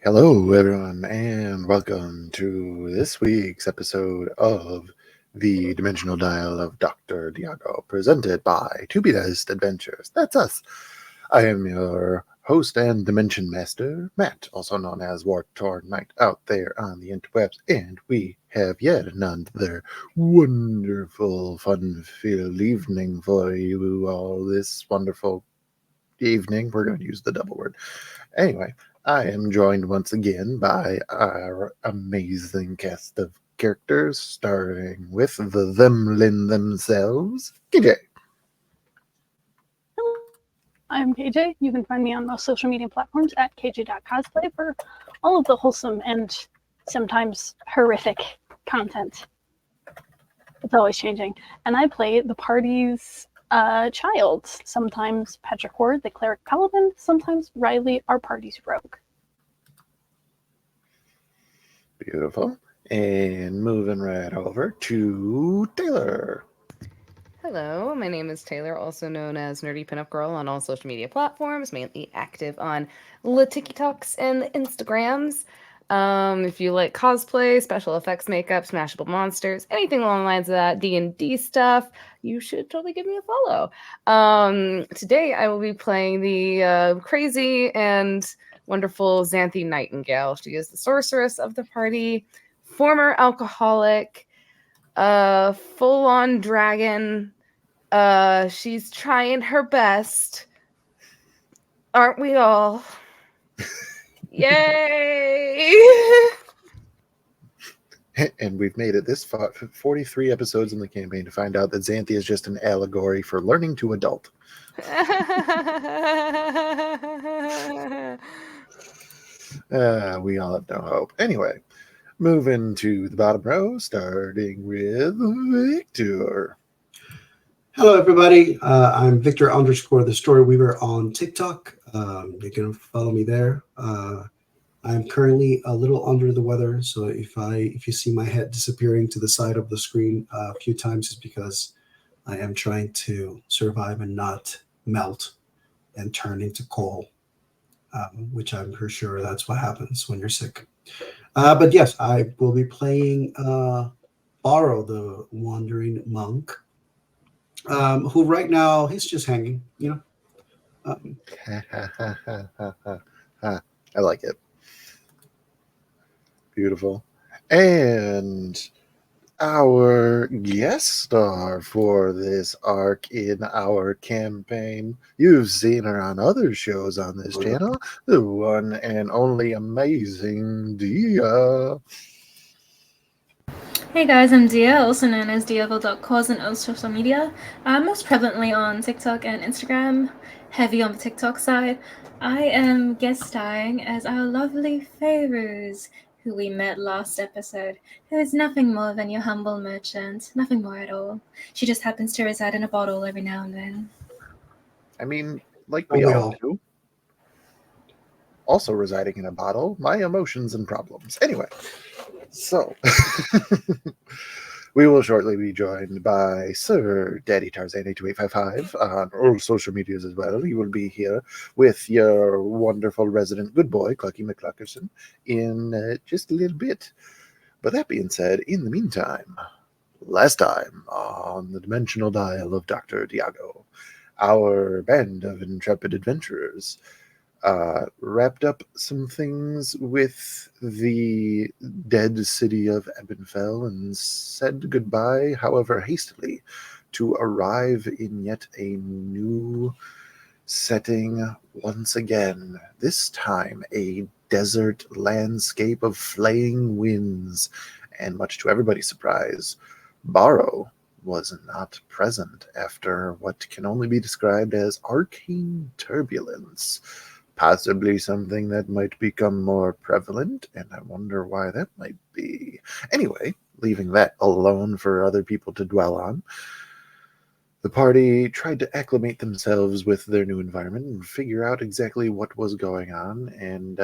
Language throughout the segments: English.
Hello, everyone, and welcome to this week's episode of the Dimensional Dial of Dr. Diago, presented by To Be Diced Adventures. That's us. I am your host and Dimension Master, Matt, also known as War Torn Knight, out there on the interwebs, and we have yet another wonderful, fun-filled evening for you all this wonderful evening. We're going to use the double word. Anyway, I am joined once again by our amazing cast of characters, starting with the Themlin themselves, KJ. I'm KJ. You can find me on most social media platforms at kj.cosplay for all of the wholesome and sometimes horrific content. It's always changing. And I play the party's child, sometimes Petrichor, the cleric paladin, sometimes Riley, our party's rogue. Beautiful. And moving right over to Taylor. Hello, my name is Taylor, also known as Nerdy Pinup Girl on all social media platforms, mainly active on the TikToks and the Instagrams. If you like cosplay, special effects makeup, smashable monsters, anything along the lines of that, D&D stuff, you should totally give me a follow. Today I will be playing the crazy and wonderful Xanthi Nightingale. She is the sorceress of the party, former alcoholic, full-on dragon. She's trying her best. Aren't we all? Yay! And we've made it this far, 43 episodes in the campaign to find out that Xanthi is just an allegory for learning to adult. We all have no hope. Anyway, moving to the bottom row, starting with Victor. Hello, everybody. I'm Victor _ the Story Weaver on TikTok. You can follow me there. I'm currently a little under the weather, so if you see my head disappearing to the side of the screen a few times, it's because I am trying to survive and not melt and turn into coal, which I'm for sure that's what happens when you're sick. But yes, I will be playing Borrow, the Wandering Monk, who right now he's just hanging, I like it. Beautiful. And our guest star for this arc in our campaign, you've seen her on other shows on this channel, the one and only amazing Dia. Hey guys, I'm Dia, also known as Diago.cause on all social media. Most prevalently on TikTok and Instagram, heavy on the TikTok side. I am guest starring as our lovely Fairuz, who we met last episode, who is nothing more than your humble merchant, nothing more at all. She just happens to reside in a bottle every now and then. I mean, like we all do. Also residing in a bottle, my emotions and problems. Anyway, so we will shortly be joined by Sir Daddy Tarzan 82855 on all social medias as well. He will be here with your wonderful resident good boy, Clucky McCluckerson, in just a little bit. But that being said, in the meantime, last time on the Dimensional Dial of Dr. Diago, our band of intrepid adventurers wrapped up some things with the dead city of Ebenfell and said goodbye, however hastily, to arrive in yet a new setting once again. This time a desert landscape of flaying winds, and much to everybody's surprise, Barrow was not present after what can only be described as arcane turbulence. Possibly something that might become more prevalent, and I wonder why that might be. Anyway, leaving that alone for other people to dwell on, the party tried to acclimate themselves with their new environment and figure out exactly what was going on, and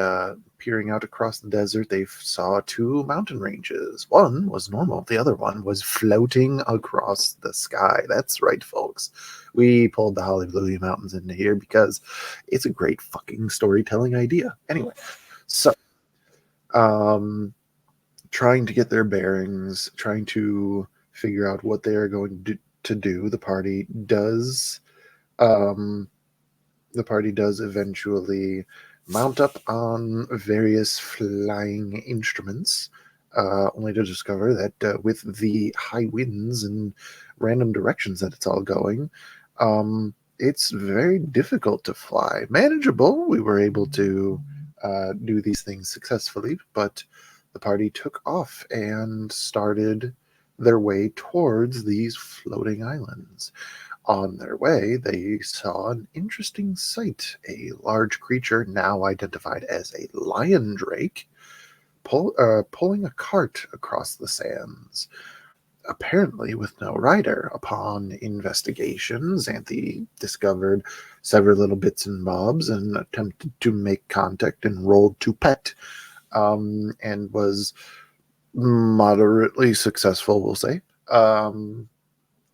peering out across the desert, they saw two mountain ranges. One was normal, the other one was floating across the sky. That's right, folks. We pulled the Hallelujah Mountains into here because it's a great fucking storytelling idea. Anyway, so trying to get their bearings, trying to figure out what they are going to do, the party does eventually mount up on various flying instruments, only to discover that with the high winds and random directions that it's all going, it's very difficult to fly. Manageable, we were able to do these things successfully, but the party took off and started their way towards these floating islands. On their way, they saw an interesting sight. A large creature, now identified as a lion drake, pulling a cart across the sands, apparently with no rider. Upon investigation, Xanthi discovered several little bits and bobs and attempted to make contact and rolled to pet, and was moderately successful, we'll say.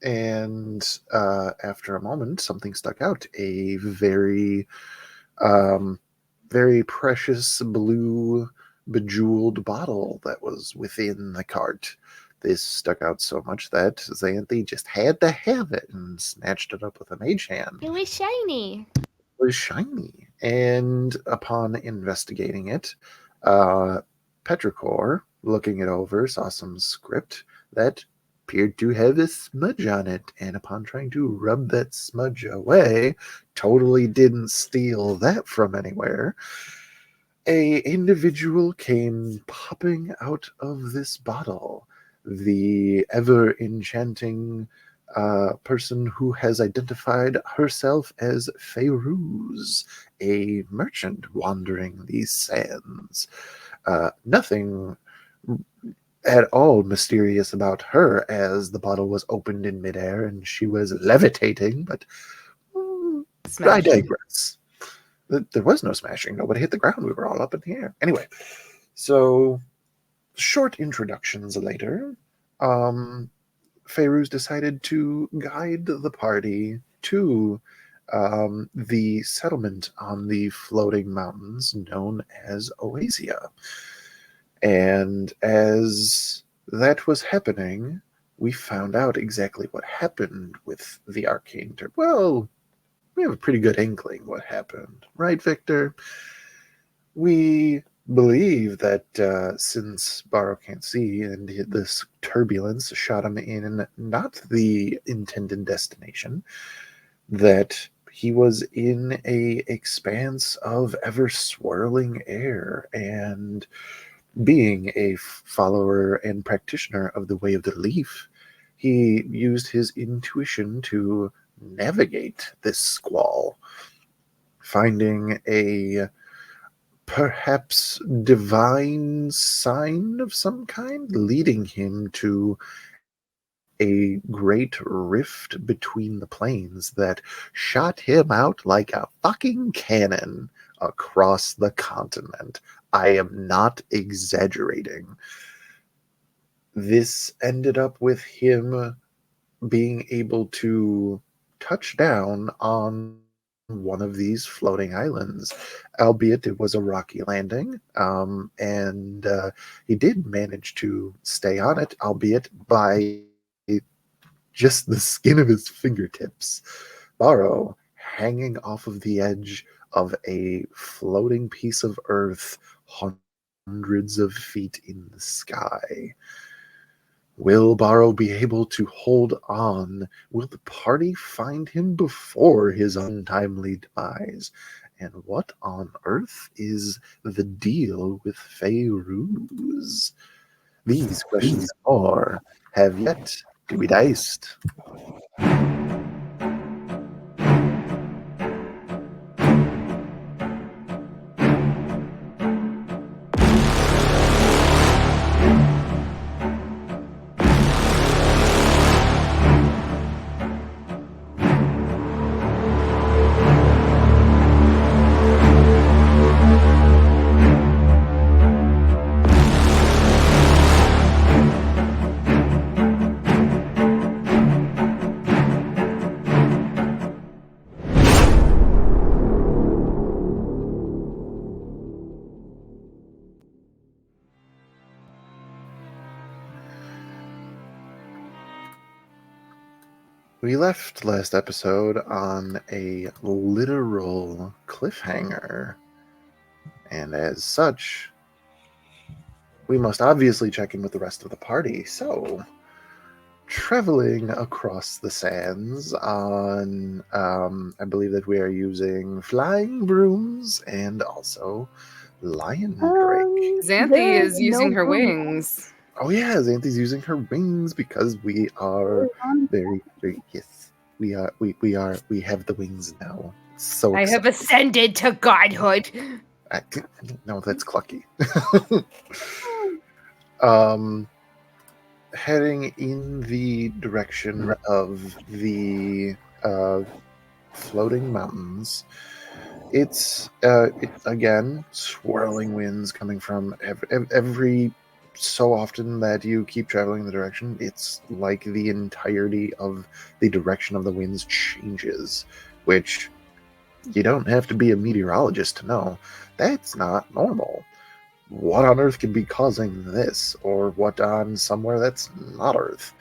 And after a moment, something stuck out. A very, very precious blue bejeweled bottle that was within the cart. This stuck out so much that Xanthi just had to have it and snatched it up with a mage hand. It was shiny. It was shiny. And upon investigating it, Petrichor looking it over, saw some script that appeared to have a smudge on it, and upon trying to rub that smudge away, totally didn't steal that from anywhere. A individual came popping out of this bottle, the ever enchanting person who has identified herself as Feyruz, a merchant wandering these sands. Nothing at all mysterious about her, as the bottle was opened in midair and she was levitating, but I Smashing. digress. There was no smashing. Nobody hit the ground. We were all up in the air. Anyway, so short introductions later, Feyruz decided to guide the party to the settlement on the floating mountains known as Oasia. And as that was happening, we found out exactly what happened with the arcane turf. Well, we have a pretty good inkling what happened, right, Victor? We believe that since Barrow can't see and this turbulence shot him in not the intended destination, that he was in a expanse of ever swirling air, and being a follower and practitioner of the Way of the Leaf, he used his intuition to navigate this squall, finding a perhaps divine sign of some kind, leading him to a great rift between the planes that shot him out like a fucking cannon across the continent. I am not exaggerating. This ended up with him being able to touch down on one of these floating islands, albeit it was a rocky landing, and he did manage to stay on it, albeit by just the skin of his fingertips. Barrow hanging off of the edge of a floating piece of earth hundreds of feet in the sky. Will Barrow be able to hold on? Will the party find him before his untimely demise? And what on earth is the deal with Feyruz? These questions and more have yet to be diced. We left last episode on a literal cliffhanger, and as such, we must obviously check in with the rest of the party. So, traveling across the sands on, I believe that we are using flying brooms and also lion drake. Xanthi There is using no her broom. wings. Oh yeah, Xanthi's using her wings because we are very, very yes. We have the wings now. So I have excited. ascended to godhood. No, that's Clucky. Heading in the direction of the floating mountains. It's again swirling winds coming from every so often that you keep traveling in the direction. It's like the entirety of the direction of the winds changes, which you don't have to be a meteorologist to know. That's not normal. What on earth could be causing this, or what on somewhere that's not Earth?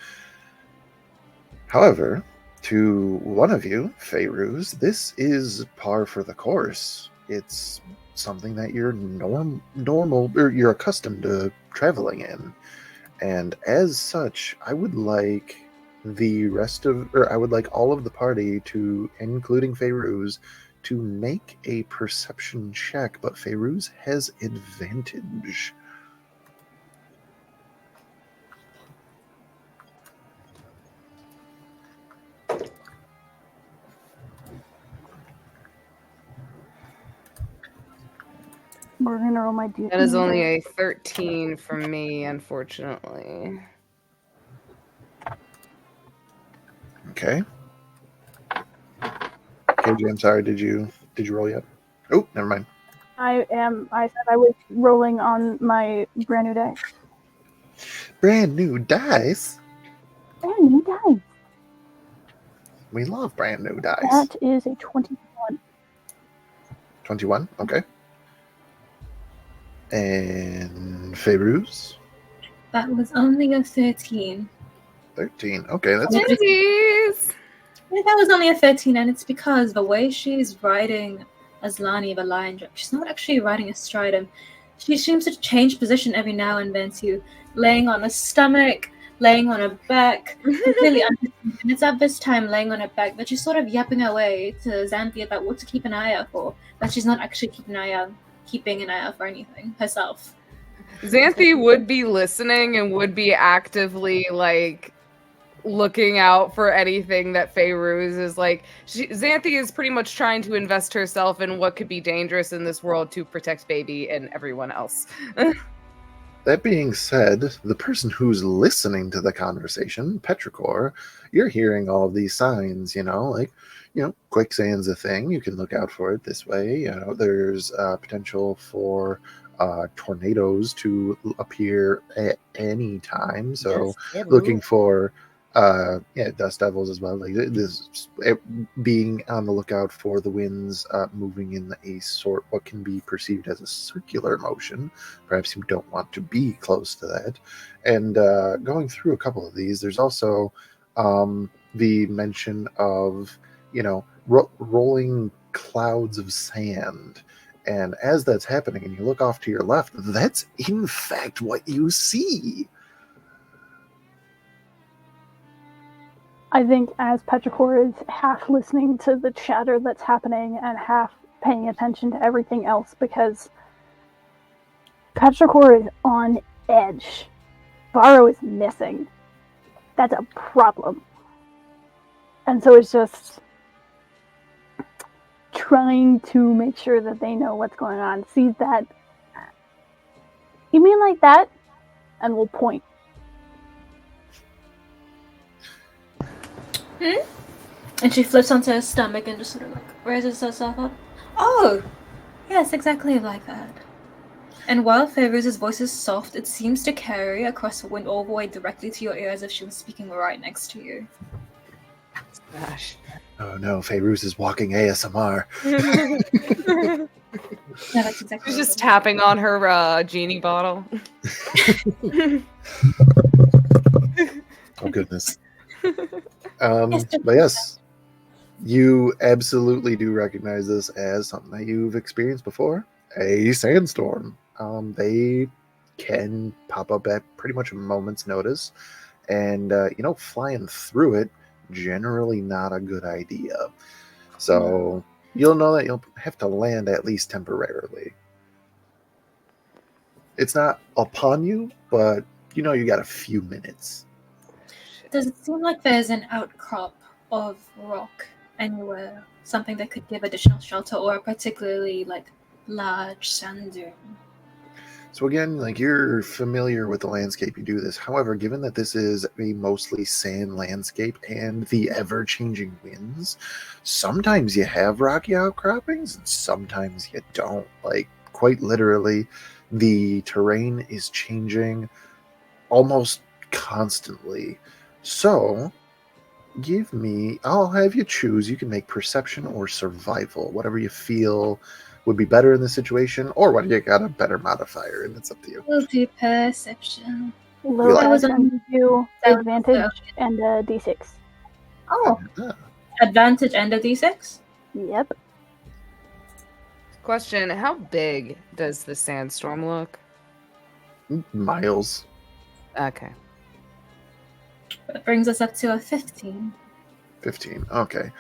However, to one of you, Feyruz, this is par for the course. It's something that you're normal or you're accustomed to traveling in. And as such, I would like all of the party to, including Feyruz, to make a perception check, but Feyruz has advantage. We're gonna roll my That is only a 13 from me, unfortunately. Okay. KJ, I'm sorry. Did you roll yet? Oh, never mind. I said I was rolling on my brand new dice. Brand new dice. Brand new dice. We love brand new dice. That is a 21. 21. Okay. And Feyruz? That was only a 13. 13. Okay, that's Twinsies! That was only a 13, and it's because the way she's riding Aslani the lion, she's not actually riding astride him. She seems to change position every now and then to laying on her stomach, laying on her back, completely and it's at this time laying on her back that she's sort of yapping away to Xanthi about what to keep an eye out for, but she's not actually keeping an eye out for anything herself. Xanthi would be listening and would be actively like looking out for anything that Feyruz is like. Xanthi is pretty much trying to invest herself in what could be dangerous in this world to protect baby and everyone else. That being said, the person who's listening to the conversation, Petrichor, you're hearing all of these signs, quicksand's a thing. You can look out for it this way. There's potential for tornadoes to appear at any time. So looking for dust devils as well. Like this, being on the lookout for the winds moving in what can be perceived as a circular motion. Perhaps you don't want to be close to that. And going through a couple of these, there's also the mention of rolling clouds of sand. And as that's happening, and you look off to your left, that's in fact what you see. I think as Petrichor is half listening to the chatter that's happening and half paying attention to everything else, because Petrichor is on edge. Varro is missing. That's a problem. And so it's just trying to make sure that they know what's going on. Sees that. You mean like that? And we'll point. And she flips onto her stomach and just sort of like raises herself up. Oh, yes, exactly like that. And while Feyruz's voice is soft, it seems to carry across the wind all the way directly to your ear as if she was speaking right next to you. Gosh. Oh no, Feyruz is walking ASMR. Yeah, that's exactly. She's just tapping on her genie bottle. Oh goodness. But yes, you absolutely do recognize this as something that you've experienced before. A sandstorm. They can pop up at pretty much a moment's notice, and flying through it, generally not a good idea. So you'll know that you'll have to land at least temporarily. It's not upon you, but you got a few minutes. Does it seem like there's an outcrop of rock anywhere? Something that could give additional shelter, or a particularly large sand dune? So again, you're familiar with the landscape, you do this. However, given that this is a mostly sand landscape and the ever-changing winds, sometimes you have rocky outcroppings and sometimes you don't. Quite literally, the terrain is changing almost constantly. So, I'll have you choose. You can make perception or survival, whatever you feel would be better in this situation, or what you got a better modifier, and it's up to you. We'll do perception. Low and do advantage and a d6. Oh, advantage and a d6? Yep. Question: how big does the sandstorm look? Miles. Okay. That brings us up to a 15. 15. Okay.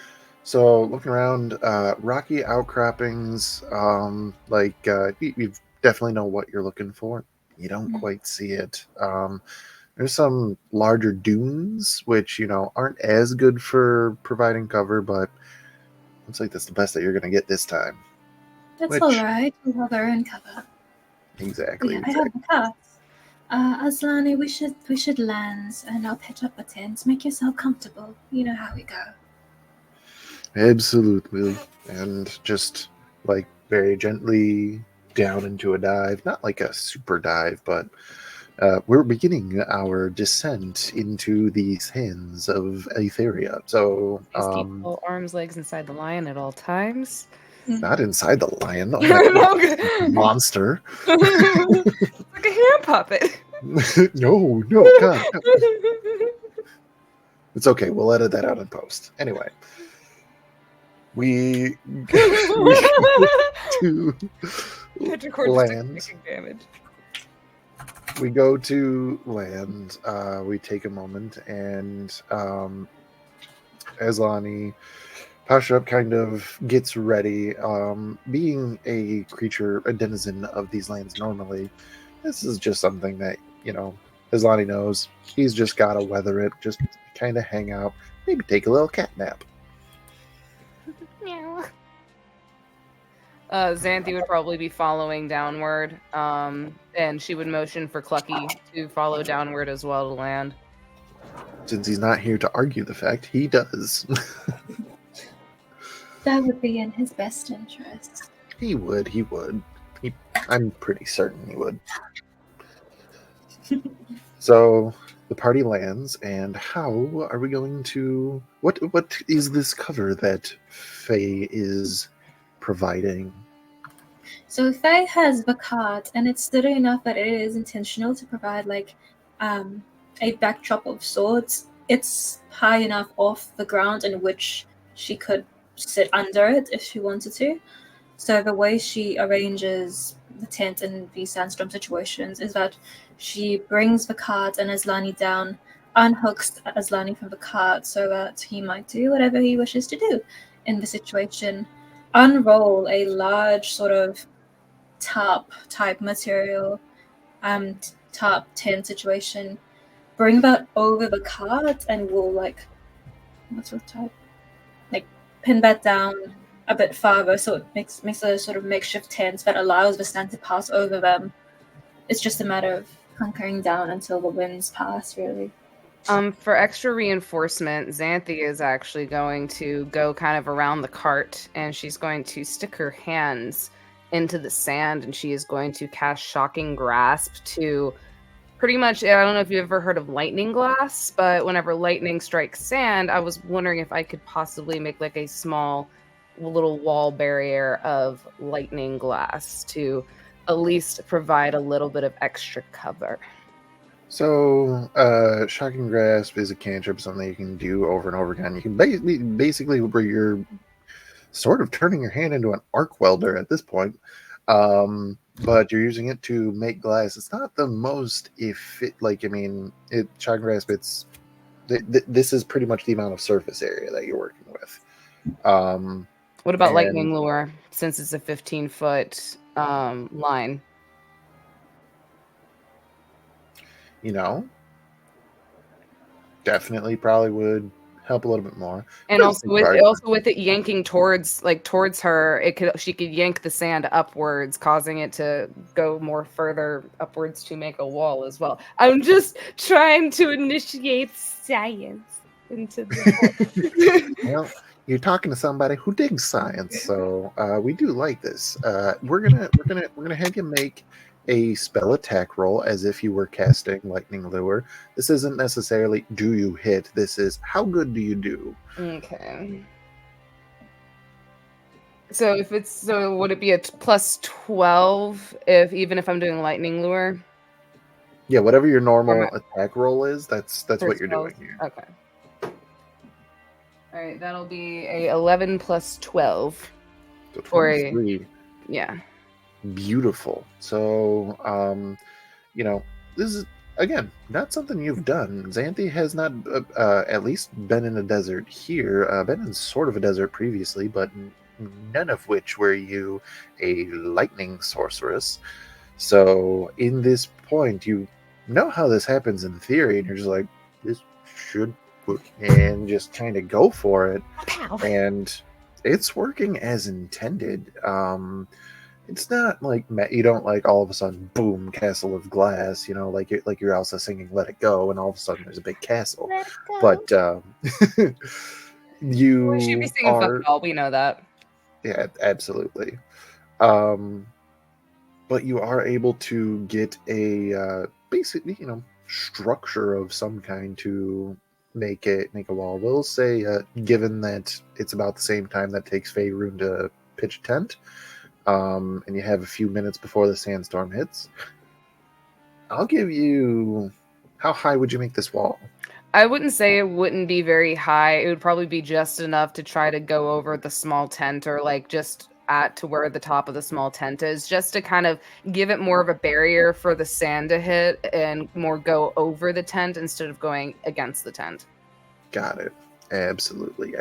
So looking around, rocky outcroppings, you definitely know what you're looking for. You don't quite see it. There's some larger dunes, which, aren't as good for providing cover, but looks like that's the best that you're going to get this time. That's all right. We have our own cover. Exactly. Yeah, I have the cards. Aslani, we should land, and I'll pitch up a tent. Make yourself comfortable. You know how we go. Absolutely. And just like very gently down into a dive, not like a super dive, but we're beginning our descent into the sands of Aetheria. So, Please keep all arms, legs inside the lion at all times. not inside the lion, No, monster. It's like a hand puppet. No, God, no. It's okay. We'll edit that out in post. Anyway, we go to land. Damage. We go to land. We take a moment, and Aslani Pashrap kind of gets ready. Being a creature, a denizen of these lands normally, this is just something that, Aslani knows. He's just got to weather it, just kind of hang out, maybe take a little cat nap. Meow. Xanthi would probably be following downward, and she would motion for Clucky to follow downward as well to land. Since he's not here to argue the fact, he does. That would be in his best interest. He would. I'm pretty certain he would. So the party lands, and how are we going to... What is this cover that Faye is providing? So Faye has Bakat, and it's steady enough that it is intentional to provide a backdrop of sorts. It's high enough off the ground in which she could sit under it if she wanted to. So the way she arranges the tent in these sandstorm situations is that she brings the cart and Aslani down, unhooks Aslani from the cart so that he might do whatever he wishes to do in the situation. Unroll a large sort of tarp type material, tarp tent situation. Bring that over the cart and we'll what's the type? Pin that down a bit farther so it makes a sort of makeshift tent that allows the stand to pass over them. It's just a matter of hunkering down until the winds pass, really. For extra reinforcement, Xanthi is actually going to go kind of around the cart, and she's going to stick her hands into the sand, and she is going to cast Shocking Grasp to pretty much, I don't know if you've ever heard of lightning glass, but whenever lightning strikes sand, I was wondering if I could possibly make like a small little wall barrier of lightning glass to at least provide a little bit of extra cover. So, Shocking Grasp is a cantrip, something you can do over and over again. You can basically where you're sort of turning your hand into an arc welder at this point. But you're using it to make glass. It's not the most Shocking Grasp, this is pretty much the amount of surface area that you're working with. What about Lightning Lure, since it's a 15-foot line? Definitely probably would help a little bit more. And also with it yanking towards her, she could yank the sand upwards, causing it to go more further upwards to make a wall as well. I'm just trying to initiate science into the Well, you're talking to somebody who digs science, so we do like this. We're gonna have you make a spell attack roll as if you were casting Lightning Lure. This isn't necessarily do you hit. This is how good do you do. Okay. So would it be a plus 12 even if I'm doing Lightning Lure? Yeah, whatever your normal attack roll is, that's what you're doing here. Okay. All right, that'll be a 11 plus 12. So 23 Yeah. Beautiful. So, this is, again, not something you've done. Xanthi has not, at least been in a desert here, been in sort of a desert previously, but none of which were you a lightning sorceress. So, in this point, you know how this happens in theory, and you're just like, this should work, and just kind of go for it. Pow. And it's working as intended. It's not like you don't like all of a sudden boom castle of glass, like you're also singing "Let It Go" and all of a sudden there's a big castle. Let it go. But We should be you singing "Fuck are, It All." We know that. yeah, absolutely. But you are able to get a basic, structure of some kind to make a wall. We'll say, given that it's about the same time that takes Faerun to pitch a tent. And you have a few minutes before the sandstorm hits. I'll give you. How high would you make this wall? I wouldn't say it wouldn't be very high. It would probably be just enough to try to go over the small tent, or like just at to where the top of the small tent is, just to kind of give it more of a barrier for the sand to hit and more go over the tent instead of going against the tent. Got it. Absolutely.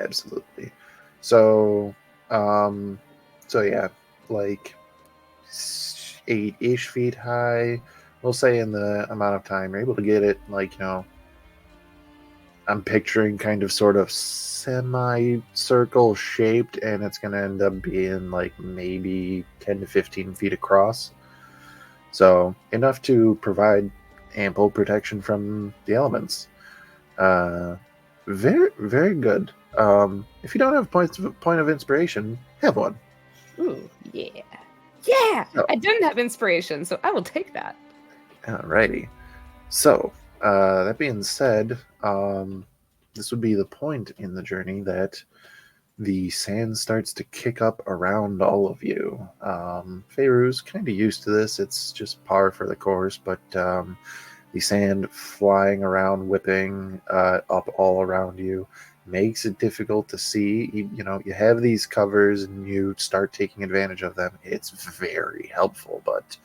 So, yeah, like 8-ish feet high. We'll say in the amount of time you're able to get it, I'm picturing kind of sort of semi-circle shaped, and it's going to end up being like maybe 10 to 15 feet across. So enough to provide ample protection from the elements. Very, very good. If you don't have point of inspiration, have one. Ooh, yeah. Yeah! So, I didn't have inspiration, so I will take that. alrighty. So, that being said, this would be the point in the journey that the sand starts to kick up around all of you. Faeru's kind of used to this. It's just par for the course, but the sand flying around, whipping up all around you makes it difficult to see. You have these covers and you start taking advantage of them. It's very helpful, but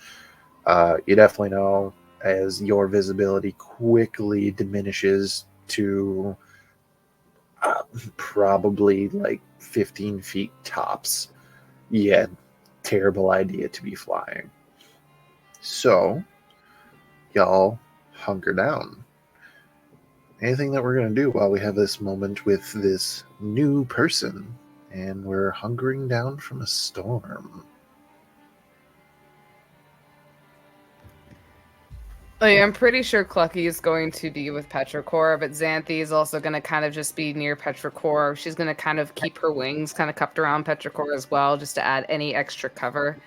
you definitely know as your visibility quickly diminishes to probably like 15 feet tops. Yeah, terrible idea to be flying. So, y'all hunker down. Anything that we're going to do while we have this moment with this new person and we're hunkering down from a storm? I'm pretty sure Clucky is going to be with Petrichor, but Xanthi is also going to kind of just be near Petrichor. She's going to kind of keep her wings kind of cupped around Petrichor as well, just to add any extra cover.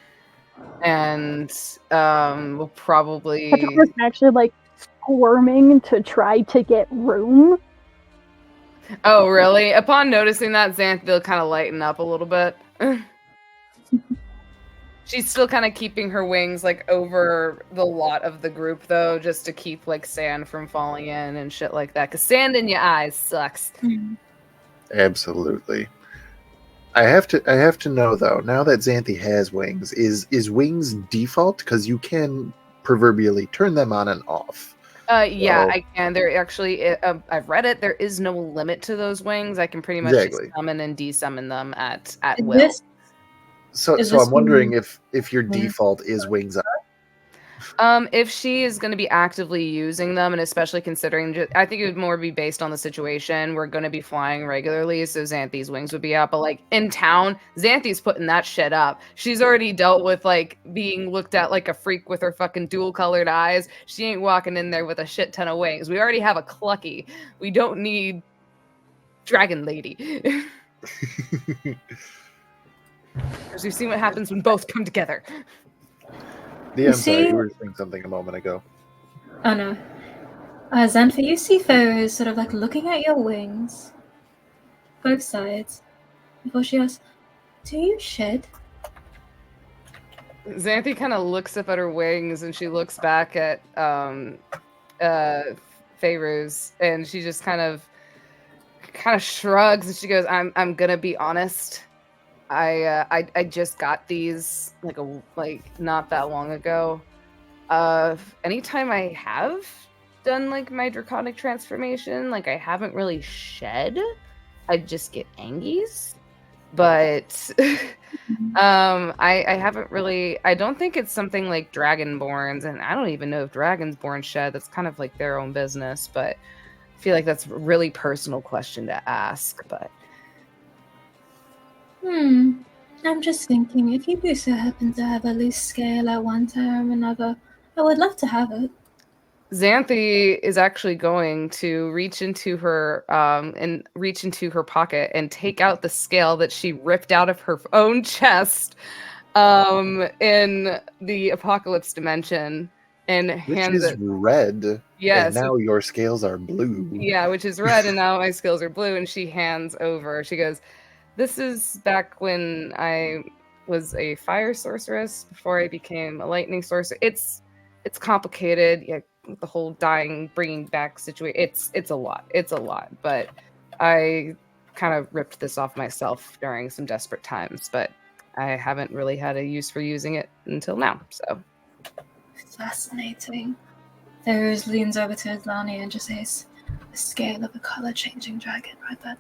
And we'll probably... Petrichor's actually like squirming to try to get room. Oh, really? Upon noticing that, Xanthi will kind of lighten up a little bit. She's still kind of keeping her wings like over the lot of the group though, just to keep like sand from falling in and shit like that. Cause sand in your eyes sucks. Absolutely. I have to know though. Now that Xanthi has wings, is wings default? Because you can proverbially turn them on and off. Yeah, So, I can. There actually, I've read it. There is no limit to those wings. I can pretty much exactly. just summon and desummon them at will. This So Is I'm this wondering one- if your default is wings up. If she is going to be actively using them, and especially considering, I think it would more be based on the situation. We're going to be flying regularly, so Xanthi's wings would be up. But like in town, Xanthi's putting that shit up. She's already dealt with like being looked at like a freak with her fucking dual colored eyes. She ain't walking in there with a shit ton of wings. We already have a Clucky. We don't need Dragon Lady. Because we've seen what happens when both come together. I'm sorry, see- you were saying something a moment ago. Oh no. Xantha, you see Faeru sort of like looking at your wings, both sides, before she asks, "Do you shed?" Xanthi kind of looks up at her wings and she looks back at Faeru's, and she just kind of shrugs and she goes, I'm gonna be honest. I just got these like not that long ago. Anytime I have done like my draconic transformation, like I haven't really shed. I just get angies. But I haven't really. I don't think it's something like Dragonborns, and I don't even know if Dragonsborn shed. That's kind of like their own business, but I feel like that's a really personal question to ask. But I'm just thinking, if you do so happen to have a loose scale at one time or another, I would love to have it. Xanthi is actually going to reach into her pocket and take out the scale that she ripped out of her own chest in the apocalypse dimension and Which hands is it. red. Yes. And now your scales are blue. Yeah, which is red, and now my scales are blue. And she hands over. She goes, "This is back when I was a fire sorceress before I became a lightning sorcerer. It's complicated. Yeah, the whole dying, bringing back situation. It's a lot. It's a lot. But I kind of ripped this off myself during some desperate times. But I haven't really had a use for using it until now. So Fascinating. Theros leans over to Islani and just says, "The scale of a color-changing dragon, right there."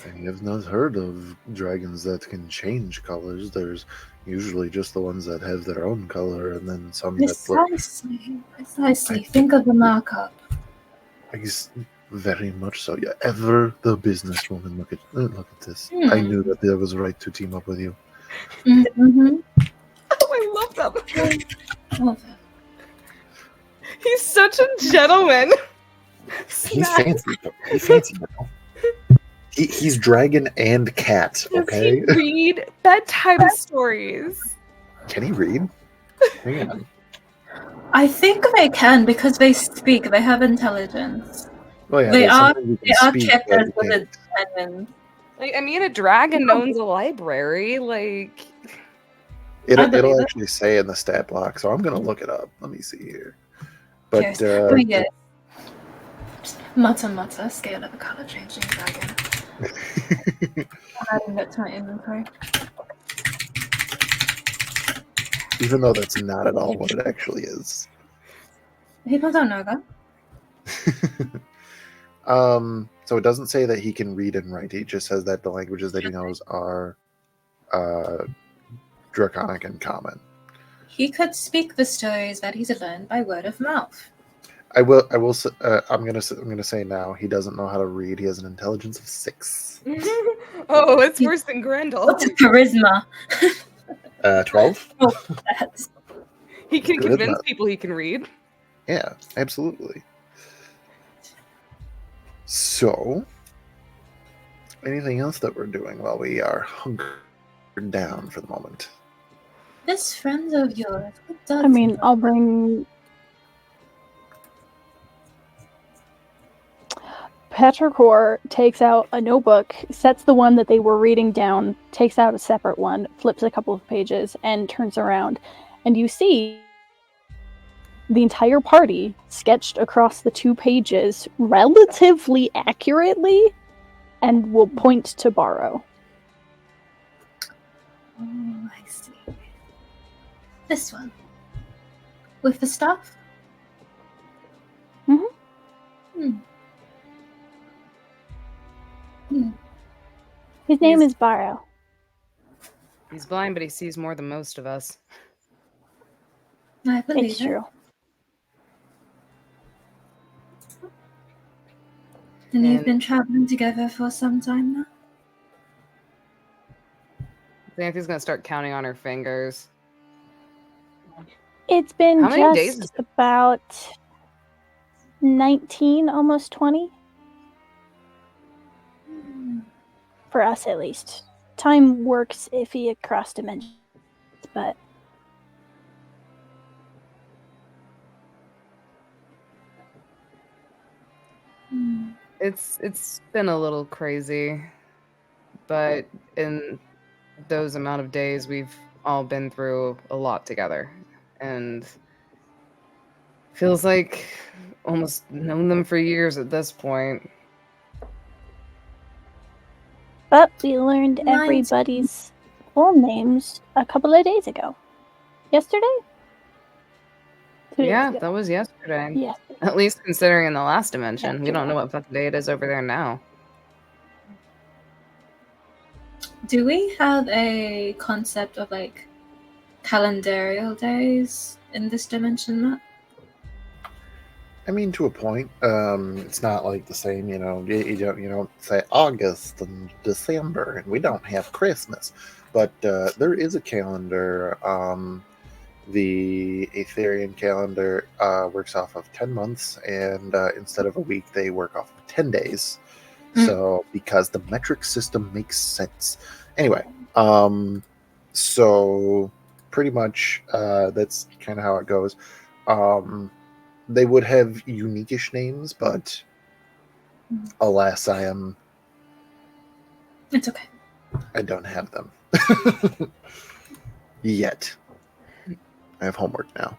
I have not heard of dragons that can change colors. There's usually just the ones that have their own color, and then some that look. Precisely. Think of the markup. I guess very much so. Yeah, ever the businesswoman. Look at this. I Hmm. knew that there was right to team up with you. Mm-hmm. oh, I love that. Love it. He's such a gentleman. He's fancy. He's fancy now. He's dragon and cat. Does Okay. he read bedtime stories? Can he read? Hang on. I think they can because they speak. They have intelligence. Oh yeah, They there's are- something you can They are speak, kept but as you good can't. as dragons. Like, I mean, a dragon owns a library. Like, I believe It'll it. actually say in the stat block, so I'm gonna look it up. Let me see here. But Oh yes. Mutter, scale of a color-changing dragon. Adding that to my inventory. even though that's not at all what it actually is. People don't know that. So it doesn't say that he can read and write. He just says that the languages that he knows are Draconic and Common. He could speak the stories that he's learned by word of mouth. I'm gonna say now he doesn't know how to read. He has an intelligence of 6. oh, it's worse than Grendel. What's charisma? 12. Oh, that's He can Charisma. convince people he can read. Yeah, absolutely. So, anything else that we're doing while we are hunkered down for the moment? this friend of yours. What does I mean, I'll bring Petrichor takes out a notebook, sets the one that they were reading down, takes out a separate one, flips a couple of pages, and turns around. And you see the entire party sketched across the 2 pages relatively accurately and will point to Borrow. Oh, I see. This one. With the stuff? Mhm. Hmm. Hmm. His name He's- is Borrow. He's blind, but he sees more than most of us. I believe It's it. true. And you've And- been traveling together for some time now? Xanthi's gonna start counting on her fingers. It's been How many days just about 19, almost 20. For us, at least. Time works iffy across dimensions, but Hmm. It's been a little crazy, but in those amount of days, we've all been through a lot together, and feels like almost known them for years at this point. But we learned Nice. everybody's full names a couple of days ago. Yesterday? 2 days Yeah, ago. that was yesterday. Yes. At least considering in the last dimension. We don't Yesterday. know what fucking day it is over there now. Do we have a concept of like calendarial days in this dimension map? I mean, to a point. It's not like the same, you don't say August and December, and we don't have Christmas. But there is a calendar. The Aetherian calendar works off of 10 months, and instead of a week, they work off of 10 days. So, because the metric system makes sense. Anyway, so pretty much that's kind of how it goes. They would have unique-ish names, but alas, It's okay. I don't have them yet. I have homework now.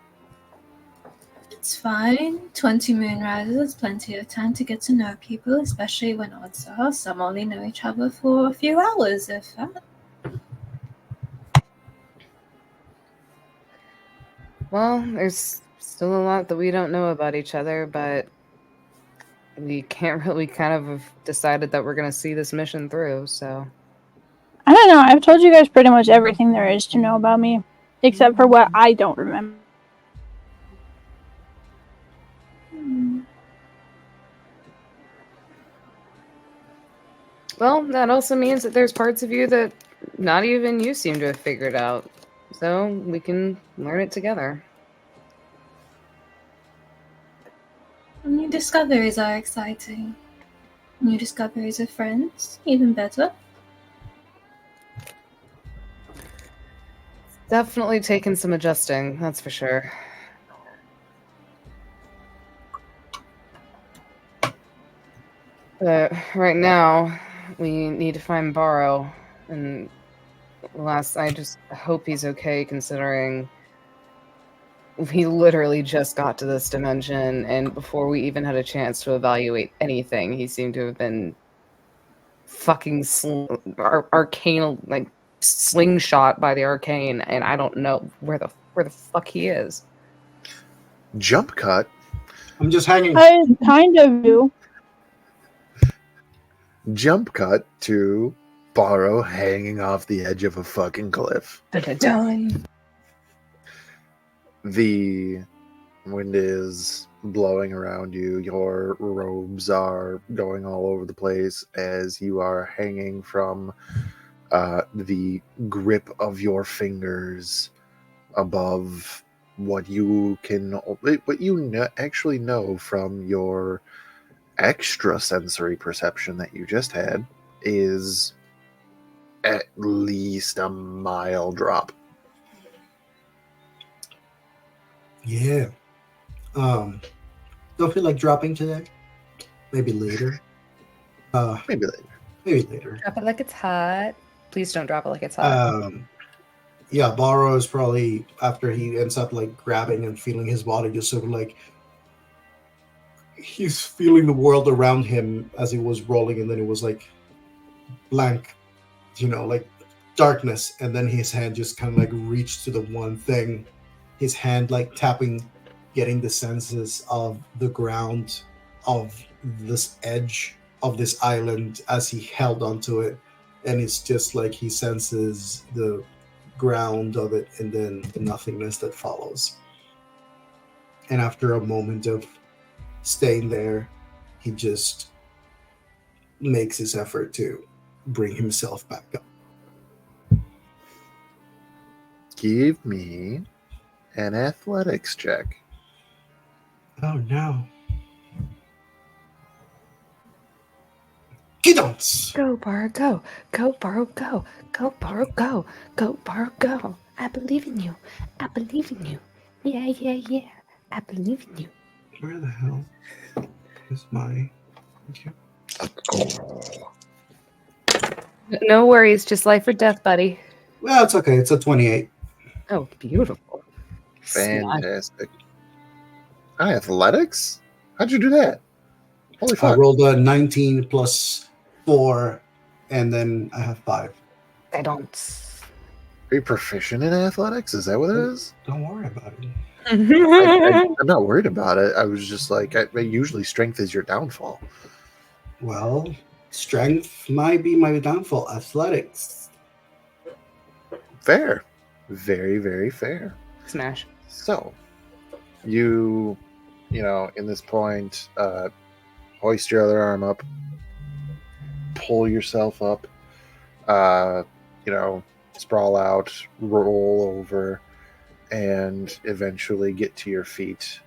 It's fine. 20 moonrises is plenty of time to get to know people, especially when odds are some only know each other for a few hours, if that. Well, there's still a lot that we don't know about each other, but we can't really kind of have decided that we're going to see this mission through, so. I don't know. I've told you guys pretty much everything there is to know about me, except for what I don't remember. Well, that also means that there's parts of you that not even you seem to have figured out. So we can learn it together. New discoveries are exciting. New discoveries of friends, even better. Definitely taken some adjusting, that's for sure. But right now, we need to find Borrow, and I just hope he's okay, considering we literally just got to this dimension, and before we even had a chance to evaluate anything, he seemed to have been fucking arcane, like slingshot by the arcane, and I don't know where the fuck he is. Jump cut. I'm just hanging. I kind of do. Jump cut to Borrow hanging off the edge of a fucking cliff. Dun. The wind is blowing around you. Your robes are going all over the place as you are hanging from the grip of your fingers above what you actually know from your extra sensory perception that you just had is at least a mile drop. Yeah. Don't feel like dropping today. Maybe later. Maybe later. Maybe later. Drop it like it's hot. Please don't drop it like it's hot. Yeah, Borrow is probably, after he ends up like grabbing and feeling his body, just sort of like he's feeling the world around him as he was rolling, and then it was like blank, like darkness, and then his hand just kind of like reached to the one thing, his hand like tapping, getting the senses of the ground, of this edge of this island as he held onto it, and it's just like he senses the ground of it and then the nothingness that follows. And after a moment of staying there, he just makes his effort to bring himself back up. Give me an athletics check. Oh no. Gidons! Go, Borrow, go. Go, Borrow, go. Go, Borrow, go. Go, Borrow, go. I believe in you. I believe in you. Yeah, yeah, yeah. I believe in you. Where the hell is my... Thank you. No worries, just life or death, buddy. Well, it's okay. It's a 28. Oh, beautiful. Fantastic. Athletics? How'd you do that? Holy I fuck. rolled a 19 plus 4 And then I have 5. I don't. Are you proficient in athletics? Is that what it is? Don't worry about it. I'm not worried about it. I was just like, usually strength is your downfall. Well, strength might be my downfall. Athletics. Fair. Very, very fair. Smash. So, you in this point, hoist your other arm up, pull yourself up, sprawl out, roll over, and eventually get to your feet,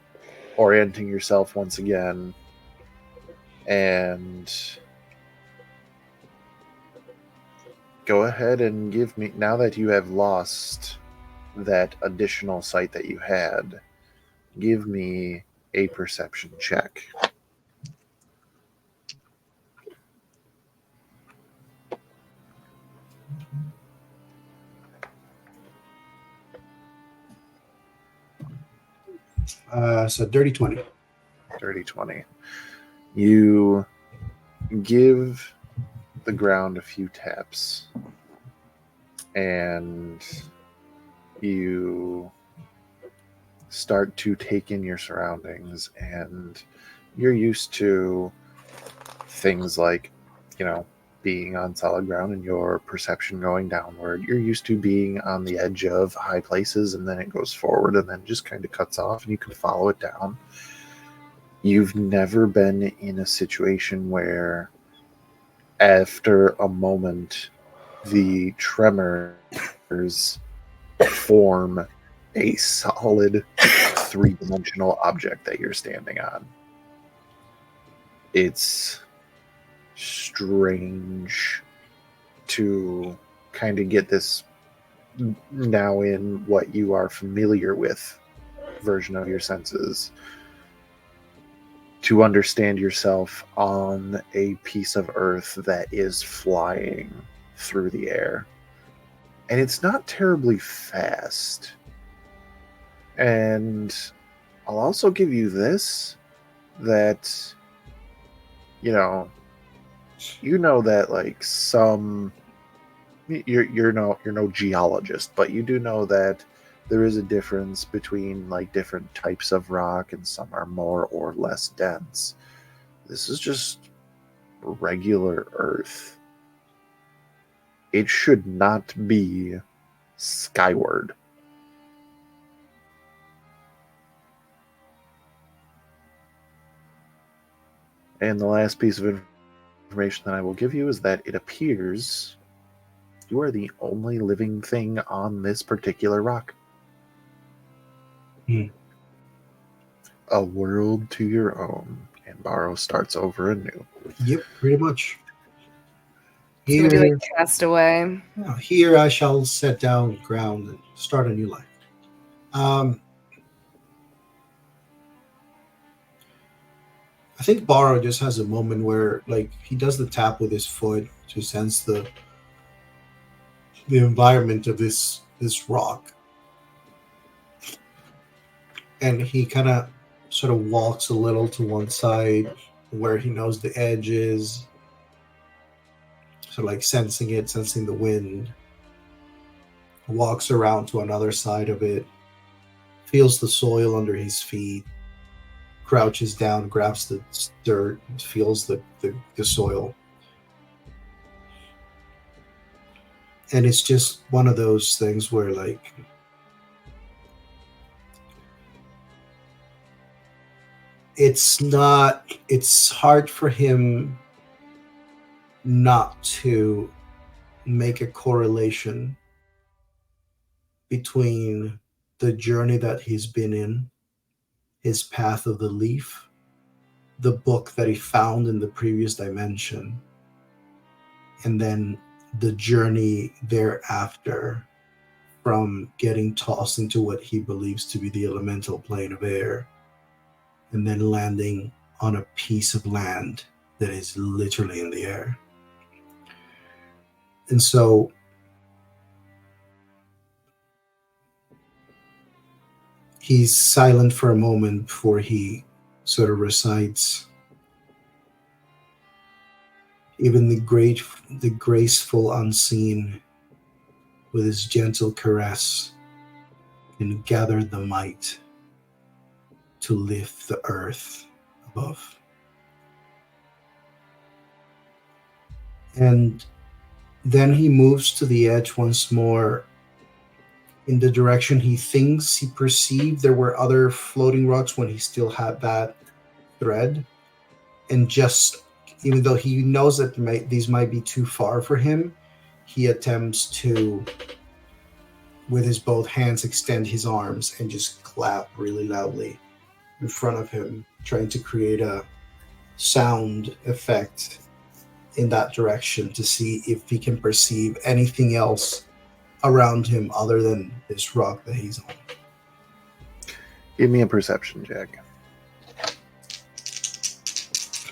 orienting yourself once again, and go ahead and give me, now that you have lost that additional sight that you had, give me a perception check. So dirty 20. Dirty 20. You give the ground a few taps, and you start to take in your surroundings, and you're used to things like, being on solid ground and your perception going downward. You're used to being on the edge of high places, and then it goes forward and then just kind of cuts off and you can follow it down. You've never been in a situation where after a moment the tremors form a solid 3-dimensional object that you're standing on. It's strange to kind of get this now in what you are familiar with version of your senses, to understand yourself on a piece of earth that is flying through the air. And it's not terribly fast. And I'll also give you this, that that like some, you're no geologist, but you do know that there is a difference between like different types of rock, and some are more or less dense. This is just regular earth. It should not be skyward. And the last piece of information that I will give you is that it appears you are the only living thing on this particular rock. A world to your own, and Barrow starts over anew. Yep, pretty much. It's gonna be like Castaway. Here I shall set down ground and start a new life. I think Barrow just has a moment where, like, he does the tap with his foot to sense the environment of this rock, and he kind of sort of walks a little to one side where he knows the edge is, so like sensing the wind. Walks around to another side of it, feels the soil under his feet, crouches down, grabs the dirt, feels the soil. And it's just one of those things where, like, it's hard for him not to make a correlation between the journey that he's been in, his path of the leaf, the book that he found in the previous dimension, and then the journey thereafter from getting tossed into what he believes to be the elemental plane of air, and then landing on a piece of land that is literally in the air. And so he's silent for a moment before he sort of recites, Even the graceful unseen, with his gentle caress, can gather the might to lift the earth above. And then he moves to the edge once more in the direction he thinks he perceived there were other floating rocks when he still had that thread. And just, even though he knows that these might be too far for him, he attempts to, with his both hands, extend his arms and just clap really loudly in front of him, trying to create a sound effect in that direction to see if he can perceive anything else around him other than this rock that he's on. Give me a perception check.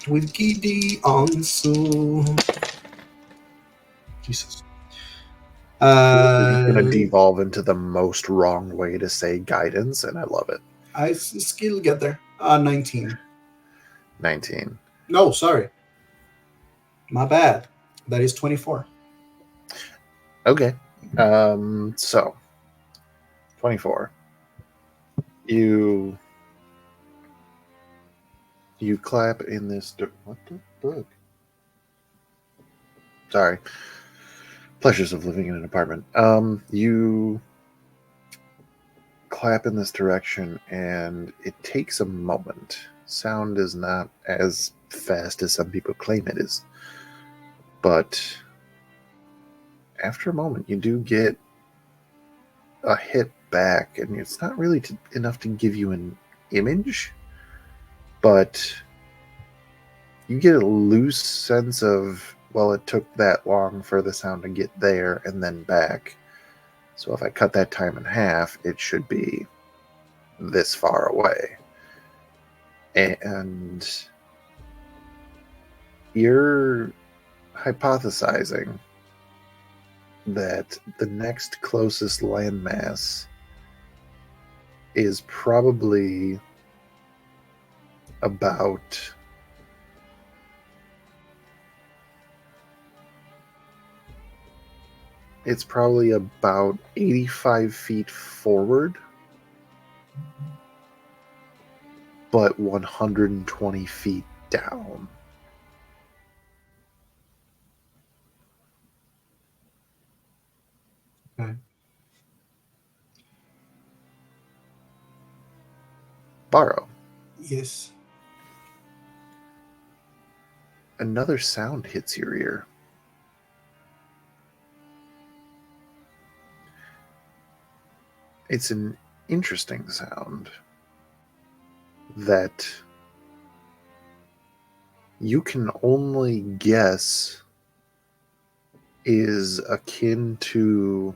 With Giddy on so Jesus. It's going to devolve into the most wrong way to say guidance, and I love it. I still get there. 19. 19. No, sorry. My bad. That is 24. Okay. So 24. You clap in this. What the fuck? Sorry. Pleasures of living in an apartment. You clap in this direction, and it takes a moment. Sound is not as fast as some people claim it is, but after a moment, you do get a hit back, and it's not really enough to give you an image, but you get a loose sense of, well, it took that long for the sound to get there and then back. So if I cut that time in half, it should be this far away. And you're hypothesizing that the next closest landmass is probably about it's probably about 85 feet forward, but 120 feet down. Okay. Borrow. Yes. Another sound hits your ear. It's an interesting sound that you can only guess is akin to,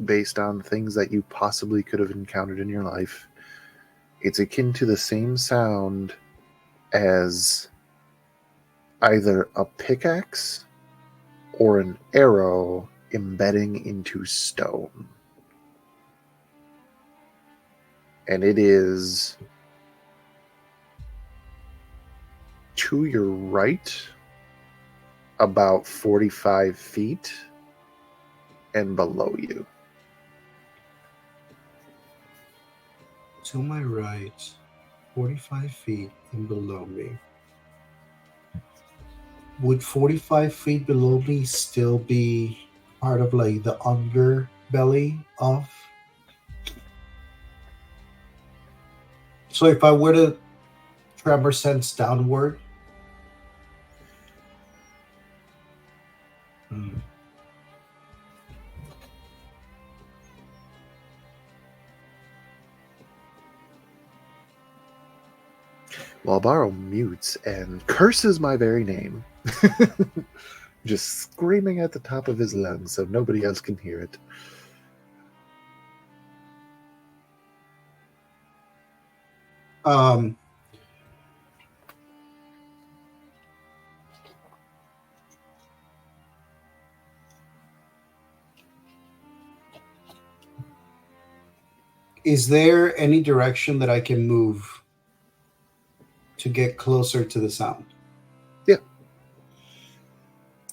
based on things that you possibly could have encountered in your life, it's akin to the same sound as either a pickaxe or an arrow embedding into stone. And it is to your right about 45 feet and below you. To my right, 45 feet and below me. Would 45 feet below me still be part of like the underbelly of? So if I were to tremor sense downward. While Borrow mutes and curses my very name, just screaming at the top of his lungs so nobody else can hear it. Is there any direction that I can move to get closer to the sound? Yeah.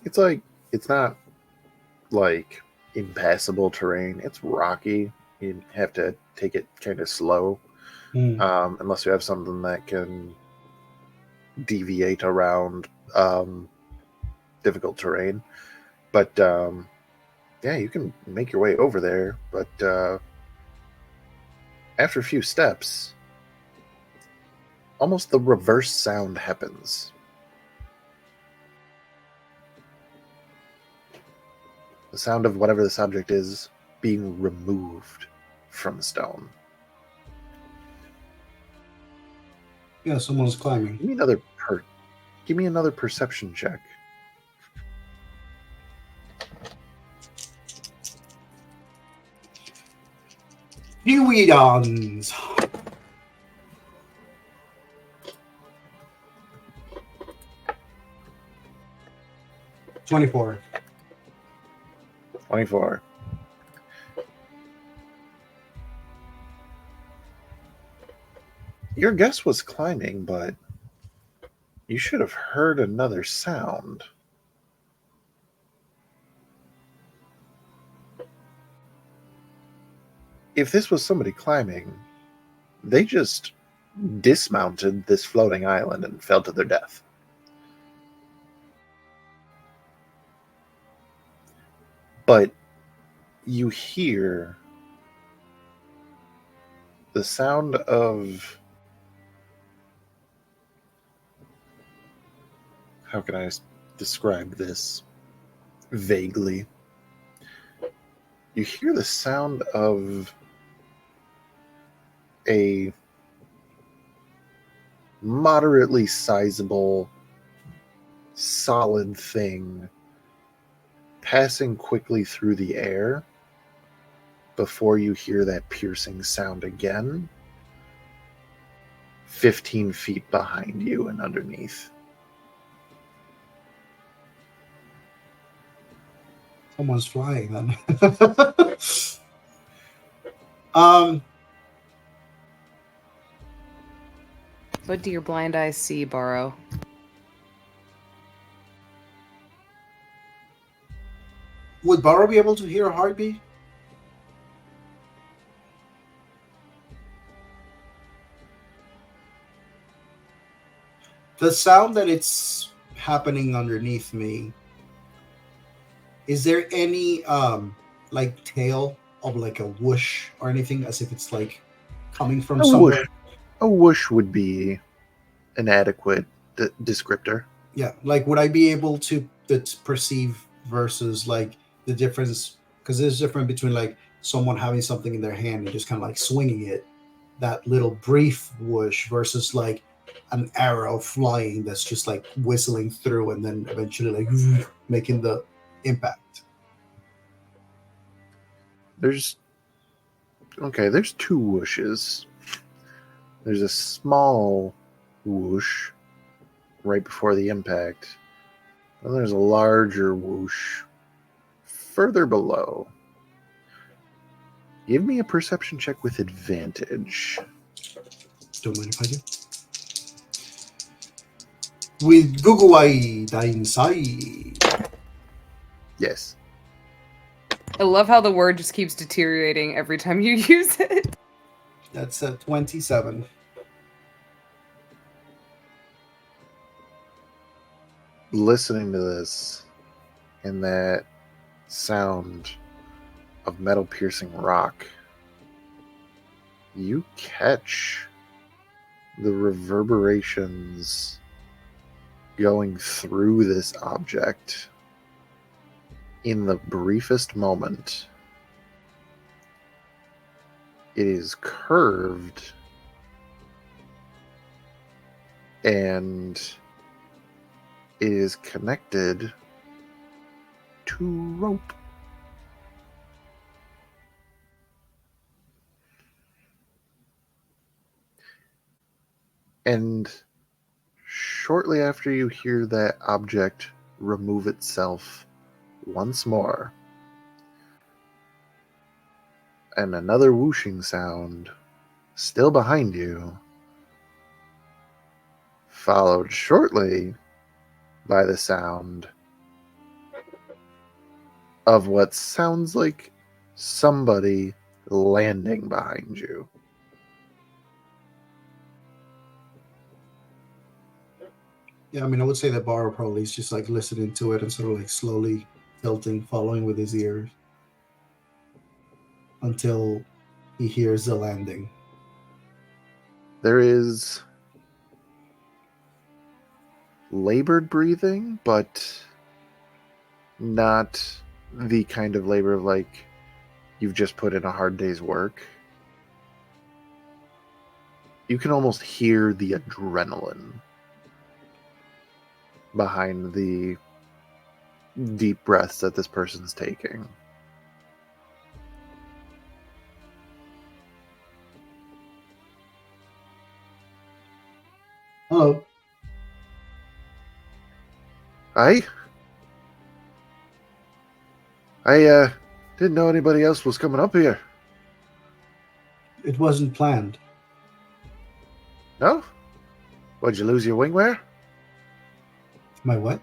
It's not like impassable terrain. It's rocky. You have to take it kind of slow, unless you have something that can deviate around difficult terrain. But yeah, you can make your way over there. But after a few steps, almost the reverse sound happens. The sound of whatever this object is being removed from the stone. Yeah, someone's climbing. Give me another perception check. Newidons. 24. 24. Your guess was climbing, but you should have heard another sound. If this was somebody climbing, they just dismounted this floating island and fell to their death. But you hear the sound of, how can I describe this vaguely? You hear the sound of a moderately sizable, solid thing passing quickly through the air before you hear that piercing sound again, 15 feet behind you and underneath. Someone's flying then. What do your blind eyes see, Borrow? Would Barrow be able to hear a heartbeat? The sound that it's happening underneath me, is there any like tail of like a whoosh or anything, as if it's like coming from somewhere? A whoosh would be an adequate descriptor. Yeah, like would I be able to perceive versus like the difference? Because there's a difference between like someone having something in their hand and just kind of like swinging it, that little brief whoosh, versus like an arrow flying that's just like whistling through and then eventually like making the impact. There's two whooshes. There's a small whoosh right before the impact, and there's a larger whoosh further below. Give me a perception check with advantage. Don't mind if I do. With Google Eye inside. Yes. I love how the word just keeps deteriorating every time you use it. That's a 27. Listening to this and that sound of metal piercing rock, you catch the reverberations going through this object in the briefest moment. It is curved and it is connected to rope. And shortly after you hear that object remove itself once more, and another whooshing sound still behind you, followed shortly by the sound of what sounds like somebody landing behind you. Yeah, I mean, I would say that Barrow probably is just like listening to it and sort of like slowly tilting, following with his ears until he hears the landing. There is labored breathing, but not the kind of labor of like you've just put in a hard day's work. You can almost hear the adrenaline behind the deep breaths that this person's taking. Hello. I didn't know anybody else was coming up here. It wasn't planned. No? What'd you lose your wingwear? My what?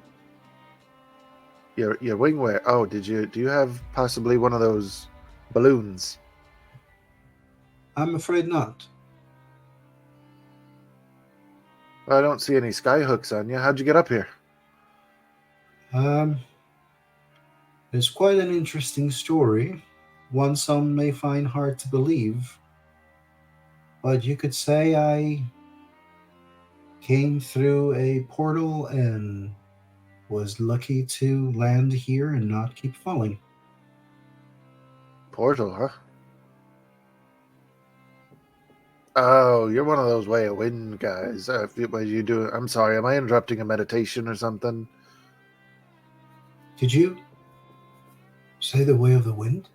Your wingwear. Oh, do you have possibly one of those balloons? I'm afraid not. I don't see any sky hooks on you. How'd you get up here? It's quite an interesting story. One some may find hard to believe. But you could say I came through a portal and was lucky to land here and not keep falling. Portal, huh? Oh, you're one of those way of wind guys. What you do? I'm sorry. Am I interrupting a meditation or something? Did you say the way of the wind?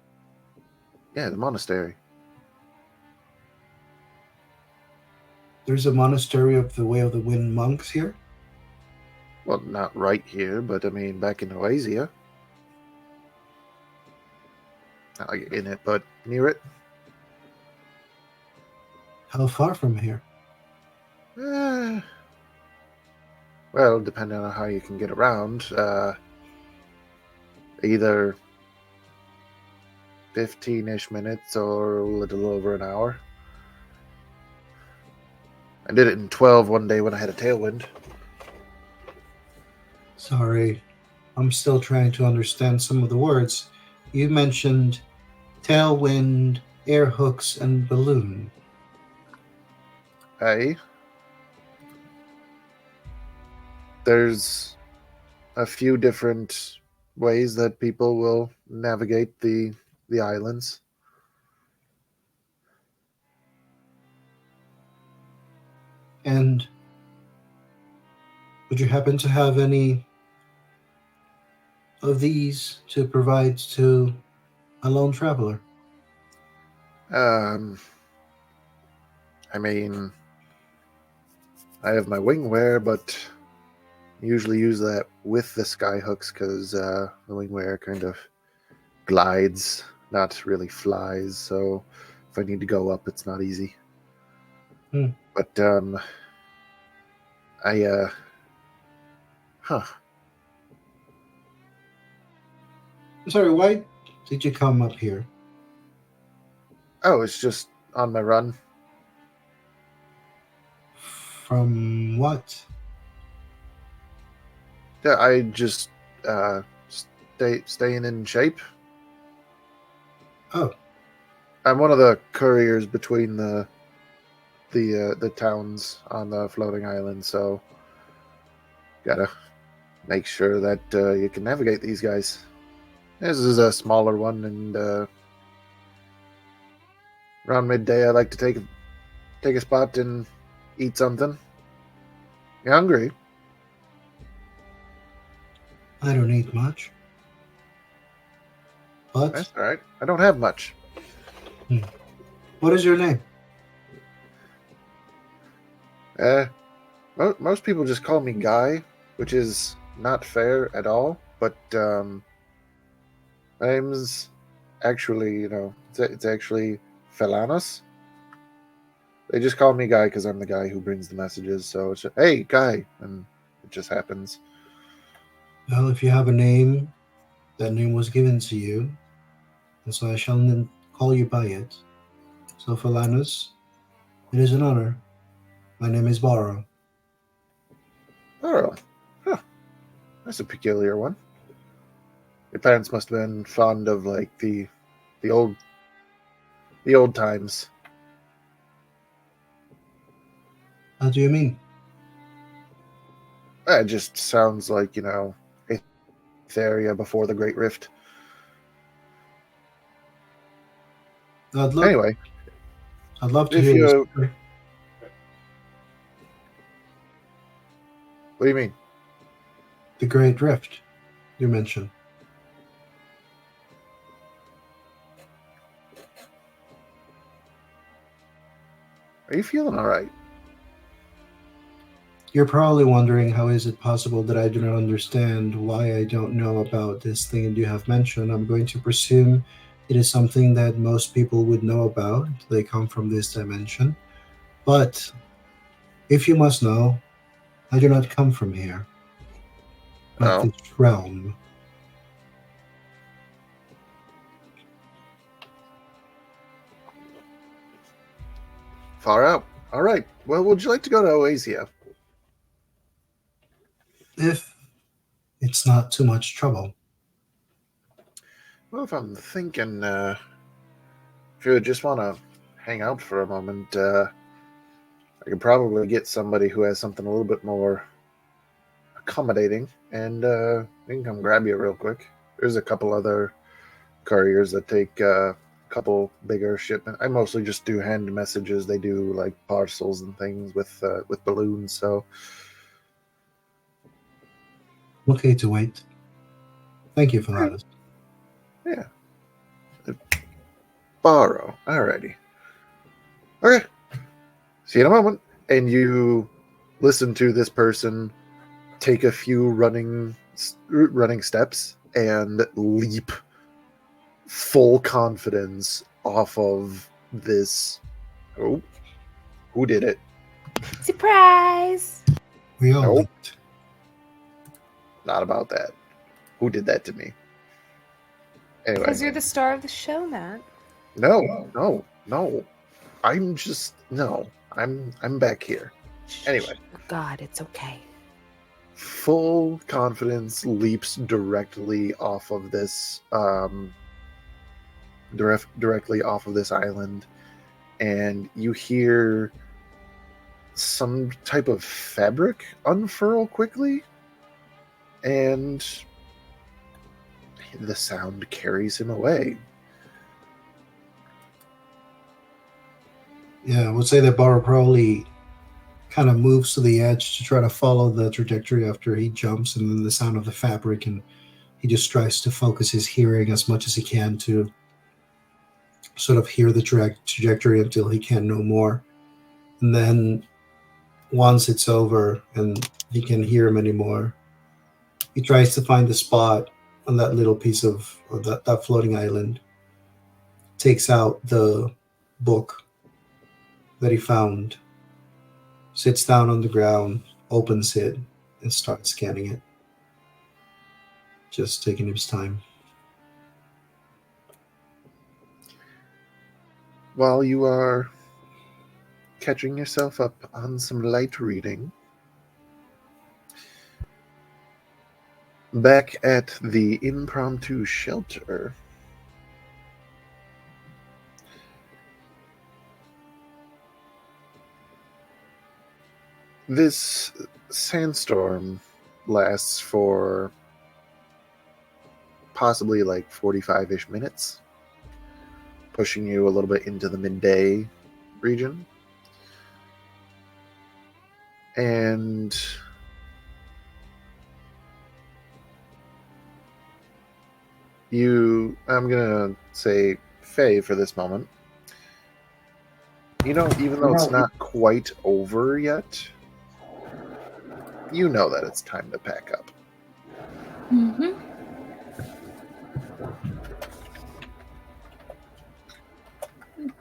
Yeah, the monastery. There's a monastery of the way of the wind monks here? Well, not right here, but I mean back in Oasia. Not like in it, but near it. How far from here? Well, depending on how you can get around, either 15-ish minutes or a little over an hour. I did it in 12 one day when I had a tailwind. Sorry, I'm still trying to understand some of the words. You mentioned tailwind, air hooks, and balloon. Hey, there's a few different ways that people will navigate the islands. And would you happen to have any of these to provide to a lone traveler? I mean, I have my wingwear, but usually use that with the sky hooks because the wingwear kind of glides, not really flies. So if I need to go up, it's not easy. But Sorry, why did you come up here? Oh, it's just on my run. From what? Yeah, I just staying in shape. Oh, I'm one of the couriers between the towns on the floating island, so gotta make sure that you can navigate these guys. This is a smaller one, and around midday, I like to take a spot and eat something. You hungry? I don't eat much. But That's all right. I don't have much. what is your name? Most people just call me Guy, which is not fair at all. But my name's actually, it's actually Felanos. They just call me Guy because I'm the guy who brings the messages. So it's just, hey, Guy, and it just happens. Well, if you have a name That name was given to you, and so I shall call you by it. So, Philanus, it is an honor. My name is Barrow. Oh, huh. That's a peculiar one. Your parents must have been fond of like the old times. How do you mean? It just sounds like, Etheria before the Great Rift. Anyway, I'd love to if hear you- the story. what do you mean? The Great Rift you mentioned. Are you feeling all right? You're probably wondering how is it possible that I do not understand why I don't know about this thing that you have mentioned. I'm going to presume it is something that most people would know about. They come from this dimension. But if you must know, I do not come from here, but Oh, this realm. far out. All right. Well, would you like to go to Oasia? If it's not too much trouble. Well, if I'm thinking, if you would just want to hang out for a moment, I could probably get somebody who has something a little bit more accommodating, and we can come grab you real quick. There's a couple other couriers that take a couple bigger shipments. I mostly just do hand messages. They do like parcels and things with balloons. So Okay to wait. Thank you for that. yeah, borrow. Alrighty. Okay. See you in a moment. And you listen to this person take a few running steps and leap full confidence off of this. Oh, who did it? Surprise! We all Nope. leaped. Not about that. Who did that to me? Anyway, Because you're the star of the show, Matt. no. I'm back here. Anyway. God, it's okay. Full confidence leaps directly off of this directly off of this island, and you hear some type of fabric unfurl quickly, and the sound carries him away. Yeah, I would say that Barrow probably kind of moves to the edge to try to follow the trajectory after he jumps, and then the sound of the fabric, and he just tries to focus his hearing as much as he can to sort of hear the trajectory until he can no more. And then once it's over and he can't hear him anymore, he tries to find the spot on that little piece of that floating island, takes out the book that he found, sits down on the ground, opens it, and starts scanning it. Just taking his time. While you are catching yourself up on some light reading, back at the impromptu shelter, this sandstorm lasts for possibly like 45-ish minutes, pushing you a little bit into the midday region. And I'm gonna say Faye for this moment. Even though it's not quite over yet, you know that it's time to pack up. Mm-hmm.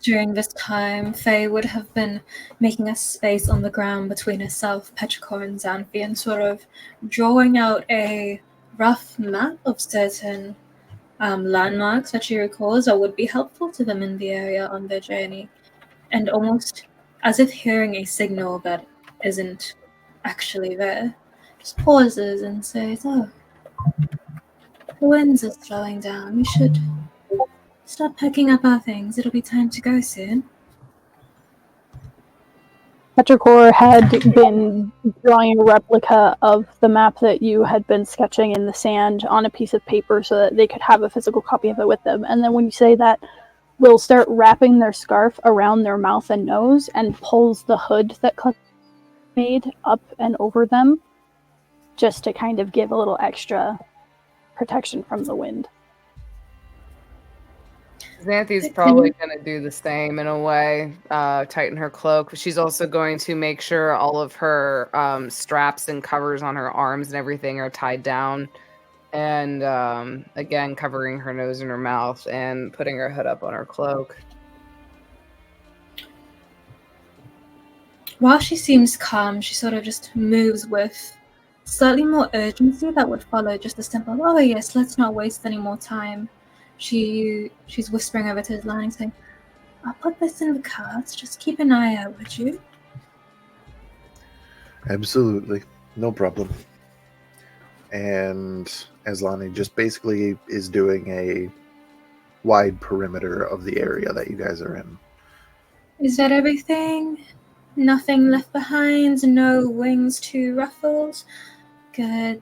During this time, Faye would have been making a space on the ground between herself, Petrichor, and Xanthi, and sort of drawing out a rough map of certain landmarks that she recalls or would be helpful to them in the area on their journey. And almost as if hearing a signal that isn't actually there, just pauses and says, "Oh, the winds are slowing down. We should start packing up our things. It'll be time to go soon." Petrichor had been drawing a replica of the map that you had been sketching in the sand on a piece of paper so that they could have a physical copy of it with them. And then when you say that, will start wrapping their scarf around their mouth and nose and pulls the hood that Cluck made up and over them just to kind of give a little extra protection from the wind. Xanthi's probably going to do the same in a way, tighten her cloak. She's also going to make sure all of her straps and covers on her arms and everything are tied down. And again, covering her nose and her mouth and putting her hood up on her cloak. While she seems calm, she sort of just moves with slightly more urgency that would follow just a simple, "Oh yes, let's not waste any more time." She's whispering over to his line saying, "I'll put this in the cards. Just keep an eye out, would you?" Absolutely. No problem. And Aslani just basically is doing a wide perimeter of the area that you guys are in. Is that everything? Nothing left behind? No wings to ruffles? Good.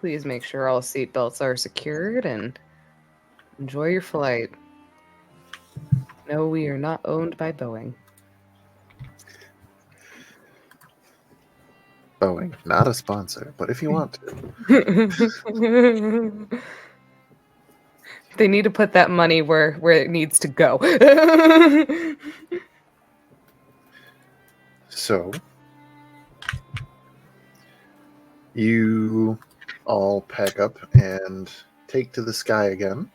Please make sure all seatbelts are secured and enjoy your flight. No, we are not owned by Boeing. Boeing, not a sponsor, but if you want to. They need to put that money where it needs to go. So, you all pack up and take to the sky again.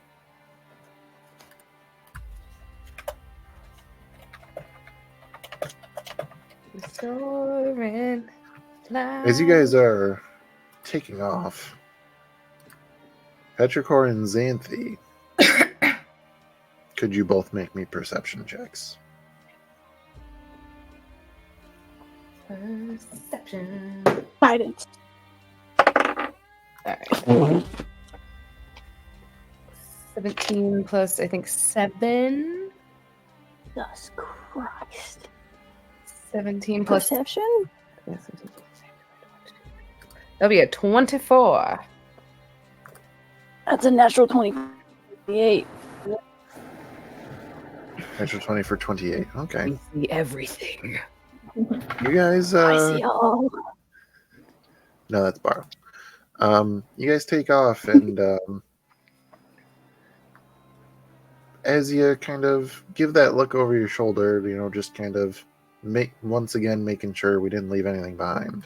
Soaring, As you guys are taking off, Petrichor and Xanthi, could you both make me perception checks? Perception. Guidance. Alright. 17 plus, I think, 7. Jesus Christ. 17 plus... Perception? That'll be a 24. That's a natural 28. Natural 20 for 28. Okay. We see everything. You guys... I see all. No, that's Borrow. You guys take off, and as you kind of give that look over your shoulder, just kind of once again making sure we didn't leave anything behind.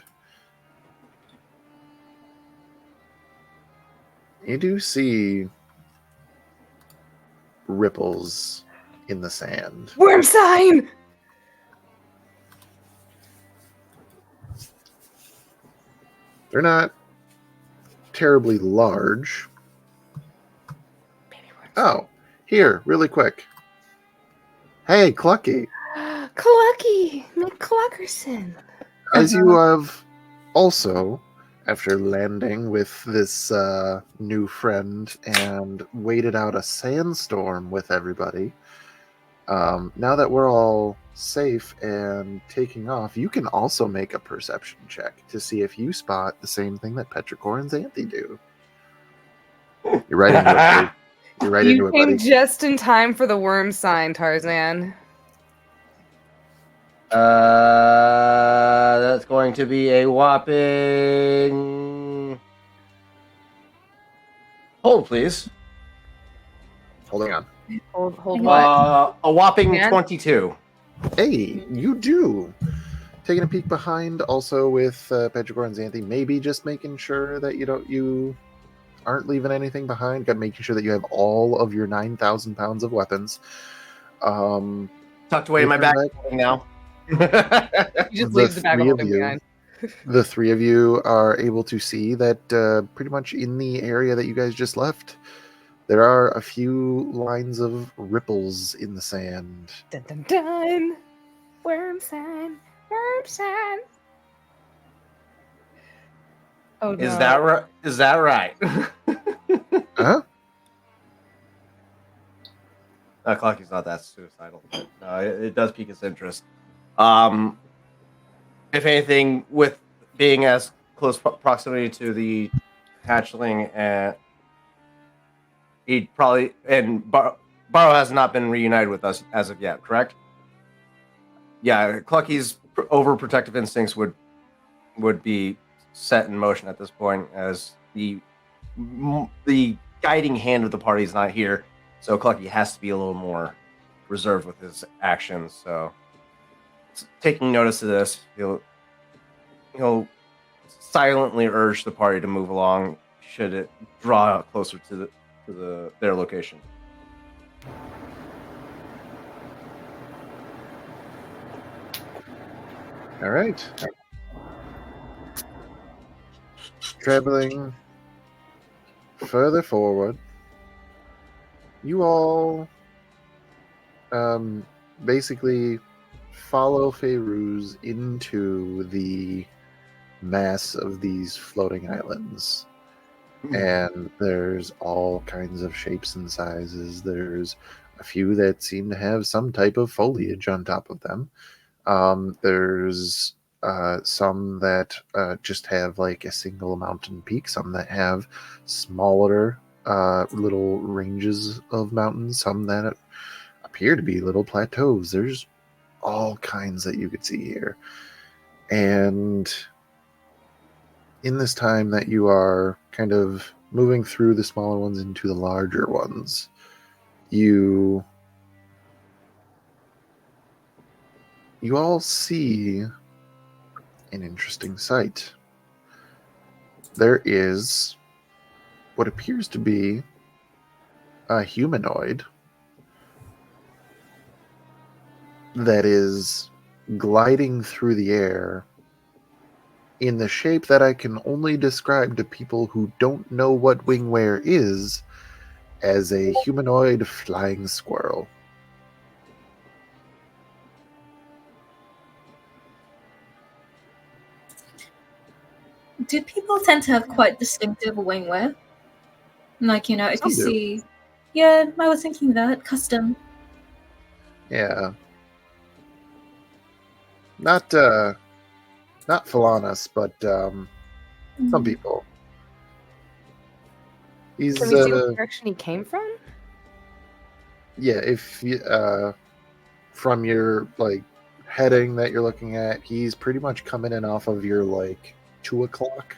You do see ripples in the sand. Worm sign! They're not terribly large. Oh, here, really quick. Hey, Clucky. Clucky! McCluckerson! As you have also, after landing with this new friend and waited out a sandstorm with everybody, now that we're all safe and taking off, you can also make a perception check to see if you spot the same thing that Petrichor and Xanthi do. You're right into it, buddy. You're right into You it, came buddy. just in time for the worm sign, Tarzan. That's going to be a whopping... Hold, please. Holding on. Hold what? A whopping Man? 22. Hey, you do. Taking a peek behind, also with Petrichor and Xanthi, maybe just making sure that you aren't leaving anything behind. Got making sure that you have all of your 9,000 pounds of weapons. Tucked away in my back now. He just leaves the bag of holding behind. The three of you are able to see that pretty much in the area that you guys just left, there are a few lines of ripples in the sand. Dun dun dun! Worm sign! Worm sign! Oh no. Is that right? Is that right? Huh? Clocky's not that suicidal, but it does pique his interest. If anything, with being as close proximity to the hatchling, and he'd probably Barrow has not been reunited with us as of yet, correct? Yeah, Clucky's overprotective instincts would be set in motion at this point, as the guiding hand of the party is not here, so Clucky has to be a little more reserved with his actions. So, taking notice of this, he'll silently urge the party to move along should it draw closer to their location. All right. Traveling further forward, you all basically follow Feyruz into the mass of these floating islands. And there's all kinds of shapes and sizes. There's a few that seem to have some type of foliage on top of them. There's some that just have like a single mountain peak, some that have smaller little ranges of mountains, some that appear to be little plateaus. There's all kinds that you could see here. And in this time that you are kind of moving through the smaller ones into the larger ones, you all see an interesting sight. There is what appears to be a humanoid that is gliding through the air in the shape that I can only describe to people who don't know what wingwear is as a humanoid flying squirrel. Do people tend to have quite distinctive wingwear? Like, you know, if Some you do. see... Yeah, I was thinking that. Custom. Yeah. Not Philanus, but some people. He's Can we see what direction he came from? yeah, if you from your like heading that you're looking at, he's pretty much coming in off of your like 2 o'clock.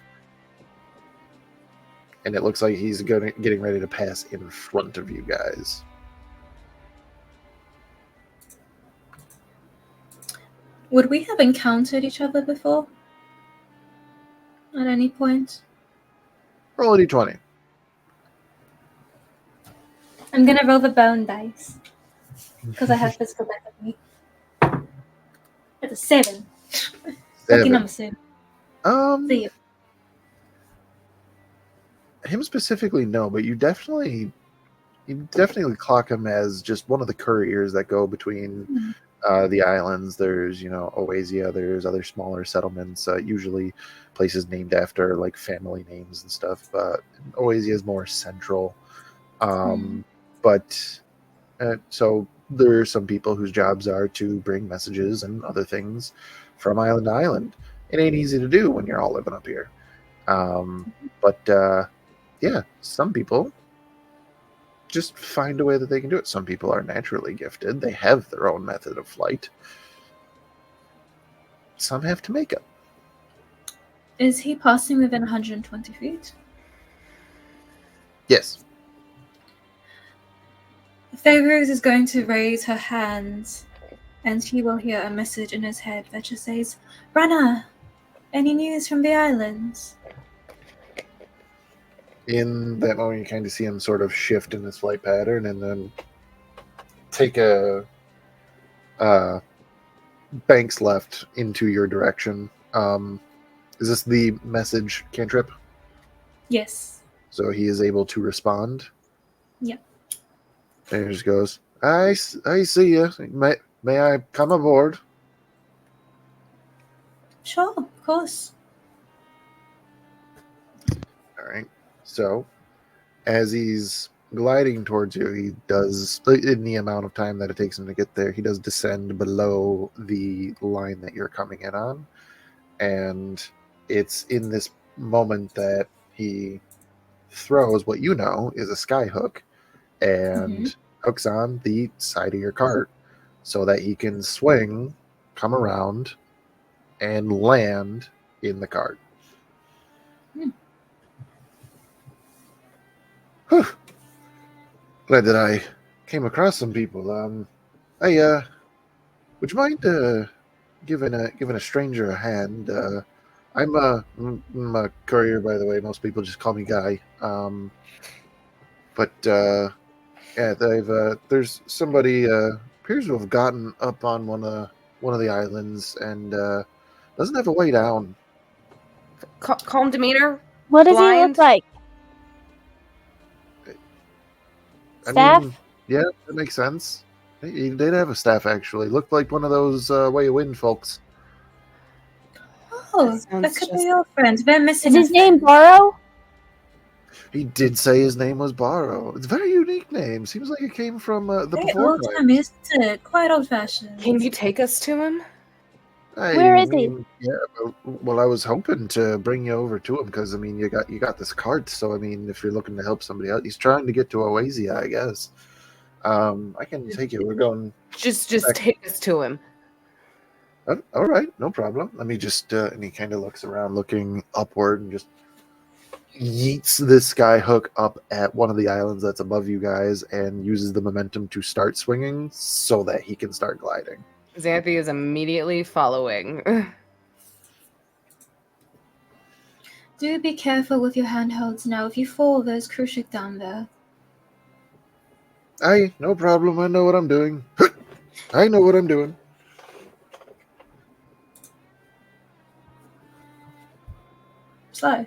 And it looks like he's getting ready to pass in front of you guys. Would we have encountered each other before? At any point? Roll a d20. I'm gonna roll the bone dice. Because I have physical back of me. It's a 7. Lucky number 7. See you. Him specifically, no, but you definitely clock him as just one of the couriers that go between the islands. There's, Oasia, there's other smaller settlements, usually places named after like family names and stuff. But Oasia is more central. But so there are some people whose jobs are to bring messages and other things from island to island. It ain't easy to do when you're all living up here. But yeah, some people just find a way that they can do it. Some people are naturally gifted. They have their own method of flight. Some have to make it. Is he passing within 120 feet? Yes. Feyruz is going to raise her hands, and she will hear a message in his head that just says, "Rana, any news from the islands?" In that moment, you kind of see him sort of shift in his flight pattern and then take a banks left into your direction. Is this the message cantrip? Yes. So he is able to respond. Yeah. And he just goes, I see you. May I come aboard? Sure, of course. All right. So as he's gliding towards you, he does, in the amount of time that it takes him to get there, he does descend below the line that you're coming in on. And it's in this moment that he throws what you know is a sky hook and hooks on the side of your cart so that he can swing, come around, and land in the cart. Whew. Glad that I came across some people. Hey, would you mind giving a stranger a hand? I'm a courier, by the way. Most people just call me Guy. But yeah, there's somebody appears to have gotten up on one of the islands and doesn't have a way down. Calm demeanor. What does he Blind? look like? I Staff? mean, yeah, that makes sense. He did have a staff actually. Looked like one of those Way of Wind folks. Oh, That sounds that could just- be your friend. We're missing Is a his name friend. Borrow? He did say his name was Borrow. It's a very unique name. Seems like it came from the Very before old time, times. isn't it? Quite old fashioned. Can you take us to him? Where is he? Yeah, well, I was hoping to bring you over to him because I mean, you got this cart. So I mean, if you're looking to help somebody out, he's trying to get to Oasia, I guess. I can take you. We're going. Just Back. take us to him. All right, no problem. Let me just. And he kind of looks around, looking upward, and just yeets this sky hook up at one of the islands that's above you guys, and uses the momentum to start swinging so that he can start gliding. Xanthi is immediately following. Do be careful with your handholds now. If you fall, there's crucial down there. Hey, no problem. I know what I'm doing. I know what I'm doing. Slow.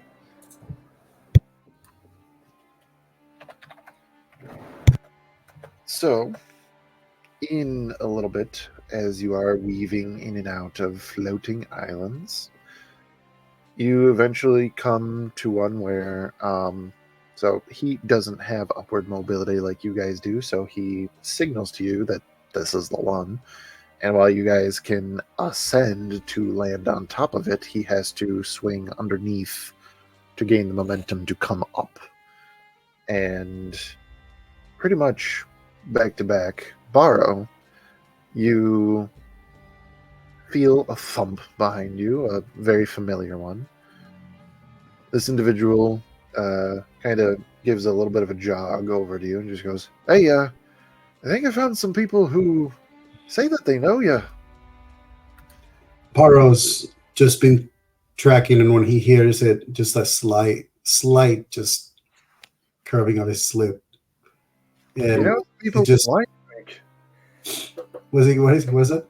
So, in a little bit, as you are weaving in and out of floating islands, you eventually come to one where, so he doesn't have upward mobility like you guys do, so he signals to you that this is the one. And while you guys can ascend to land on top of it, he has to swing underneath to gain the momentum to come up. And pretty much back to back, Borrow, you feel a thump behind you, a very familiar one. This individual kind of gives a little bit of a jog over to you and just goes, "Hey, I think I found some people who say that they know you." Paro's just been tracking, and when he hears it, just a slight, just curving of his lip. And You know, people just- with lion drake. what was it?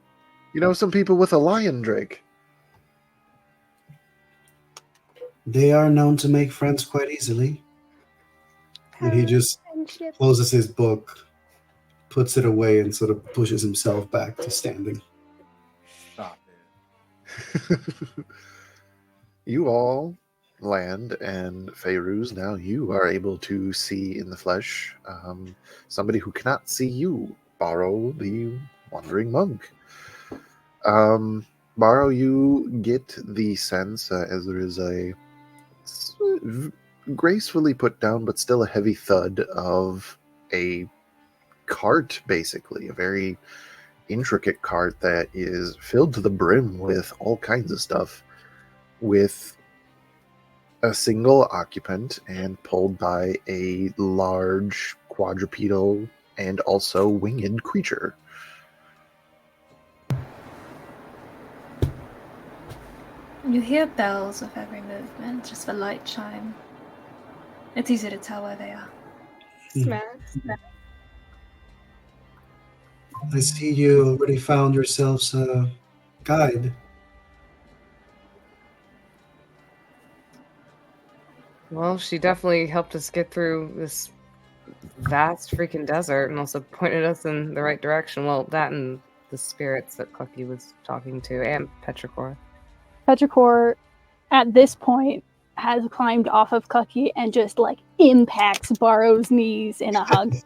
You know, some people with a lion drake. They are known to make friends quite easily. And he just closes his book, puts it away, and sort of pushes himself back to standing. Stop it. You all land, and Feyruz, now you are able to see in the flesh somebody who cannot see you, Borrow, the wandering monk. Borrow, you get the sense as there is a gracefully put down but still a heavy thud of a cart, basically a very intricate cart that is filled to the brim with all kinds of stuff, with a single occupant and pulled by a large quadrupedal and also winged creature. You hear bells with every movement, just the light chime. It's easy to tell where they are. Smash. I see you already found yourselves a guide. Well, she definitely helped us get through this vast freaking desert and also pointed us in the right direction. Well, that and the spirits that Clucky was talking to, and Petrichor. Petrichor, at this point, has climbed off of Clucky and just like impacts Barrow's knees in a hug.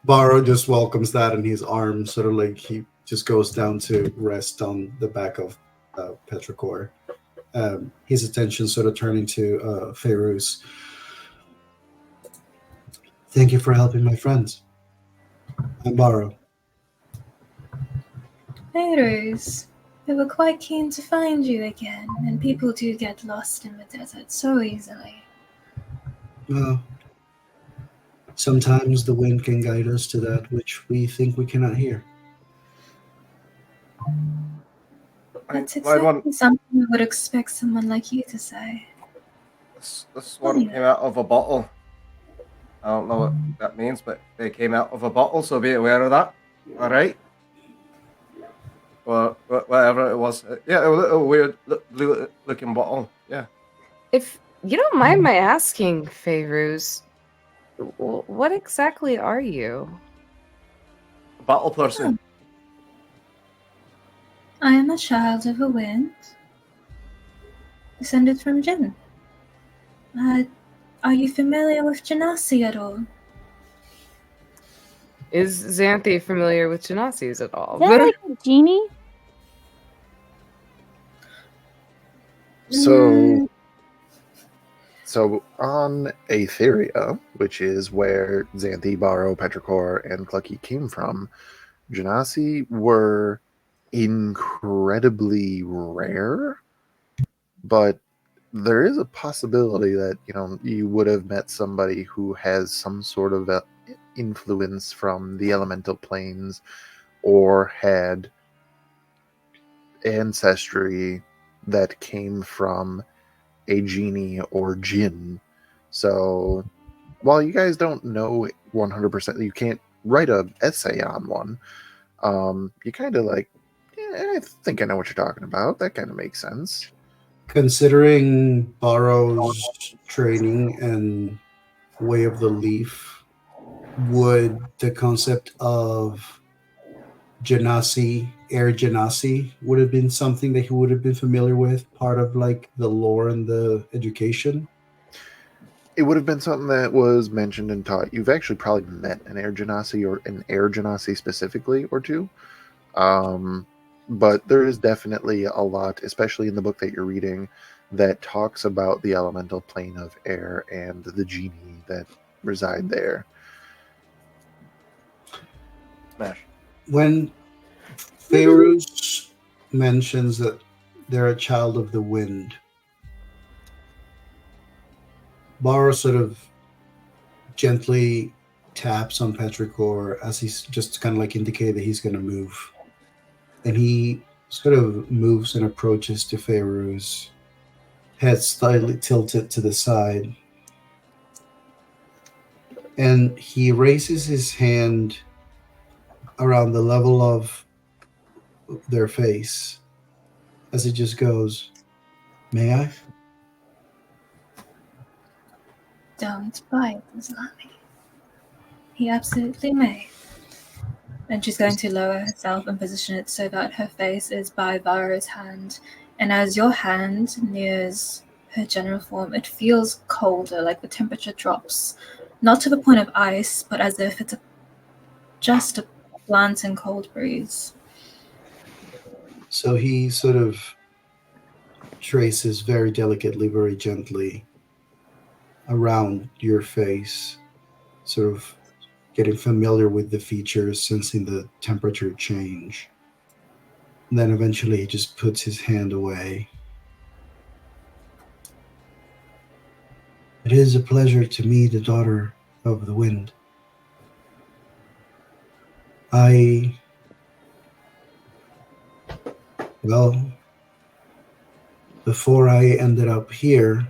Barrow just welcomes that, and his arm sort of like he just goes down to rest on the back of Petrichor. His attention sort of turning to Feyruz. Thank you for helping my friends. I'm Barrow. Feyruz, we were quite keen to find you again, and people do get lost in the desert so easily. Well, sometimes the wind can guide us to that which we think we cannot hear. That's exactly something we would expect someone like you to say. This one came out of a bottle. I don't know what that means, but they came out of a bottle, so be aware of that. All right? Or whatever it was. Yeah, a little weird blue-looking bottle. Yeah. If you don't mind my asking, Feyruz, what exactly are you? A bottle person. I am a child of the wind, descended from Jinn. Are you familiar with Genasi at all? Is Xanthi familiar with Genasis at all? Is that like a genie? So on Aetheria, which is where Xanthi, Barrow, Petrichor, and Clucky came from, Genasi were incredibly rare, but there is a possibility that you would have met somebody who has some sort of influence from the elemental planes or had ancestry that came from a genie or jinn. So while you guys don't know 100%, you can't write an essay on one. You kind of like, yeah, I think I know what you're talking about. That kind of makes sense. Considering Barrow's training and way of the leaf, would the concept of Genasi, Air Genasi, would have been something that he would have been familiar with, part of like the lore and the education? It would have been something that was mentioned and taught. You've actually probably met an Air Genasi or an Air Genasi specifically or two. But there is definitely a lot, especially in the book that you're reading, that talks about the elemental plane of air and the genie that reside there. Smash. When Feyruz mentions that they're a child of the wind, Barrow sort of gently taps on Petrichor as he's just kind of like indicate that he's going to move. And he sort of moves and approaches to Feyruz, head slightly tilted to the side. And he raises his hand around the level of their face as he just goes, "May I?" Don't bite, Zlami. He absolutely may. And she's going to lower herself and position it so that her face is by Vara's hand. And as your hand nears her general form, it feels colder, like the temperature drops. Not to the point of ice, but as if it's just a blunt and cold breeze. So he sort of traces very delicately, very gently around your face, sort of getting familiar with the features, sensing the temperature change. And then eventually he just puts his hand away. It is a pleasure to meet the daughter of the wind. Well, before I ended up here,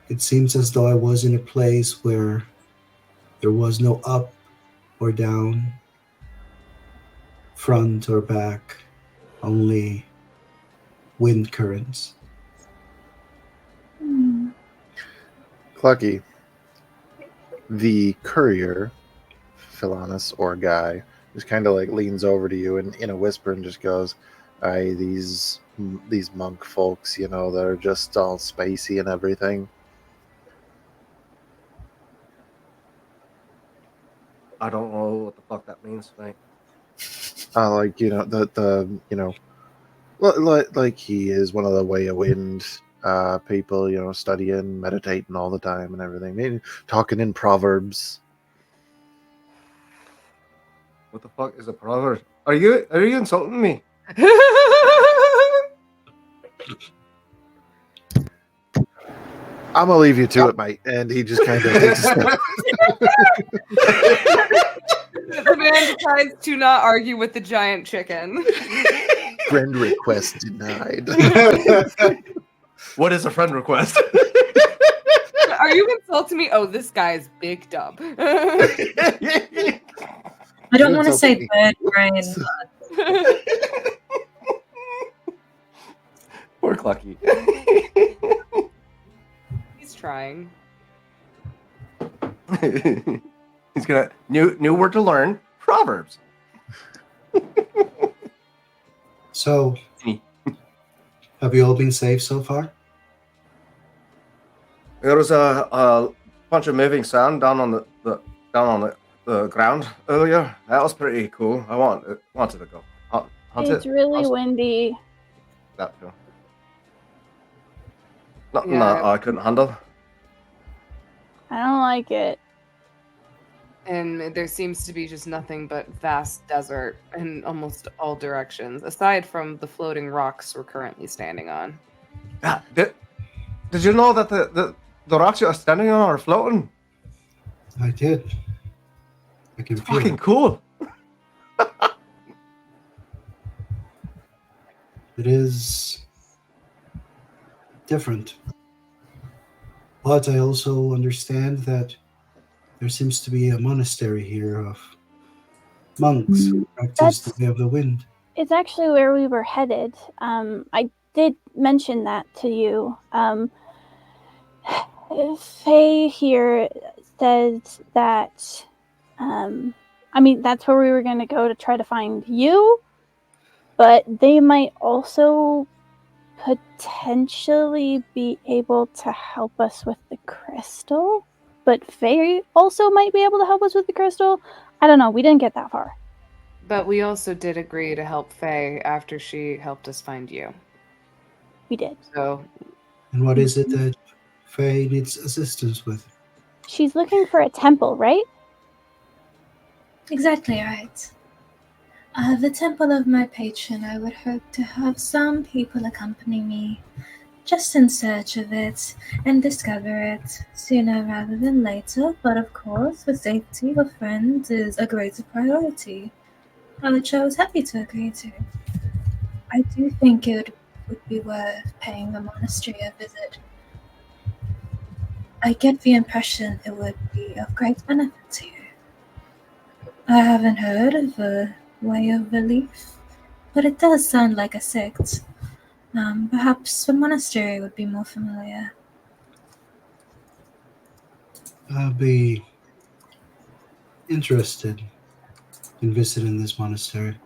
it seems as though I was in a place where there was no up or down. front or back, only wind currents. Clucky, the courier, Philanus or guy, just kind of like leans over to you and in a whisper and just goes, "Aye, these monk folks, you know, they're just all spacey and everything." I don't know what the fuck that means, mate. Like you know the you know, like he is one of the way of wind people, you know, studying, meditating all the time and everything, maybe talking in proverbs. What the fuck is a proverb? Are you insulting me? I'm gonna leave you to it, mate. And he just kind of takes a step. The man decides to not argue with the giant chicken. Friend request denied. What is a friend request? Are you insulting me? Oh, this guy's big dumb. I don't want to say bird brain. Poor Clucky. He's trying. He's gonna new word to learn: proverbs. So, have you all been safe so far? There was a bunch of moving sound down on the ground earlier. That was pretty cool. I wanted to go hunt It's it. really windy. That too. Nothing Yeah. that I couldn't handle. I don't like it. And there seems to be just nothing but vast desert in almost all directions, aside from the floating rocks we're currently standing on. Yeah, did you know that the rocks you are standing on are floating? I did. I can feel Fucking it. cool. It is different. But I also understand that there seems to be a monastery here of monks who practice the way of the wind. It's actually where we were headed. I did mention that to you. Faye here says that, that's where we were going to go to try to find you, but they might also potentially be able to help us with the crystal. But Faye also might be able to help us with the crystal. I don't know. We didn't get that far. But we also did agree to help Faye after she helped us find you. We did. So, And what is it that Faye needs assistance with? She's looking for a temple, right? Exactly right. The temple of my patron, I would hope to have some people accompany me, just in search of it, and discover it sooner rather than later, but of course, the safety of friends is a greater priority, which I was happy to agree to. I do think it would be worth paying the monastery a visit. I get the impression it would be of great benefit to you. I haven't heard of a way of relief, but it does sound like a sect. Perhaps the monastery would be more familiar. I'll be interested in visiting this monastery.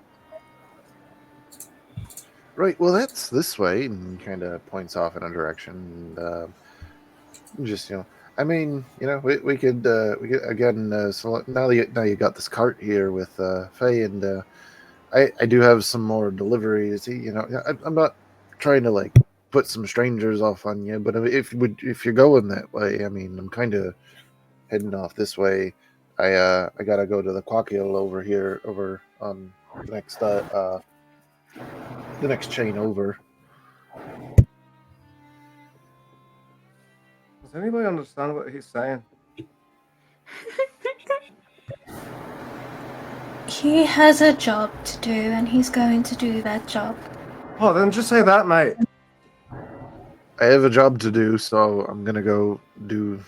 Right, well, that's this way, and kind of points off in a direction. And just, you know, I mean, you know, we could again. So now you got this cart here with Faye, and I do have some more deliveries. You know, I'm not trying to like put some strangers off on you, but if you're going that way, I mean, I'm kind of heading off this way. I gotta go to the Quackil over on the next chain over. Does anybody understand what he's saying? He has a job to do, and he's going to do that job. Oh, then just say that, mate. I have a job to do, so I'm gonna go do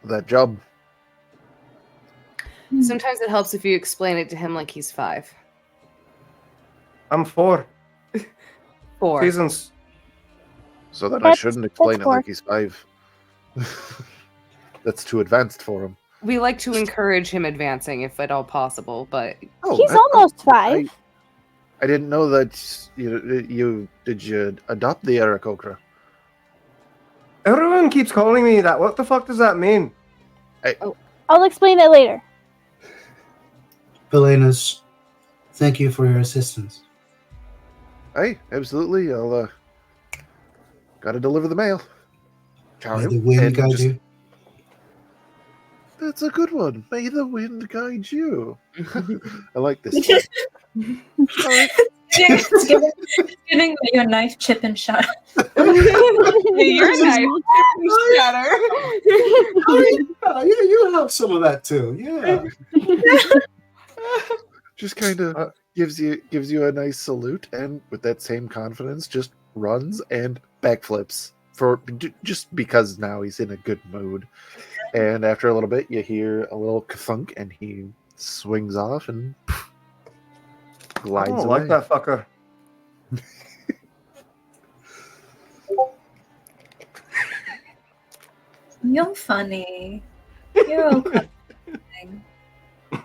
that job. sometimes it helps if you explain it to him like he's 5. I'm 4 4. seasons. So then I That's- shouldn't explain that's it like he's 5. That's too advanced for him. We like to encourage him advancing if at all possible, but Oh, He's almost 5. I didn't know that you adopt the Aarakocra? Everyone keeps calling me that. What the fuck does that mean? I'll explain it later. Villainous, thank you for your assistance. Hey, absolutely. I'll gotta deliver the mail. May the wind And guide just- you. That's a good one. May the wind guide you. I like this one. All right. It's giving me your knife, chip, and shot. You're nice. Shatter. Yeah, you have some of that too. Yeah. Just kind of gives you a nice salute, and with that same confidence, just runs and backflips just because now he's in a good mood. And after a little bit, you hear a little thunk, and he swings off and glides I don't away. like that fucker. You're funny. You're okay.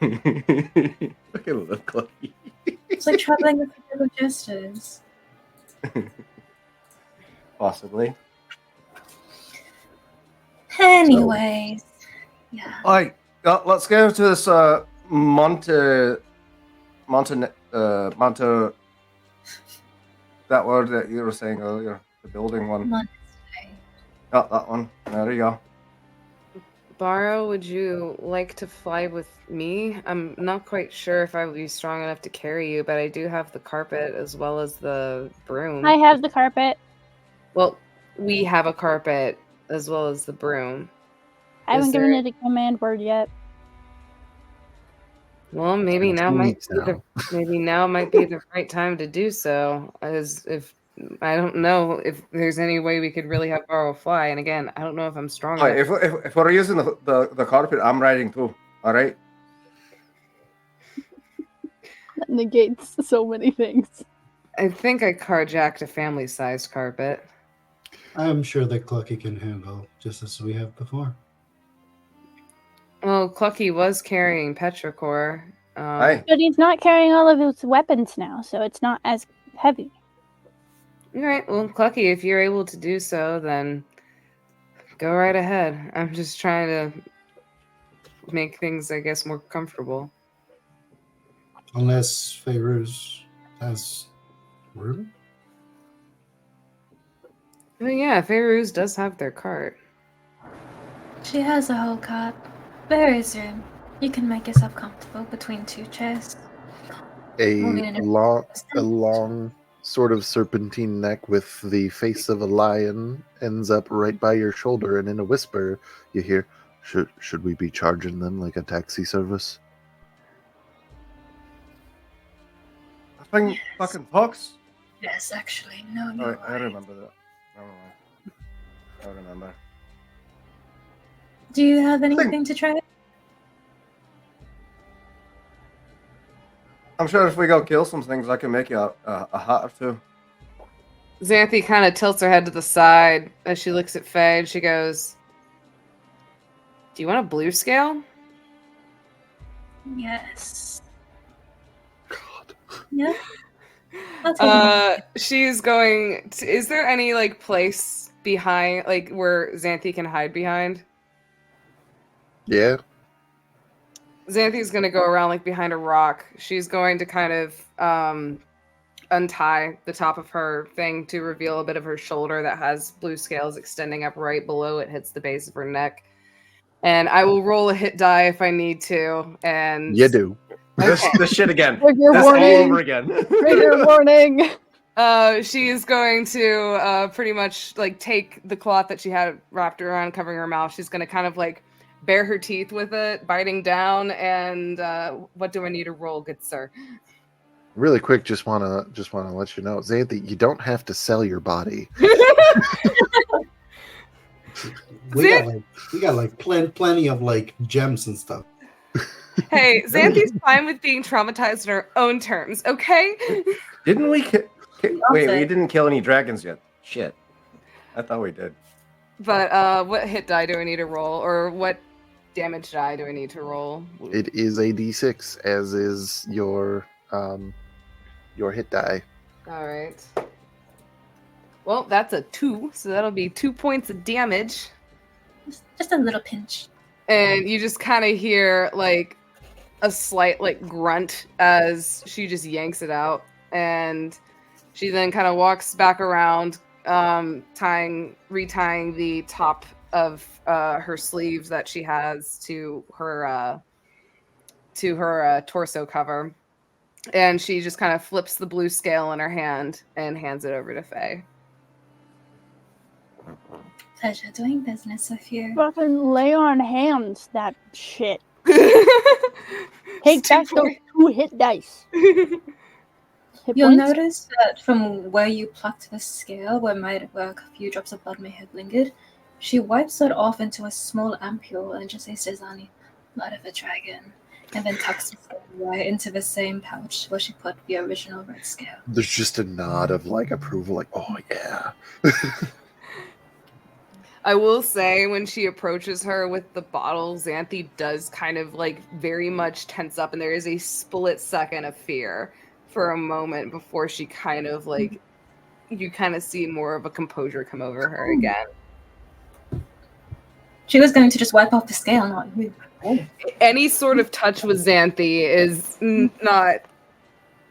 Look at look like. It's like traveling with little gestures. Possibly. Anyways, yeah. Alright, let's go to this Monte. That word that you were saying earlier, the building one. Monastery. Oh, that one. There you go. Baro, would you like to fly with me? I'm not quite sure if I would be strong enough to carry you, but I do have the carpet as well as the broom. I have the carpet. Well, we have a carpet as well as the broom. I haven't Is given there- it a command word yet. Well, maybe now 2 might weeks be the now. maybe now might be the right time to do so. As if I don't know if there's any way we could really have Baro fly. And again, I don't know if I'm strong Alright, enough. if we're using the carpet, I'm riding too. Alright? That negates so many things. I think I carjacked a family-sized carpet. I'm sure that Clucky can handle just as we have before. Well, Clucky was carrying Petrichor. Hey. But he's not carrying all of his weapons now, so it's not as heavy. All right. Well, Clucky, if you're able to do so, then go right ahead. I'm just trying to make things, I guess, more comfortable. Unless Fairuz has room. Well, yeah, Fairuz does have their cart. She has a whole cot. There is room. You can make yourself comfortable between 2 chairs. A Moving in a- long sort of serpentine neck with the face of a lion ends up right by your shoulder, and in a whisper you hear, should we be charging them like a taxi service? That thing fucking talks. Yes, actually. No, Oh, you're I right. remember that. Never mind. I remember. Do you have anything to try? I'm sure if we go kill some things, I can make you a hat or two. Xanthi kind of tilts her head to the side as she looks at Faye and she goes, "Do you want a blue scale?" Yes. God. Yeah. I'll take it. She's going to, is there any like place behind like where Xanthi can hide behind? Yeah. Xanthi's going to go around like behind a rock. She's going to kind of untie the top of her thing to reveal a bit of her shoulder that has blue scales extending up right below it, hits the base of her neck. And I will roll a hit die if I need to. And You do. This shit again. Trigger This all warning. over again. Trigger warning. She is going to pretty much like take the cloth that she had wrapped around covering her mouth. She's going to kind of like bare her teeth with it, biting down. And what do I need to roll, good sir? Really quick, just wanna let you know, Xanthi, you don't have to sell your body. We got like plenty of like gems and stuff. Hey, Xanthi's fine with being traumatized on her own terms, okay? Didn't we wait, we it. didn't kill any dragons yet. Shit. I thought we did. But what hit die do I need to roll? Or what damage die do I need to roll? It is a d6, as is your hit die. Alright. Well, that's a 2, so that'll be 2 points of damage. Just a little pinch. And you just kind of hear like a slight like grunt as she just yanks it out, and she then kind of walks back around, retying the top of her sleeves that she has to her torso cover, and she just kind of flips the blue scale in her hand and hands it over to Faye. Pleasure doing business with you. Fucking lay on hands, that shit. Take Take back those 2 hit dice. Hit You'll points? notice that from where you plucked the scale, where a few drops of blood may have lingered, she wipes it off into a small ampule and just says to Zani, "Blood of a dragon," and then tucks the scale right into the same pouch where she put the original red scale. There's just a nod of like approval, like, oh yeah. I will say, when she approaches her with the bottle, Xanthi does kind of like very much tense up, and there is a split second of fear for a moment before she kind of like, you kind of see more of a composure come over her again. She was going to just wipe off the scale, not you. Any sort of touch with Xanthi is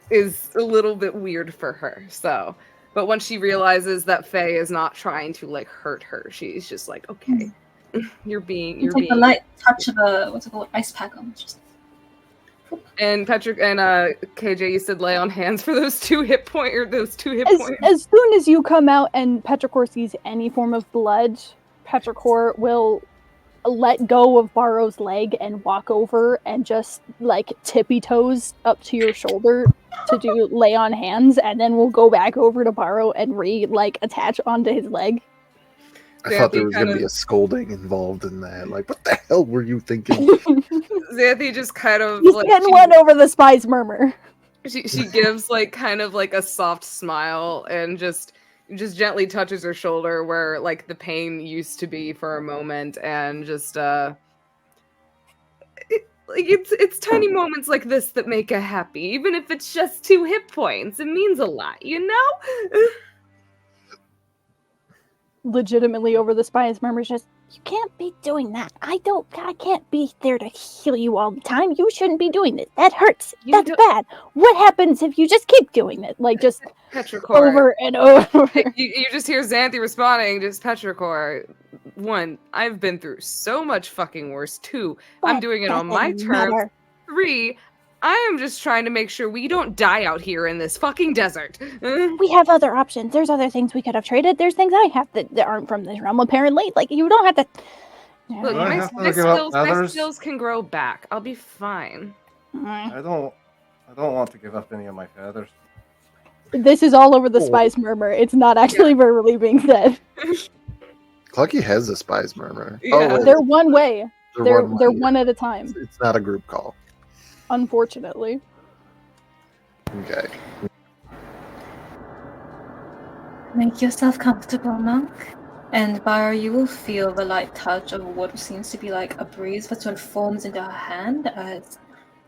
is a little bit weird for her. So, but once she realizes that Faye is not trying to like hurt her, she's just like, okay, you're being. It's like the light touch of a ice pack on. Just And Patrick and KJ, you said lay on hands for those 2 hit points. As soon as you come out and Petrichor sees any form of blood, Petrichor will let go of Barrow's leg and walk over and just like tippy toes up to your shoulder to do lay on hands, and then we'll go back over to Barrow and attach onto his leg. I thought there was going to be a scolding involved in that. Like, what the hell were you thinking? Xanthi just kind of He's like getting one over the spy's murmur. She gives like kind of like a soft smile and just gently touches her shoulder where like the pain used to be for a moment, and just it's tiny moments like this that make her happy, even if it's just 2 hit points. It means a lot, you know? Legitimately over the spy's murmur, just, you can't be doing that. I can't be there to heal you all the time. You shouldn't be doing this. That hurts. That's bad. What happens if you just keep doing it? Like, just Petrichor. over and over. You just hear Xanthi responding, just Petrichor. 1, I've been through so much fucking worse. 2, I'm doing it on my terms. 3, I am just trying to make sure we don't die out here in this fucking desert. We have other options. There's other things we could have traded. There's things I have that aren't from this realm, apparently. Like, you don't have to... Look, my skills can grow back. I'll be fine. I don't want to give up any of my feathers. This is all over the spy's murmur. It's not actually verbally being said. Clucky has a spy's murmur. Yeah. Oh, wait. They're one way. They're one way. one at a time. It's not a group call. Unfortunately. Okay. make yourself comfortable, monk. And Barrow, you will feel the light touch of what seems to be like a breeze that sort of forms into her hand as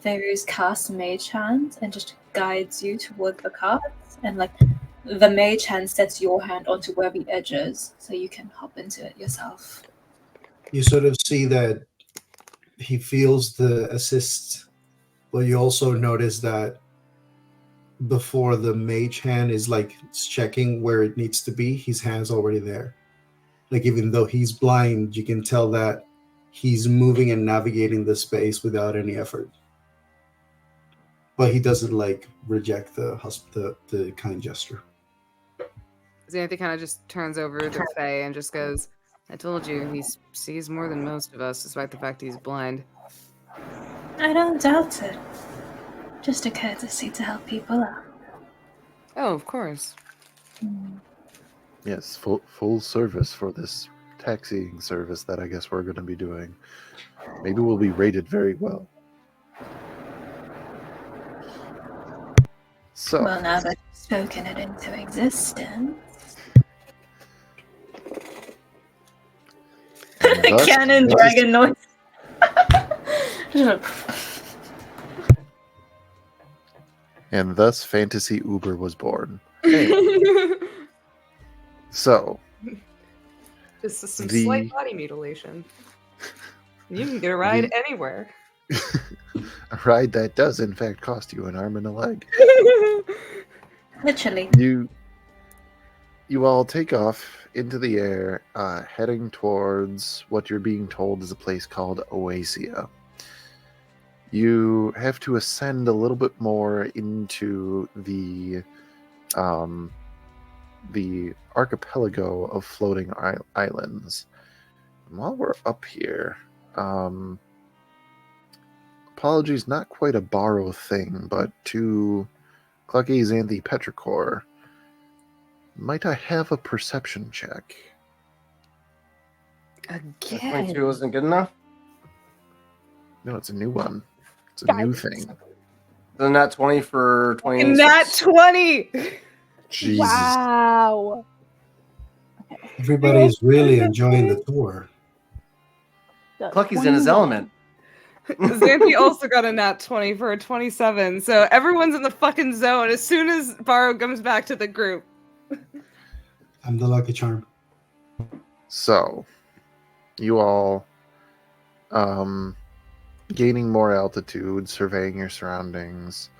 Fairies cast Mage Hand and just guides you toward the cards. And like the Mage Hand sets your hand onto where the edge is, so you can hop into it yourself. You sort of see that he feels the assist, but you also notice that before the Mage Hand is like checking where it needs to be, his hand's already there. Like, even though he's blind, you can tell that he's moving and navigating the space without any effort. But he doesn't like reject the kind gesture. Xanthi kind of just turns over to Faye and just goes, I told you, he sees more than most of us, despite the fact he's blind. I don't doubt it. Just a courtesy to help people out. Oh, of course. Yes, full service for this taxiing service that I guess we're going to be doing. Maybe we'll be rated very well. So, Well, now that you've spoken it into existence. and thus, Cannon dragon noise. and thus Fantasy Uber was born. Anyway, so Just some The- slight body mutilation. You can get a ride anywhere. a ride that does in fact cost you an arm and a leg. Literally. You all take off into the air, heading towards what you're being told is a place called Oasia. You have to ascend a little bit more into the archipelago of floating islands. And while we're up here, apologies, not quite a borrow thing, but to Clucky Xanthi Petrichor, might I have a perception check? Again. 22 wasn't good enough. No, it's a new one. It's a new Guidance. thing. Then that 20 for 20. Nat 20! Jesus. Wow. Everybody is really enjoying the tour. Clucky's in his 21. element. Xanthi also got a nat 20 for a 27, so everyone's in the fucking zone as soon as Baro comes back to the group. I'm the lucky charm. So, you all gaining more altitude, surveying your surroundings,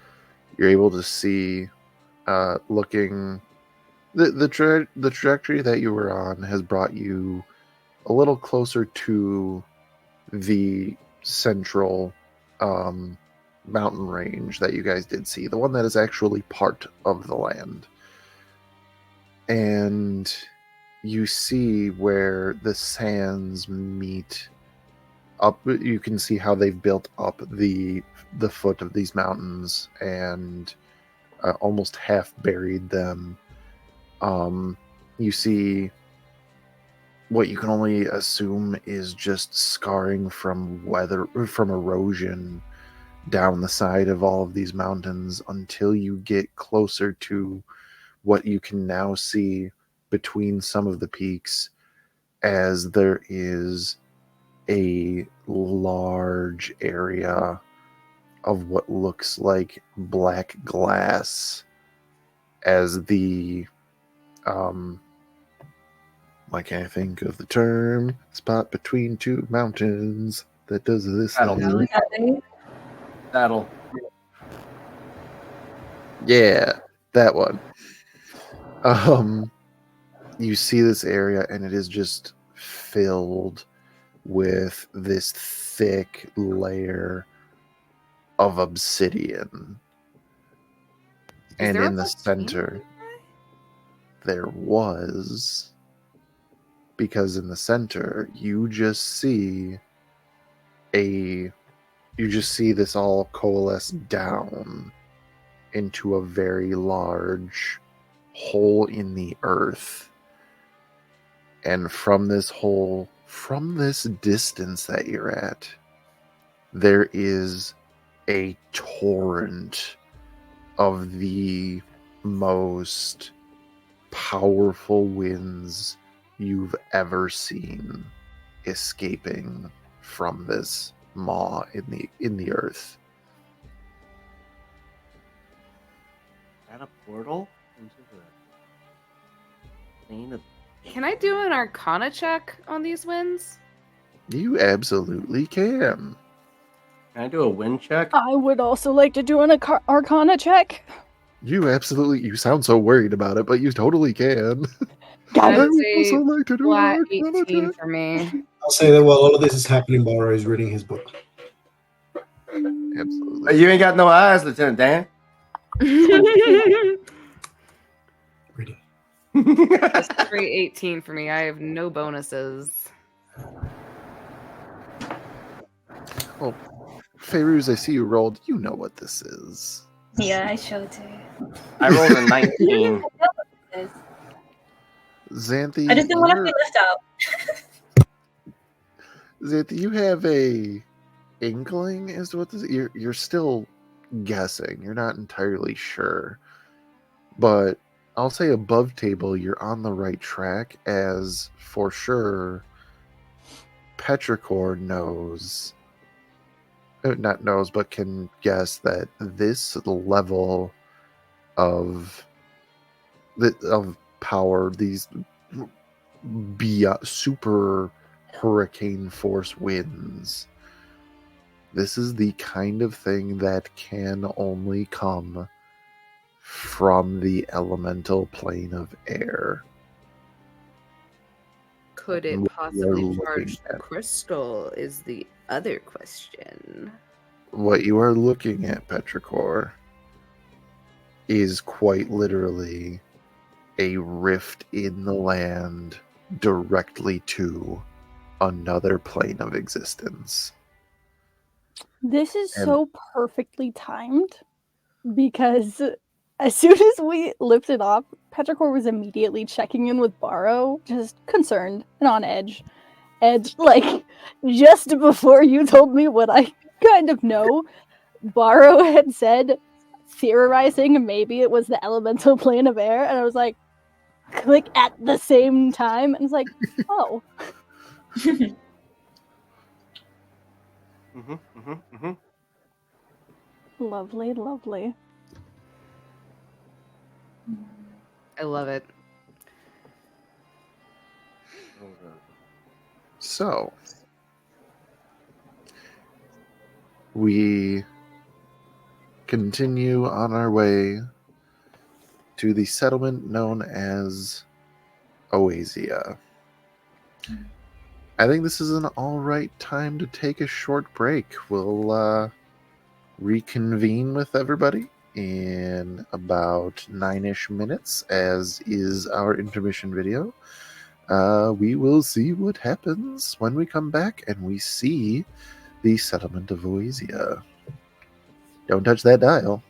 you're able to see, looking the trajectory that you were on has brought you a little closer to the central mountain range that you guys did see, the one that is actually part of the land. And you see where the sands meet up. You can see how they've built up the foot of these mountains and almost half buried them. You see what you can only assume is just scarring from erosion down the side of all of these mountains until you get closer to what you can now see between some of the peaks, as there is a large area of what looks like black glass as the why can't I think of the term? Spot between two mountains that does this Battle. thing. That'll. Yeah, that one. You see this area and it is just filled with this thick layer of obsidian. And there a in the volcano center there was, because in the center you just see this all coalesce down into a very large hole in the earth. And from this hole, from this distance that you're at, there is a torrent of the most powerful winds you've ever seen escaping from this maw in the earth. Is that a portal into the plane of... Can I do an Arcana check on these winds? You absolutely can. Can I do a wind check? I would also like to do an Arcana check. You sound so worried about it, but you totally can. Got I it. That's would a also like to do flat an Arcana 18 check. for me. I'll say that while all of this is happening, Baro is reading his book. Absolutely. You ain't got no eyes, Lieutenant Dan. Reading. That's a straight 18 for me. I have no bonuses. Oh, Fairuz, I see you rolled. You know what this is. Yeah, I showed to you. I rolled a 19. Xanthi, I just didn't want to be left out. Xanthi, you have a inkling as to what this is? You're still guessing. You're not entirely sure. But I'll say above table, you're on the right track, as for sure Petrichor knows, not knows, but can guess that this level of power, these super hurricane force winds, this is the kind of thing that can only come from the elemental plane of air. Could it What possibly you're charge looking the at. crystal is the other question. What you are looking at, Petrichor, is quite literally a rift in the land directly to another plane of existence. This is And- so perfectly timed because as soon as we lifted off, Petrichor was immediately checking in with Barrow, just concerned and on edge. And like just before you told me what I kind of know, Barrow had said, theorizing maybe it was the elemental plane of air, and I was like, click at the same time, and it's like, oh. Lovely, lovely. I love it. So, we continue on our way to the settlement known as Oasia. I think this is an alright time to take a short break. We'll reconvene with everybody in about 9-ish minutes, as is our intermission video. We will see what happens when we come back and we see the settlement of Oasia. Don't touch that dial.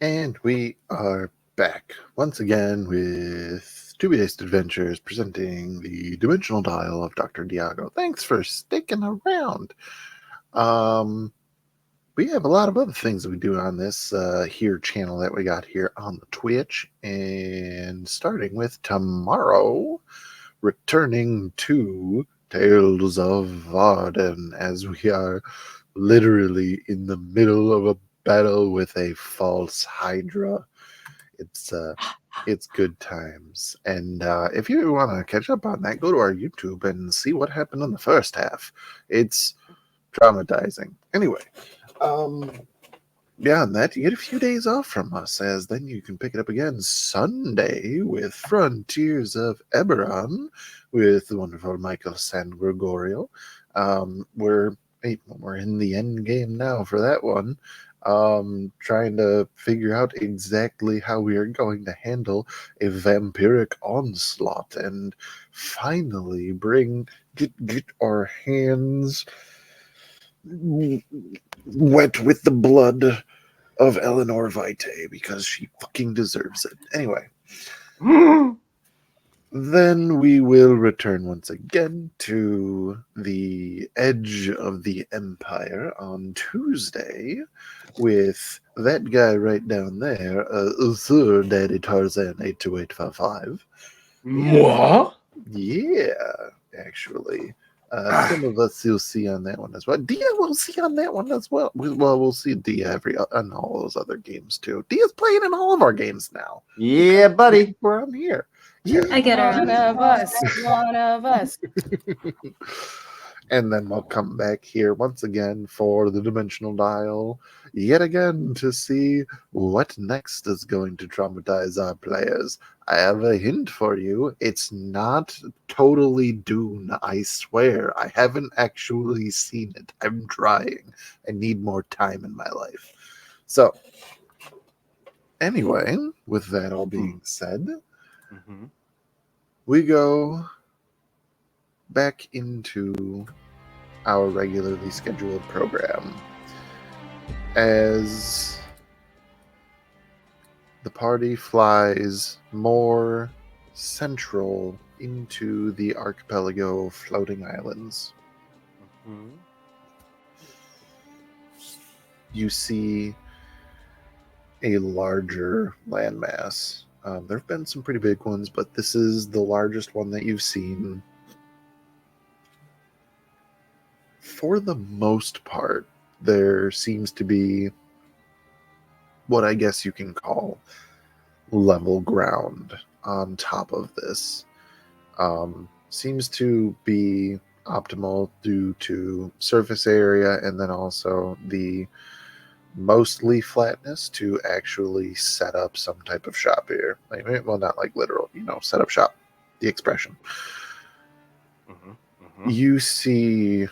And we are back once again with Two Based Adventures presenting the Dimensional Dial of Dr. Diago. Thanks for sticking around. We have a lot of other things that we do on this here channel that we got here on the Twitch. And starting with tomorrow, returning to Tales of Varden, as we are literally in the middle of a battle with a false Hydra. It's good times. And if you want to catch up on that, go to our YouTube and see what happened in the first half. It's traumatizing. Anyway, beyond that, you get a few days off from us, as then you can pick it up again Sunday with Frontiers of Eberron with the wonderful Michael San Gregorio. We're in the end game now for that one. Trying to figure out exactly how we are going to handle a vampiric onslaught and finally get our hands wet with the blood of Eleanor Vitae, because she fucking deserves it. Anyway, then we will return once again to the edge of the Empire on Tuesday with that guy right down there, Sir Daddy Tarzan 82855. What? Yeah, actually. Some of us you'll see on that one as well. Dia will see on that one as well. We'll see Dia on all those other games too. Dia's playing in all of our games now. Yeah, buddy. We're on here. Yeah. I get her. One of us. One of us. And then we'll come back here once again for the Dimensional Dial, yet again to see what next is going to traumatize our players. I have a hint for you. It's not totally Dune, I swear. I haven't actually seen it. I'm trying. I need more time in my life. So, anyway, with that all being said, we go back into our regularly scheduled program as the party flies more central into the archipelago of floating islands. You see a larger landmass. There have been some pretty big ones, but this is the largest one that you've seen. For the most part, there seems to be what I guess you can call level ground on top of this. Seems to be optimal due to surface area and then also the mostly flatness to actually set up some type of shop here. Well, not like literal, set up shop, the expression. You see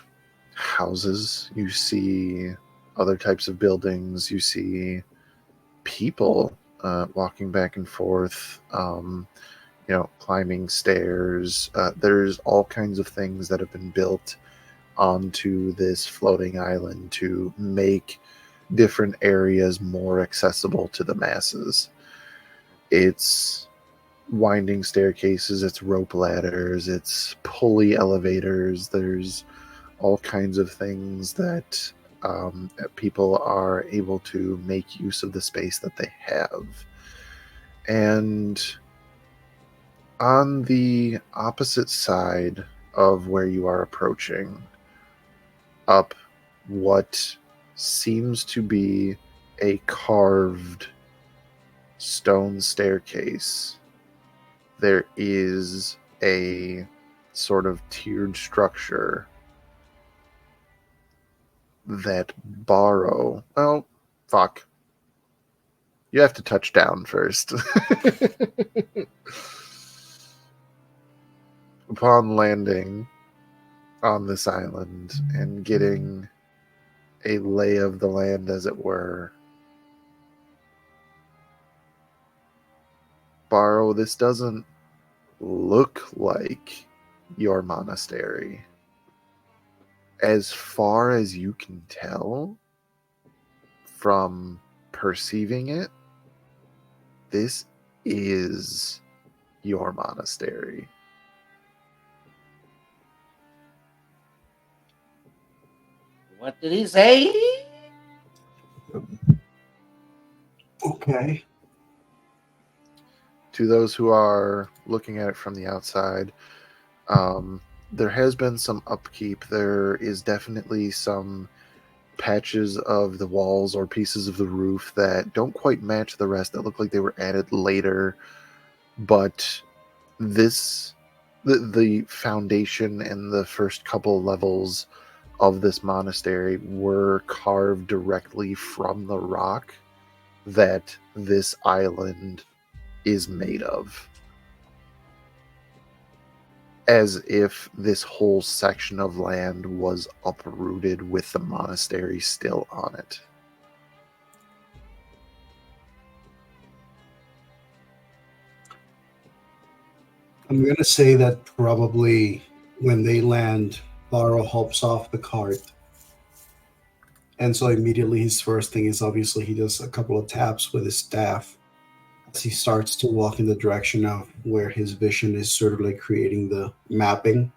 houses, you see other types of buildings, you see people walking back and forth, climbing stairs. There's all kinds of things that have been built onto this floating island to make different areas more accessible to the masses. It's winding staircases, it's rope ladders, it's pulley elevators. There's all kinds of things that people are able to make use of the space that they have. And on the opposite side of where you are approaching, up what seems to be a carved stone staircase, there is a sort of tiered structure that borrow. Oh, fuck. You have to touch down first. Upon landing on this island and getting a lay of the land, as it were, Borrow, this doesn't look like your monastery. As far as you can tell from perceiving it, this is your monastery. What did he say? Okay. To those who are looking at it from the outside, there has been some upkeep. There is definitely some patches of the walls or pieces of the roof that don't quite match the rest, that look like they were added later. But the foundation and the first couple levels of this monastery were carved directly from the rock that this island is made of, as if this whole section of land was uprooted with the monastery still on it. I'm going to say that probably when they land, Varro hops off the cart. And so immediately his first thing is obviously he does a couple of taps with his staff as he starts to walk in the direction of where his vision is sort of like creating the mapping.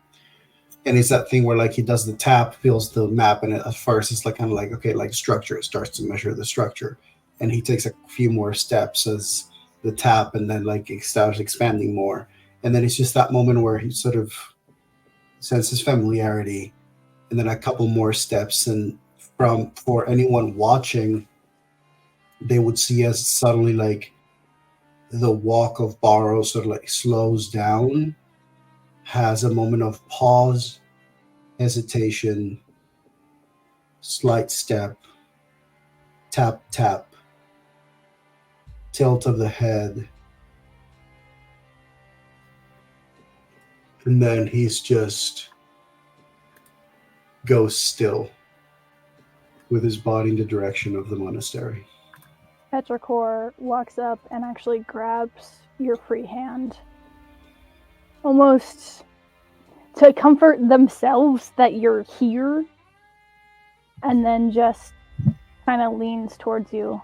And it's that thing where like he does the tap, feels the map, and at first it's like kind of like, okay, like structure, starts to measure the structure. And he takes a few more steps as the tap, and then like it starts expanding more. And then it's just that moment where he sort of senses familiarity, and then a couple more steps. And for anyone watching, they would see as suddenly like the walk of Barrow sort of like slows down, has a moment of pause, hesitation, slight step, tap, tap, tilt of the head. And then he's just goes still with his body in the direction of the monastery. Petrichor walks up and actually grabs your free hand, almost to comfort themselves that you're here, and then just kind of leans towards you.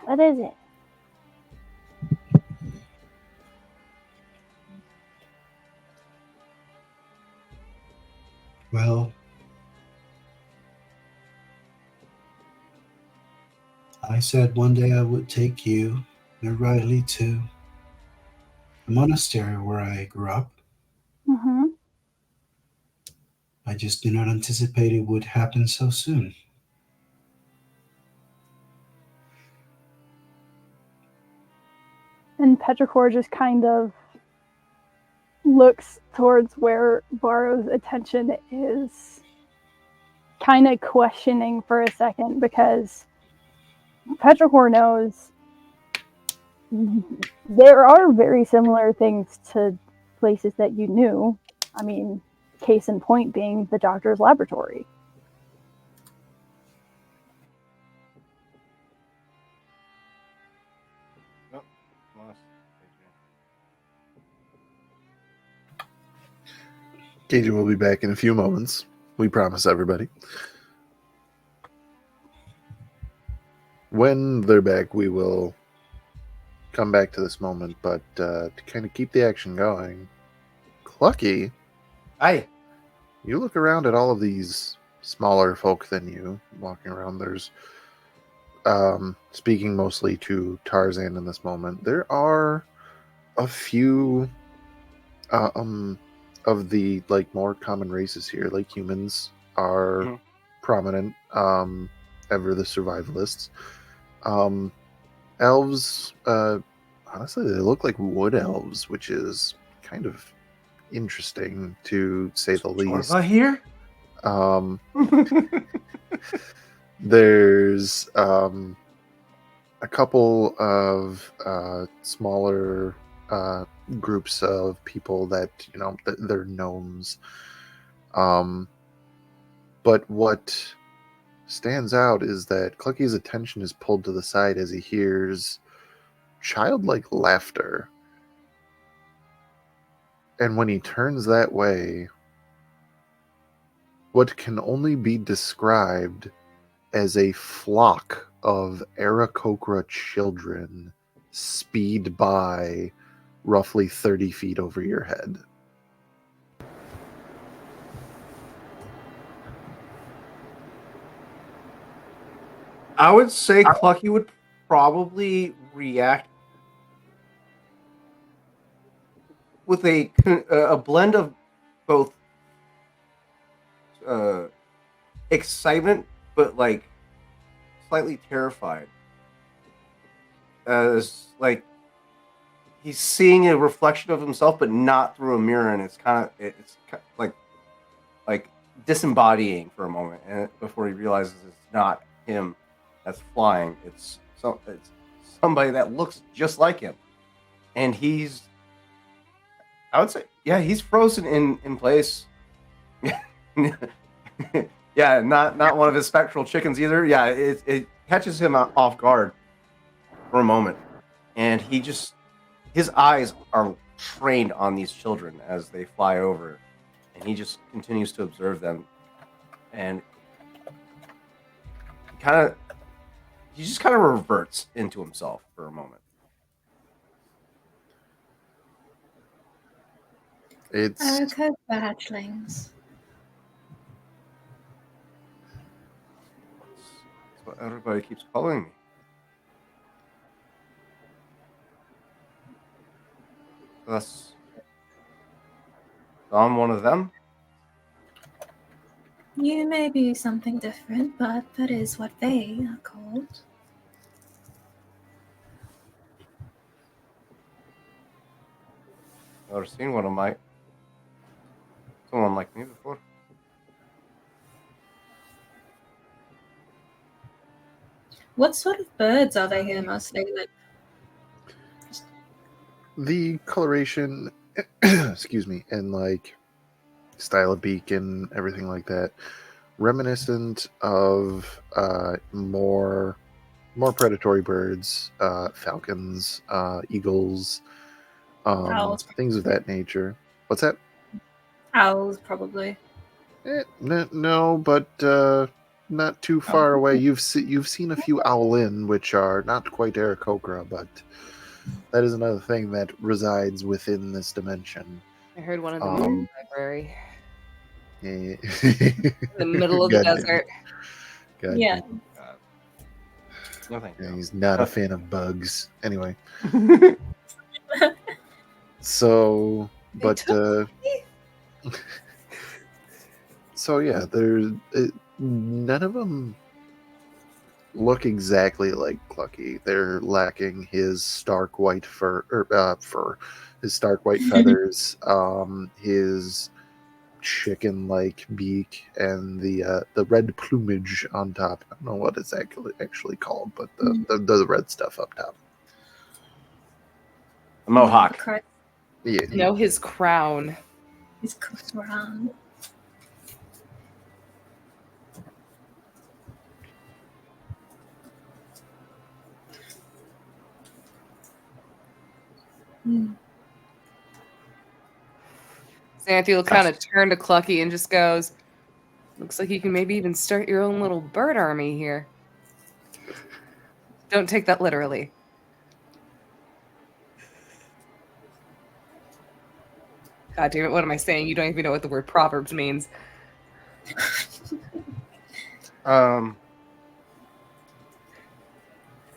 What is it? Well, I said one day I would take you, and Riley, to the monastery where I grew up. Mm-hmm. I just did not anticipate it would happen so soon. And Petrichor just kind of looks towards where Varro's attention is, kind of questioning for a second, because Petrichor knows there are very similar things to places that you knew. I mean, case in point being the doctor's laboratory. Gagey will be back in a few moments. We promise everybody. When they're back, we will come back to this moment, but to kind of keep the action going, Clucky, Aye. you look around at all of these smaller folk than you walking around. There's, speaking mostly to Tarzan in this moment, there are a few of the like more common races here. Like humans are prominent, ever the survivalists. Elves, honestly, they look like wood elves, which is kind of interesting to say the least. Here? There's a couple of smaller groups of people that, you know, they're gnomes. But what stands out is that Clucky's attention is pulled to the side as he hears childlike laughter. And when he turns that way, what can only be described as a flock of Aarakocra children speed by roughly 30 feet over your head. I would say Clucky would probably react with a blend of both excitement, but like slightly terrified, as like he's seeing a reflection of himself, but not through a mirror, and it's like disembodying for a moment, and before he realizes it's not him that's flying, it's somebody that looks just like him, and I would say, yeah, he's frozen in place. Yeah, not one of his spectral chickens either. Yeah, it catches him off guard for a moment, and his eyes are trained on these children as they fly over, and he just continues to observe them, and he just kind of reverts into himself for a moment. It's Okay, the hatchlings. That's what everybody keeps calling me. So I'm one of them. You may be something different, but that is what they are called. I've never seen someone like me before. What sort of birds are they here mostly? the coloration, excuse me, and like style of beak and everything like that, reminiscent of more predatory birds, falcons, eagles, Owls. things of that nature. What's that? Owls, probably. No, but not too far away. You've seen a few owlin, which are not quite Aarakocra, but that is another thing that resides within this dimension. I heard one of them in the library. In the middle of the desert. God Yeah. No, thank you. He's not a fan of bugs. Anyway. So, but so yeah, there's none of them look exactly like Clucky. They're lacking his stark white his stark white feathers, his chicken-like beak, and the red plumage on top. I don't know what it's actually called, but the red stuff up top. A mohawk. Yeah. No, his crown. His crown. Xanthe will kind of turn to Clucky and just goes, looks like you can maybe even start your own little bird army here. Don't take that literally. God damn it, what am I saying? You don't even know what the word Proverbs means. How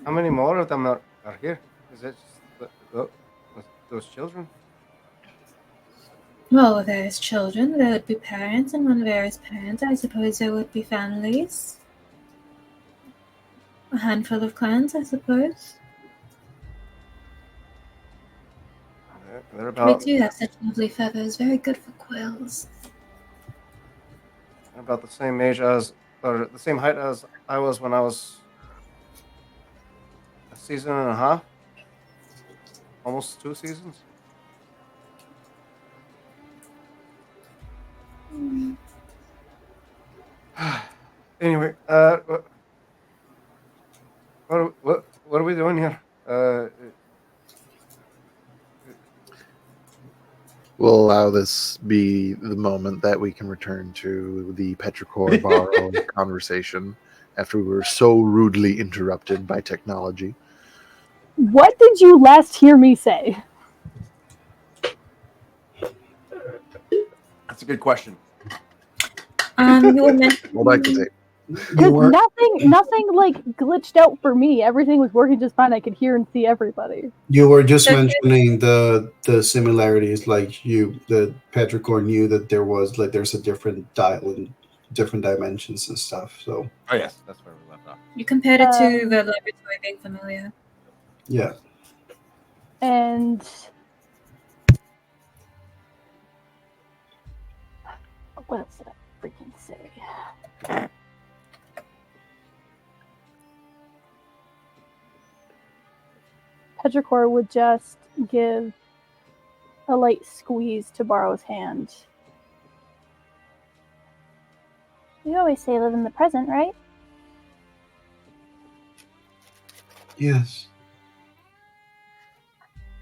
many more of them are here? Is it just those children? Well, there's children, there would be parents, and when there is parents, I suppose there would be families. A handful of clans, I suppose. They're about, We do have such lovely feathers, very good for quills. they're about the same age or the same height as I was when I was a season and a half. Almost 2 seasons. Anyway, what are we doing here? We'll allow this be the moment that we can return to the Petrichor Barrow conversation after we were so rudely interrupted by technology. What did you last hear me say? That's a good question. You were mentioning. Roll back the tape. Because nothing like glitched out for me. Everything was working just fine. I could hear and see everybody. You were just Okay. mentioning the similarities, like the Petrichor knew that there's a different dial in different dimensions and stuff. So Oh yes, that's where we left off. You compared it to the laboratory being familiar. yeah, And what else did I freaking say? Petrichor would just give a light squeeze to Borrow's hand. You always say live in the present, right? yes.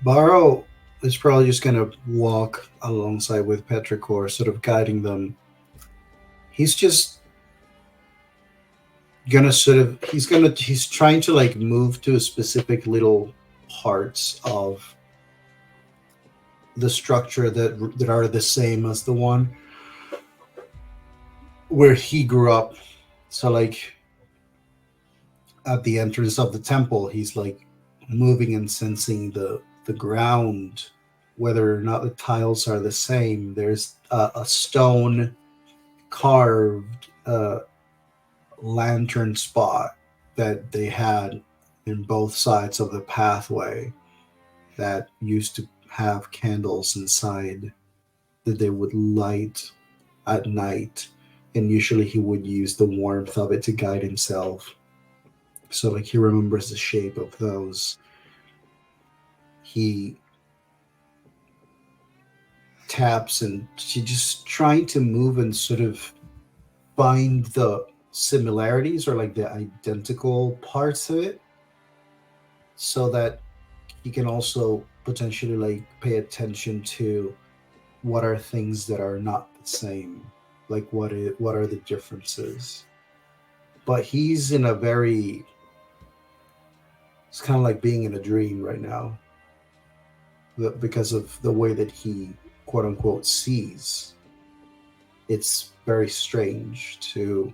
Barrow is probably just gonna walk alongside with Petrichor, sort of guiding them. He's just gonna he's trying to like move to a specific little parts of the structure that are the same as the one where he grew up. So like at the entrance of the temple, he's like moving and sensing the ground, whether or not the tiles are the same. There's a stone carved lantern spot that they had in both sides of the pathway that used to have candles inside that they would light at night, and usually he would use the warmth of it to guide himself. So like he remembers the shape of those. He taps and she just trying to move and sort of find the similarities or like the identical parts of it, so that he can also potentially like pay attention to what are things that are not the same, like what are the differences. But he's in a very, it's kind of like being in a dream right now because of the way that he quote unquote sees. It's very strange to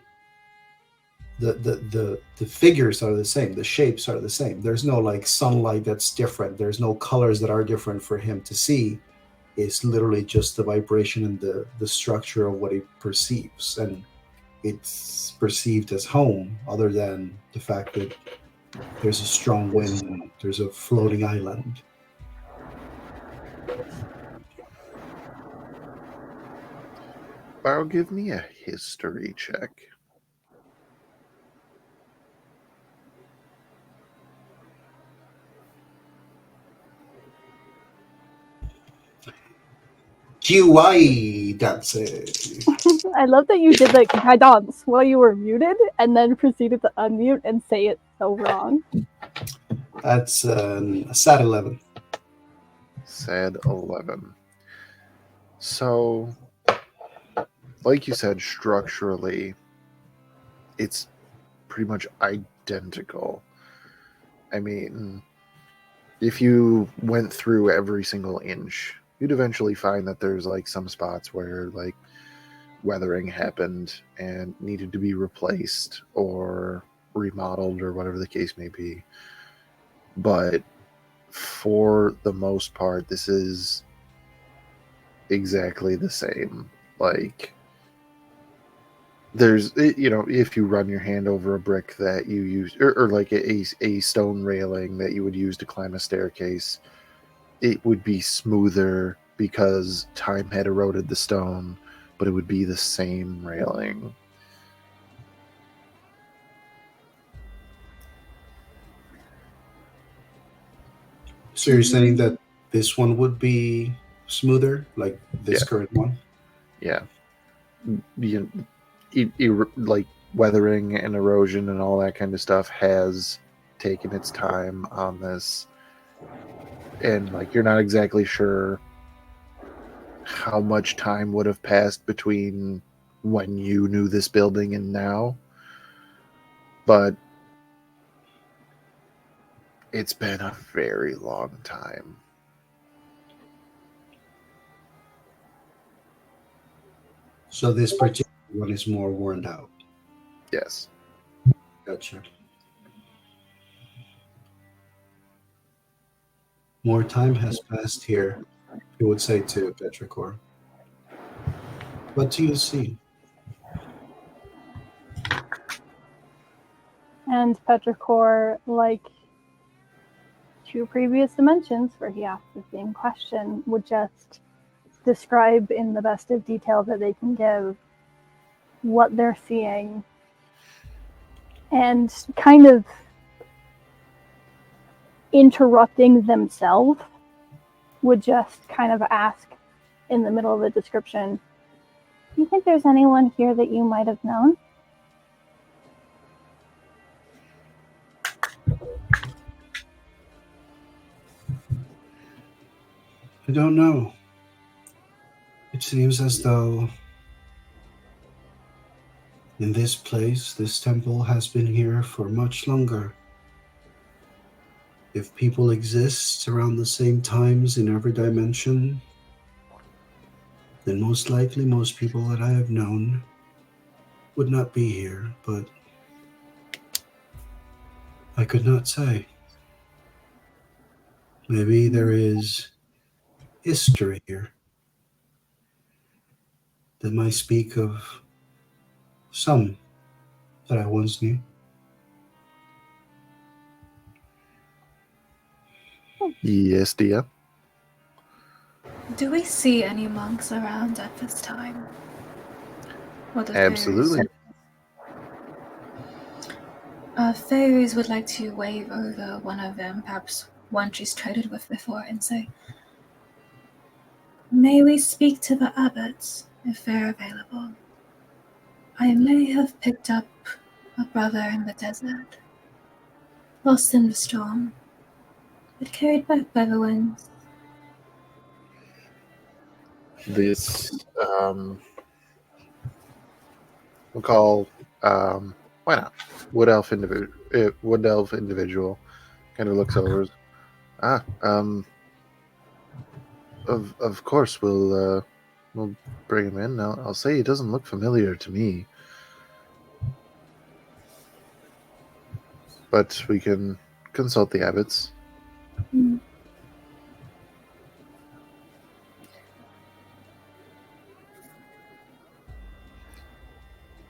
the figures are the same, the shapes are the same. There's no like sunlight that's different, there's no colors that are different for him to see. It's literally just the vibration and the structure of what he perceives, and it's perceived as home, other than the fact that there's a strong wind and there's a floating island. Barrow, give me a history check. GUI dancing. I love that you did the guidance while you were muted and then proceeded to unmute and say it so wrong. That's a sad 11. Sad 11. So, like you said, structurally, it's pretty much identical. I mean, if you went through every single inch, you'd eventually find that there's like some spots where like weathering happened and needed to be replaced or remodeled or whatever the case may be. But for the most part, this is exactly the same. Like, there's, you know, if you run your hand over a brick that you use, or like a stone railing that you would use to climb a staircase, it would be smoother because time had eroded the stone, but it would be the same railing. So you're saying that this one would be smoother, like this Yeah. current one? Yeah. Like weathering and erosion and all that kind of stuff has taken its time on this, and like you're not exactly sure how much time would have passed between when you knew this building and now, but It's been a very long time. So this particular one is more worn out. Yes. Gotcha. More time has passed here, he would say to Petrichor. What do you see? And Petrichor, like two previous dimensions where he asked the same question, would just describe in the best of detail that they can give what they're seeing, and kind of interrupting themselves would just kind of ask in the middle of the description, do you think there's anyone here that you might have known? I don't know. It seems as though in this place, this temple has been here for much longer. If people exist around the same times in every dimension, then most likely most people that I have known would not be here, but I could not say. Maybe there is history here that might speak of some that I once knew. Yes, Dia. Do we see any monks around at this time? Or the Absolutely. Fairies would like to wave over one of them, perhaps one she's traded with before, and say, may we speak to the abbots, if they're available? I may have picked up a brother in the desert, lost in the storm, but carried back by the winds. This, we'll call, why not? Wood elf individual kind of looks over. Of course we'll bring him in. I'll say he doesn't look familiar to me, but we can consult the abbots. Mm.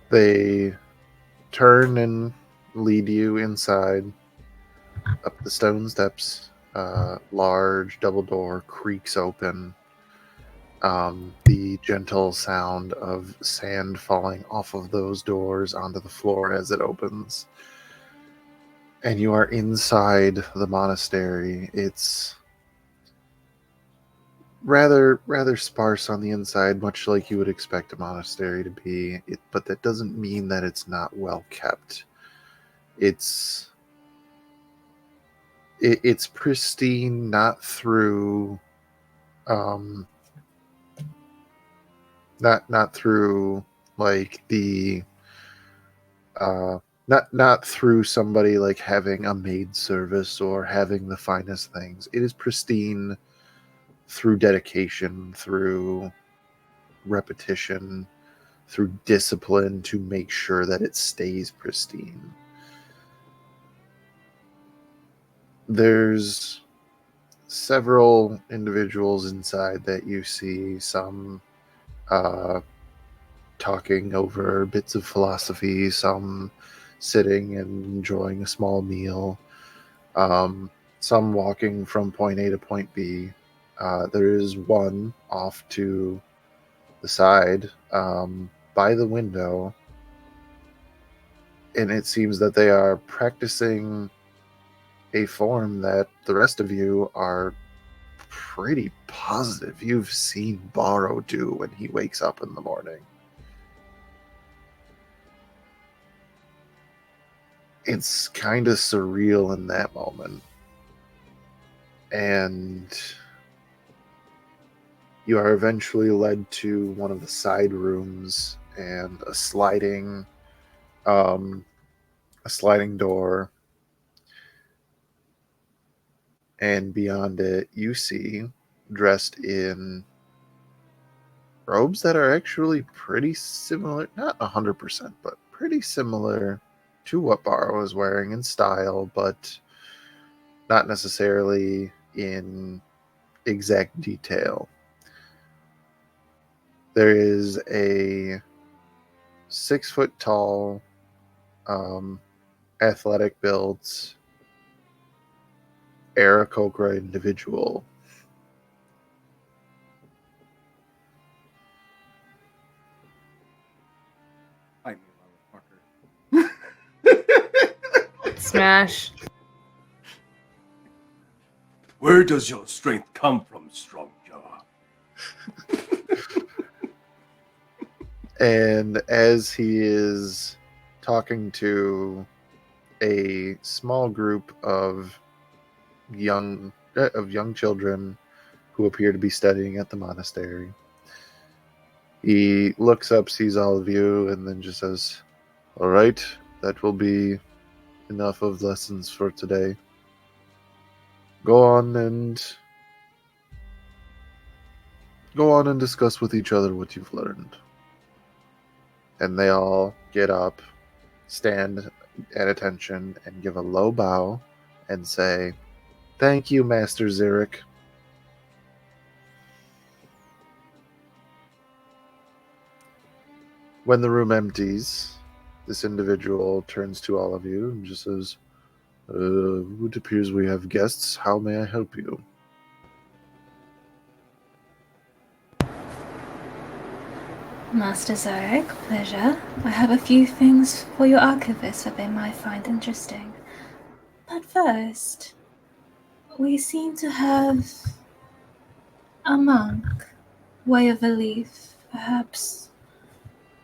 They turn and lead you inside, up the stone steps. Large double door creaks open. The gentle sound of sand falling off of those doors onto the floor as it opens. And you are inside the monastery. It's rather sparse on the inside, much like you would expect a monastery to be. But that doesn't mean that it's not well kept. It's pristine, not through not through like the not through somebody like having a maid service or having the finest things. It is pristine through dedication, through repetition, through discipline to make sure that it stays pristine. There's several individuals inside that you see, some talking over bits of philosophy, some sitting and enjoying a small meal, some walking from point A to point B. There is one off to the side by the window, and it seems that they are practicing a form that the rest of you are pretty positive you've seen Borrow do when he wakes up in the morning. It's kind of surreal in that moment. And you are eventually led to one of the side rooms and a sliding door. And beyond it, you see, dressed in robes that are actually pretty similar, not 100%, but pretty similar to what Barrow is wearing in style, but not necessarily in exact detail. There is a 6 foot tall, athletic built Aarakocra individual. Fight me, motherfucker. Smash. Where does your strength come from, Strong Jaw? And as he is talking to a small group of young children who appear to be studying at the monastery, he looks up, sees all of you, and then just says, "All right, that will be enough of lessons for today. Go on and discuss with each other what you've learned." And they all get up, stand at attention, and give a low bow and say, "Thank you, Master Zurich." When the room empties, this individual turns to all of you and just says, "It appears we have guests. How may I help you?" Master Zarek, pleasure. I have a few things for your archivist that they might find interesting. But first, we seem to have a monk, way of belief, perhaps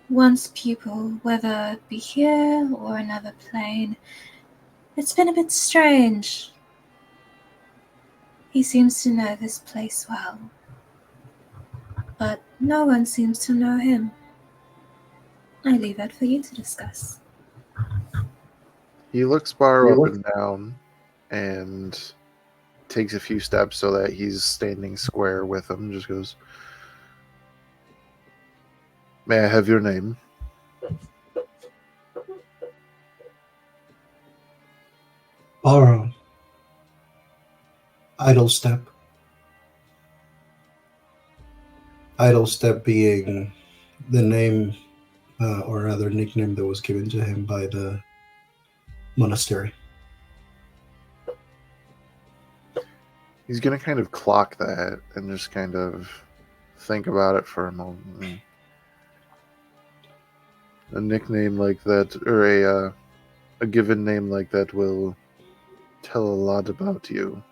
once pupil, whether it be here or another plane. It's been a bit strange. He seems to know this place well, but no one seems to know him. I leave that for you to discuss. He looks Barrow up and down and takes a few steps so that he's standing square with him. Just goes, "May I have your name?" Borrow. Idle Step. Idle Step being the name or rather nickname that was given to him by the monastery. He's going to kind of clock that and just kind of think about it for a moment. A nickname like that, or a given name like that, will tell a lot about you,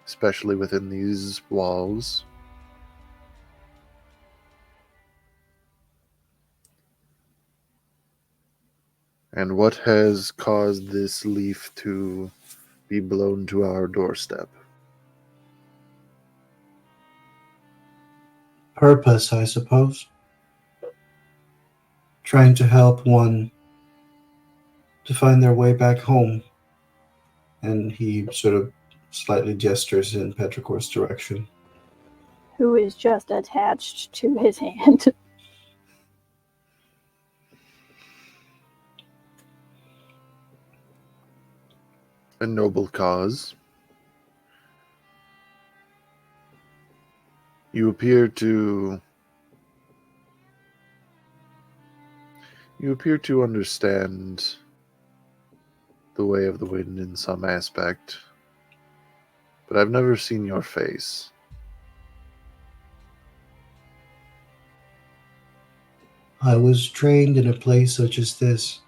especially within these walls. And what has caused this leaf to be blown to our doorstep? Purpose, I suppose. Trying to help one to find their way back home. And he sort of slightly gestures in Petrichor's direction. Who is just attached to his hand. A noble cause. You appear to understand the way of the wind in some aspect, but I've never seen your face. I was trained in a place such as this.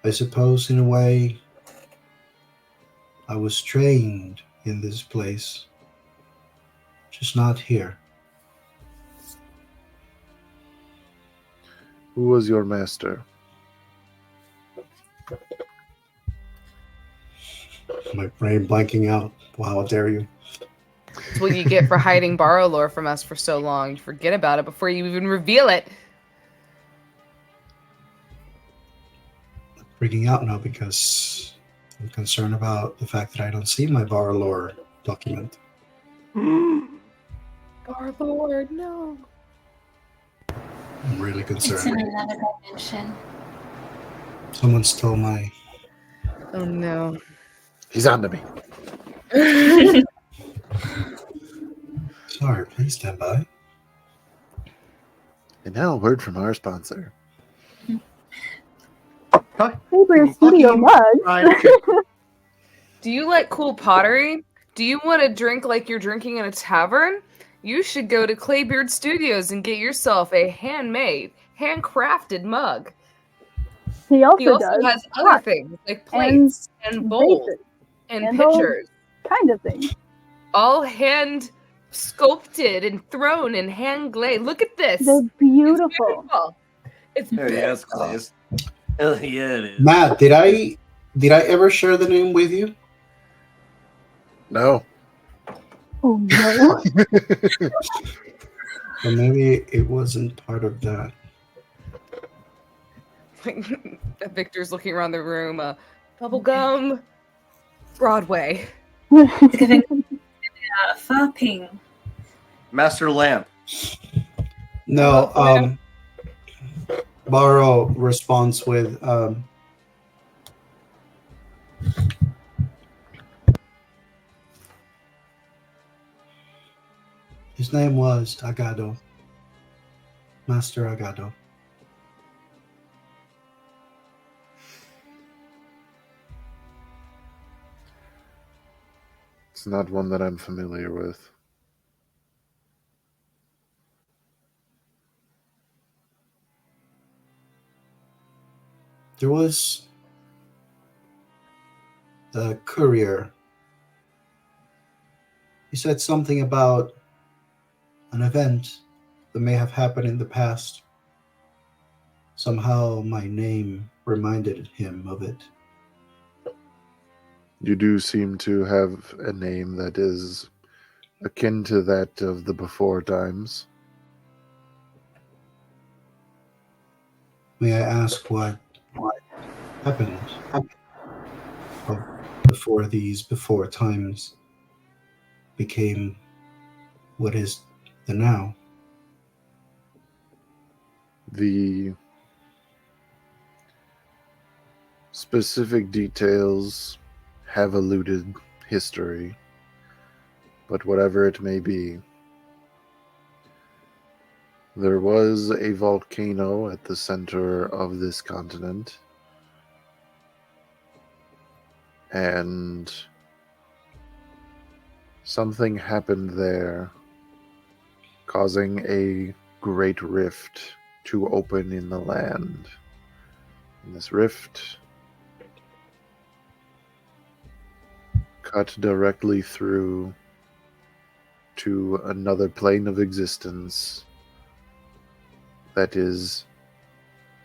I suppose, in a way, I was trained in this place, just not here. Who was your master? My brain blanking out. Wow, how dare you. That's what you get for hiding Borrow lore from us for so long. You forget about it before you even reveal it. I'm freaking out now because I'm concerned about the fact that I don't see my bar lore document. Our Lord, no. I'm really It's concerned. in another dimension. Someone stole my... Oh no. He's on to me. Sorry, please stand by. And now a word from our sponsor. Faber Studio mug. Do you like cool pottery? Do you want to drink like you're drinking in a tavern? You should go to Claybeard Studios and get yourself a handmade, handcrafted mug. He also, He also does has other pots things like plates and bowls vases and and all pitchers, kind of things. all hand sculpted and thrown in hand glazed. Look at this. They're It's beautiful. beautiful. It's Hell yes, Glaze. Hell yeah, it is. Matt, did I ever share the name with you? No. Oh no. Or maybe it wasn't part of that. Victor's looking around the room. Bubblegum, Broadway. It's giving fapping. Master Lamp. No, Borrow responds with his name was Agado. Master Agado. It's not one that I'm familiar with. There was the courier. He said something about an event that may have happened in the past. Somehow my name reminded him of it. You do seem to have a name that is akin to that of the before times. May I ask what happened before these before times became what is the now? The specific details have eluded history, but whatever it may be, there was a volcano at the center of this continent, and something happened there, causing a great rift to open in the land. And this rift cut directly through to another plane of existence that is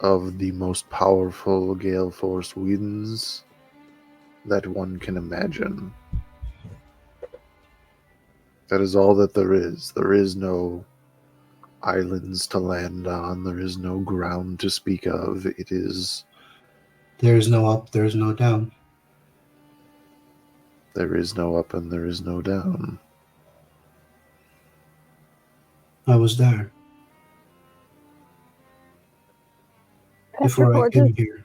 of the most powerful gale force winds that one can imagine. That is all that there is. There is no islands to land on. There is no ground to speak of. It is... There is no up, there is no down. There is no up and there is no down. I was there before I Petrichor came just here.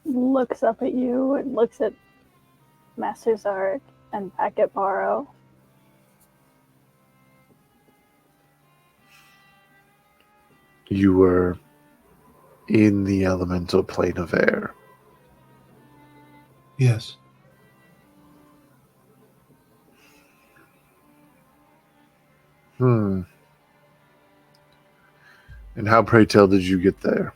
looks up at you and looks at Master Zarek and back at Borrow. You were in the elemental plane of air. Yes. And how, pray tell, did you get there?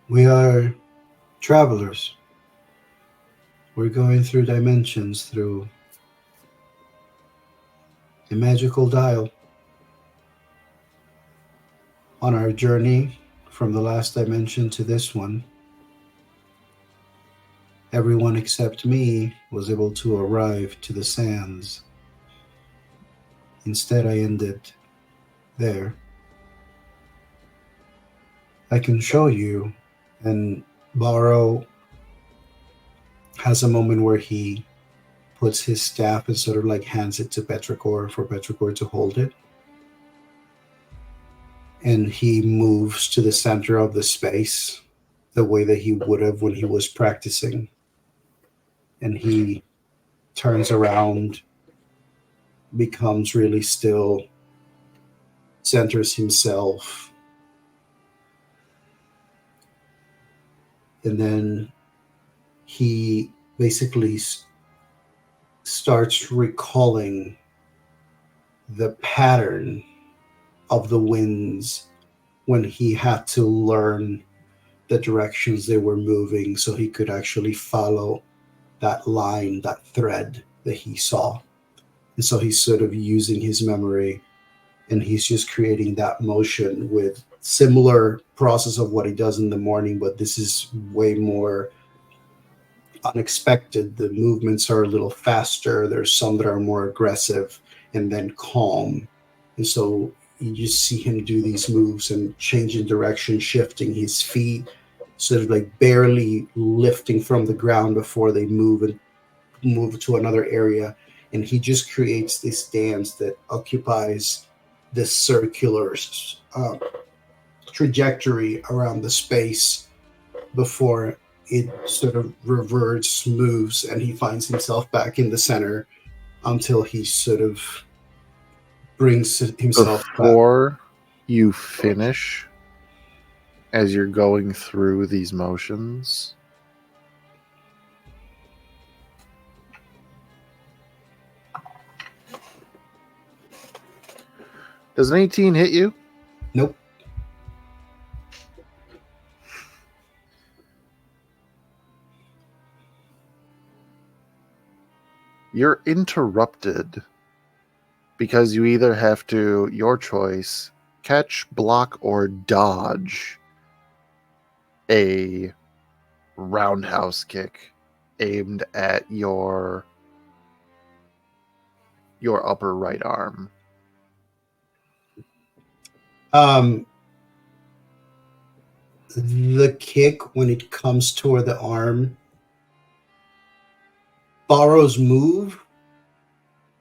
We are travelers. We're going through dimensions through a magical dial. On our journey from the last dimension to this one, everyone except me was able to arrive to the sands. Instead, I ended there. I can show you, and Borrow has a moment where he puts his staff and sort of like hands it to Petrichor for Petrichor to hold it. And he moves to the center of the space the way that he would have when he was practicing. And he turns around, becomes really still, centers himself, and then he basically starts recalling the pattern of the winds when he had to learn the directions they were moving so he could actually follow that line, that thread that he saw. And so he's sort of using his memory, and he's just creating that motion with similar process of what he does in the morning, but this is way more unexpected. The movements are a little faster. There's some that are more aggressive and then calm. And so you just see him do these moves and changing direction, shifting his feet, sort of like barely lifting from the ground before they move and move to another area. And he just creates this dance that occupies this circular trajectory around the space before it sort of reverts, moves, and he finds himself back in the center until he sort of brings himself Before you finish, as you're going through these motions, does an 18 hit you? Nope. You're interrupted because you either have to, your choice, catch, block, or dodge a roundhouse kick aimed at your upper right arm. The kick, when it comes toward the arm, Borrow's move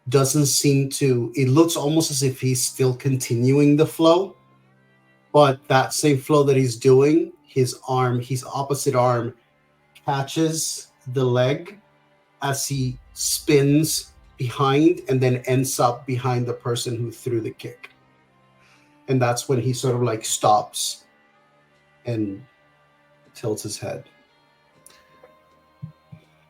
doesn't seem to, it looks almost as if he's still continuing the flow, but that same flow that he's doing, his opposite arm catches the leg as he spins behind and then ends up behind the person who threw the kick. And that's when he sort of like stops and tilts his head.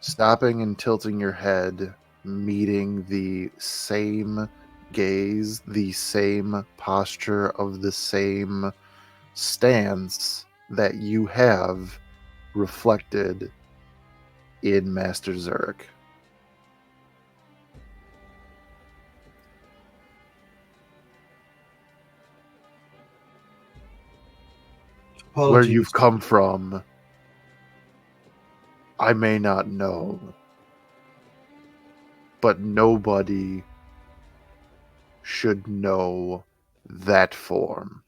Stopping and tilting your head, meeting the same gaze, the same posture of the same stance that you have reflected in Master Zurich. Apologies. Where you've come from, I may not know, but nobody should know that form.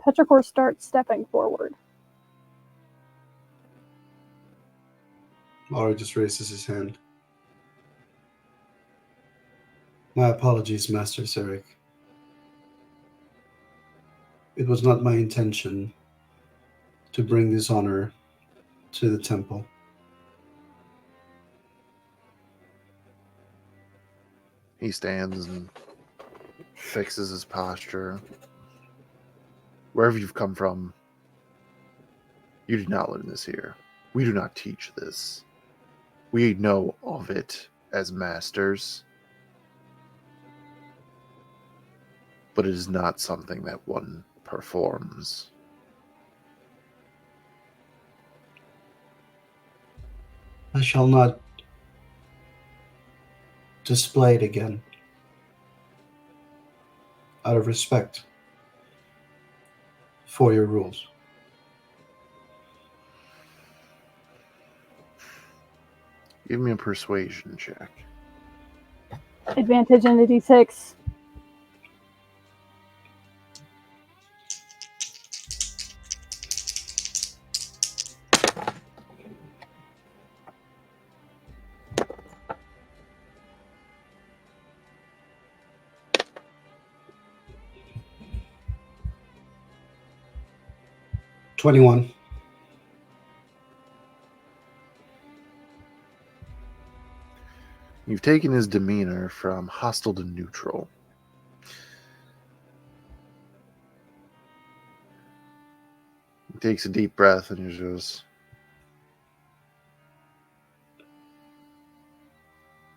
Petrichor starts stepping forward. Mara just raises his hand. My apologies, Master Zurich. It was not my intention to bring dishonor to the temple. He stands and fixes his posture. Wherever you've come from, you did not learn this here. We do not teach this. We know of it as masters, but it is not something that one performs. I shall not display it again, out of respect for your rules. Give me a persuasion check. Advantage in the D6. 21. You've taken his demeanor from hostile to neutral. He takes a deep breath and he goes,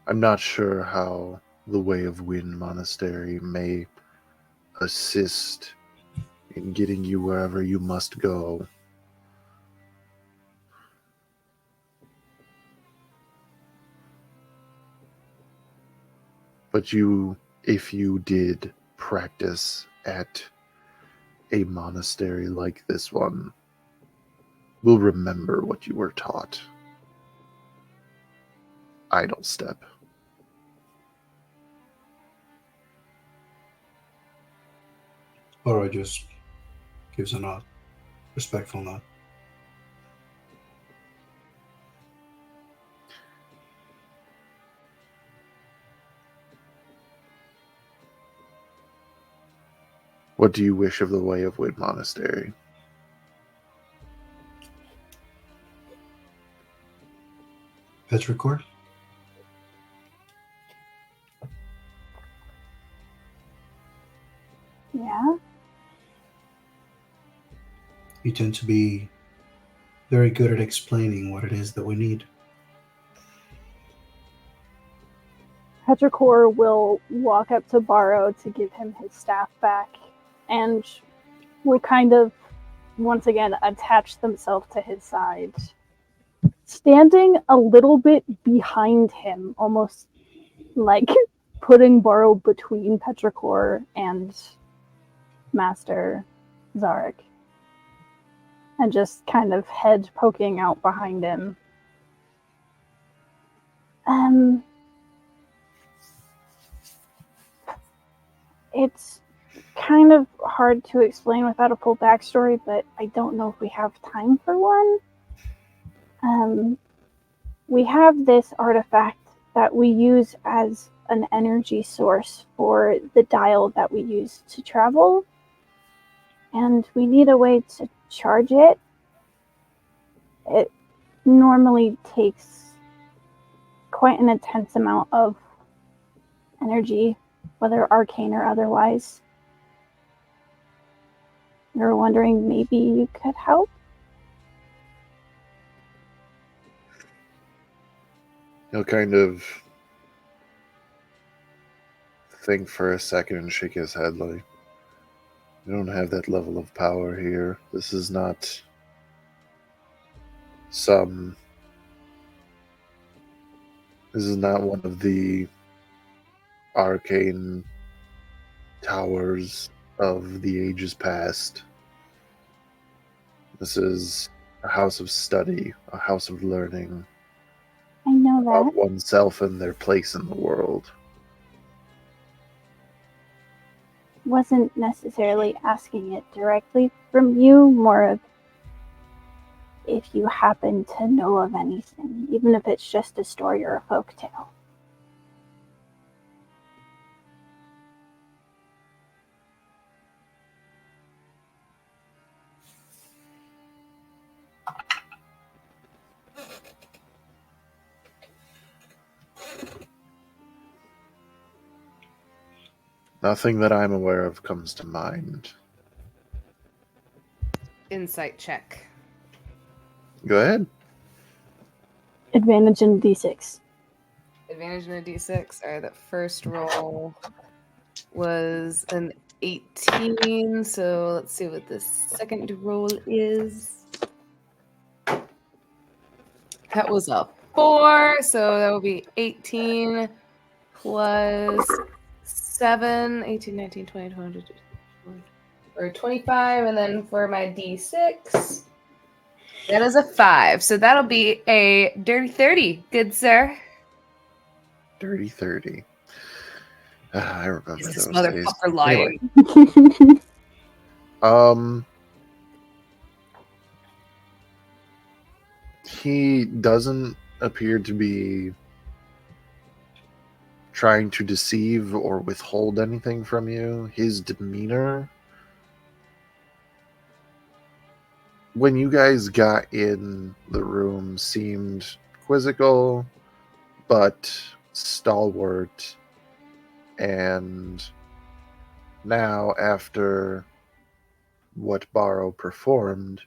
I'm not sure how the Way of Wind Monastery may assist in getting you wherever you must go. But you, if you did practice at a monastery like this one, will remember what you were taught. Idle step. Or I just gives a nod. Respectful nod. What do you wish of the Way of Wind Monastery? Petrichor? Yeah. You tend to be very good at explaining what it is that we need. Petrichor will walk up to Barrow to give him his staff back and will kind of once again attach themselves to his side. Standing a little bit behind him, almost like putting Barrow between Petrichor and Master Zarek. And just kind of head poking out behind him. It's kind of hard to explain without a full backstory, but I don't know if we have time for one. We have this artifact that we use as an energy source for the dial that we use to travel, and we need a way to charge it. It normally takes quite an intense amount of energy, whether arcane or otherwise. We were wondering maybe you could help? He'll kind of think for a second and shake his head like, we don't have that level of power here. This is not one of the arcane towers of the ages past. This is a house of study, a house of learning I know that. about oneself and their place in the world. Wasn't necessarily asking it directly from you, more of if you happen to know of anything, even if it's just a story or a folk tale. Nothing that I'm aware of comes to mind. Insight check. Go ahead. Advantage in D6. Advantage in a d6. All right, that first roll was an 18. So let's see what this second roll is. That was a 4. So that will be 18 plus 7, 18, 19, 20, 22, or 25. And then for my d6, that is a 5. So that'll be a dirty 30. Good, sir. Dirty 30. I remember Is this those days. motherfucker lying? Anyway, he doesn't appear to be trying to deceive or withhold anything from you. His demeanor when you guys got in the room, seemed quizzical, but stalwart. And now, after what Barrow performed,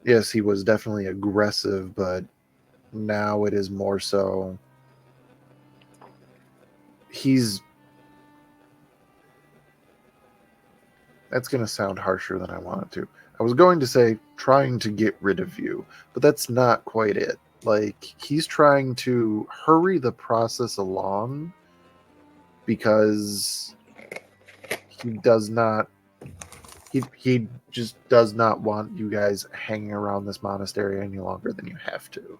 yes, he was definitely aggressive, but now it is more so that's going to sound harsher than I want it to. I was going to say trying to get rid of you, but that's not quite it. Like, he's trying to hurry the process along because he does not he just does not want you guys hanging around this monastery any longer than you have to.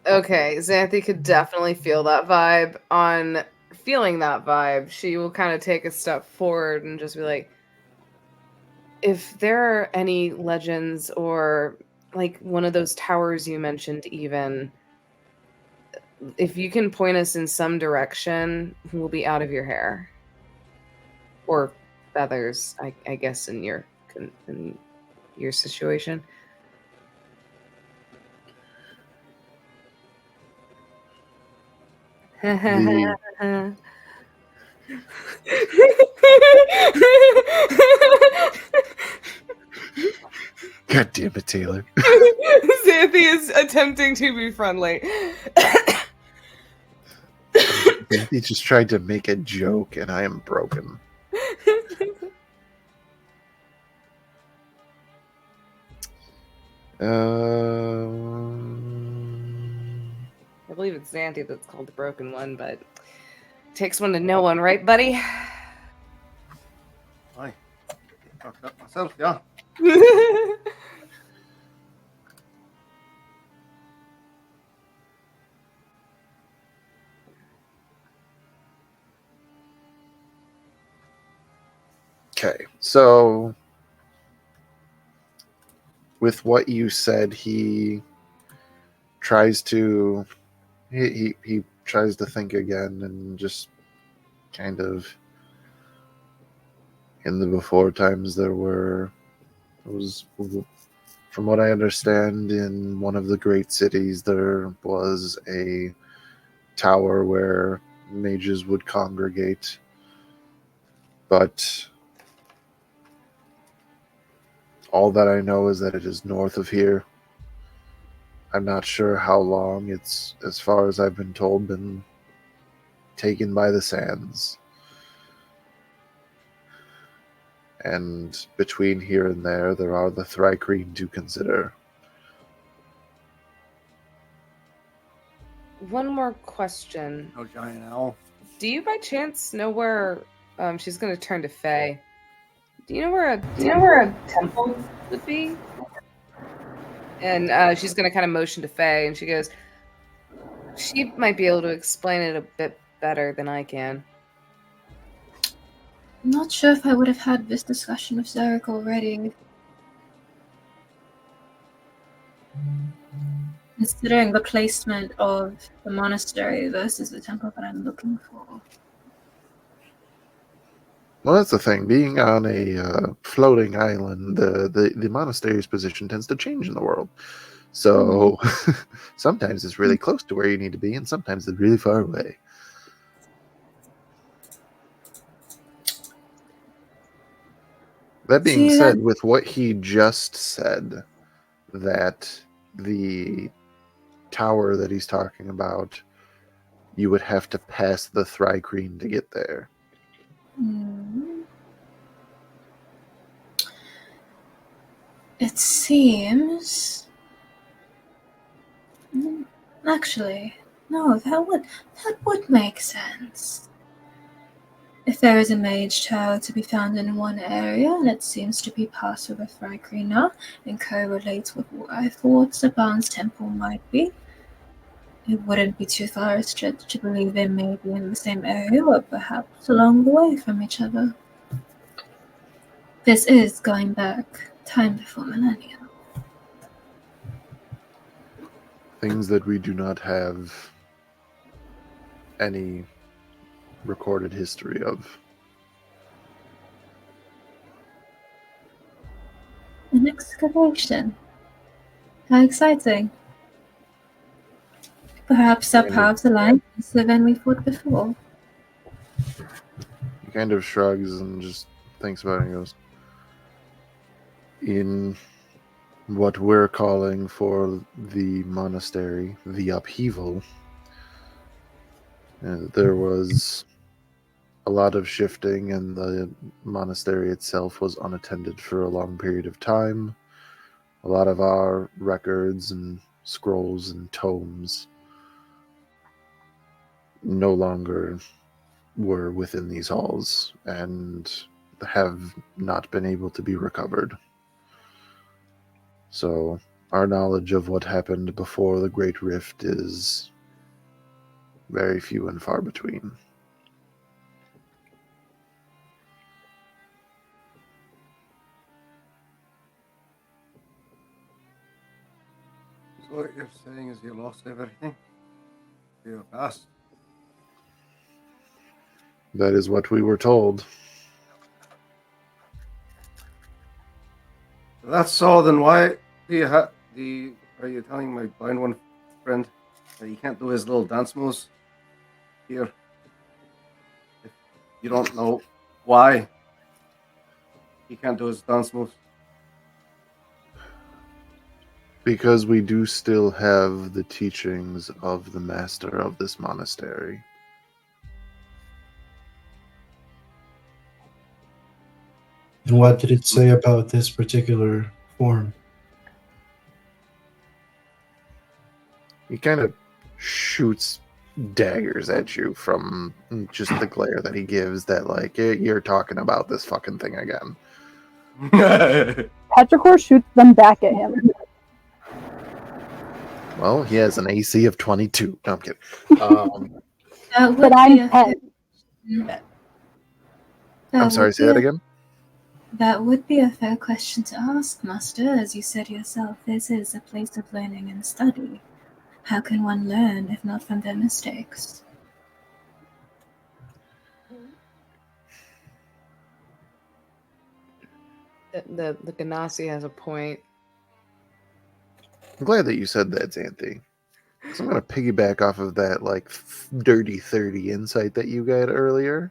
Okay, Xanthi could definitely feel that vibe. On feeling that vibe, she will kind of take a step forward and just be like, if there are any legends or like one of those towers you mentioned, even if you can point us in some direction, we'll be out of your hair or feathers, I guess, in your situation. The- God damn it, Taylor. Xanthi is attempting to be friendly. He just tried to make a joke, and I am broken. I believe it's Xanthi that's called the broken one, but it takes one to know one, right, buddy? Hi. Fucked up myself, yeah. Okay, so with what you said, he tries to he tries to think again and just kind of in the before times there was from what I understand in one of the great cities there was a tower where mages would congregate, but all that I know is that it is north of here. I'm not sure how long. It's, as far as I've been told, been taken by the sands. And between here and there are the Thrycreen to consider. One more question. No giant owl. Do you by chance know where she's gonna turn to Faye? Do you know where a temple would be? And she's gonna kind of motion to Faye, and she goes, she might be able to explain it a bit better than I can. I'm not sure if I would have had this discussion with Zarek already. Considering the placement of the monastery versus the temple that I'm looking for. Well, that's the thing. Being on a floating island, the monastery's position tends to change in the world. So sometimes it's really close to where you need to be, and sometimes it's really far away. That being said, with what he just said, that the tower that he's talking about, you would have to pass the Thrycreen to get there. It seems... Actually, no, that would make sense. If there is a mage tower to be found in one area, and it seems to be part of a Thrycreen now, and correlates with what I thought Saban's temple might be, it wouldn't be too far a stretch to believe they may be in the same area, or perhaps along the way from each other. This is going back time before millennium. Things that we do not have any recorded history of. An excavation. How exciting. Perhaps our paths align closer than we thought before. He kind of shrugs and just thinks about it and goes, in what we're calling for the monastery, the upheaval, there was a lot of shifting, and the monastery itself was unattended for a long period of time. A lot of our records and scrolls and tomes no longer were within these halls and have not been able to be recovered. So our knowledge of what happened before the Great Rift is very few and far between. So what you're saying is you lost everything? Your past? That is what we were told. If that's so, then why do you are you telling my blind one friend that he can't do his little dance moves here? If you don't know why he can't do his dance moves. Because we do still have the teachings of the master of this monastery. And what did it say about this particular form? He kind of shoots daggers at you from just the glare that he gives, that like, you're talking about this fucking thing again. Petrichor shoots them back at him. Well, he has an AC of 22. No, I'm kidding. That would But be I'm a 10. I'm sorry, say that again? That would be a fair question to ask, Master. As you said yourself, this is a place of learning and study. How can one learn if not from their mistakes? The Ganassi has a point. I'm glad that you said that, Xanthi. So I'm going to piggyback off of that, like, dirty 30 insight that you got earlier.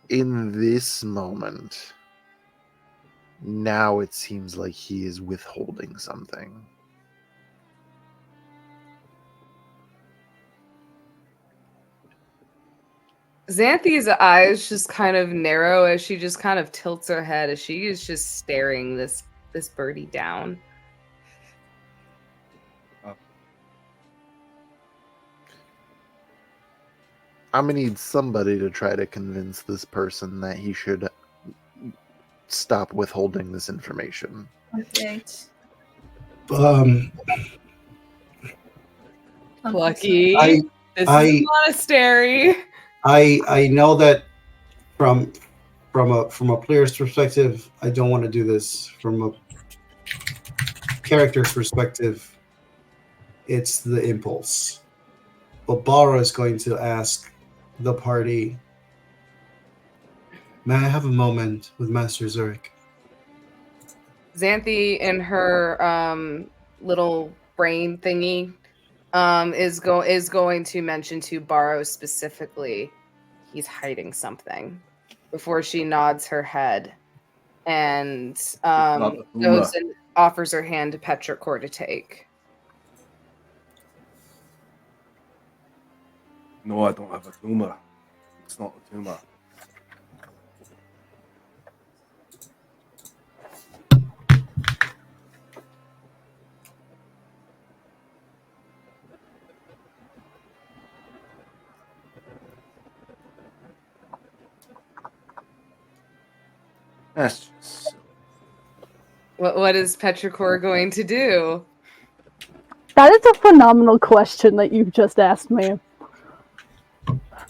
In this moment, now it seems like he is withholding something. Xanthi's eyes just kind of narrow as she just kind of tilts her head as she is just staring this birdie down. I'm going to need somebody to try to convince this person that he should stop withholding this information. Update. Lucky. This is a monastery. I know that from a player's perspective, I don't want to do this. From a character's perspective, it's the impulse. But Bara is going to ask the party, may I have a moment with Master Zurich? Xanthi in her little brain thingy is going to mention to Barrow specifically he's hiding something before she nods her head and goes and offers her hand to Petrichor to take. No, I don't have a tumor. It's not a tumor. That's just silly. What is Petrichor going to do? That is a phenomenal question that you've just asked me.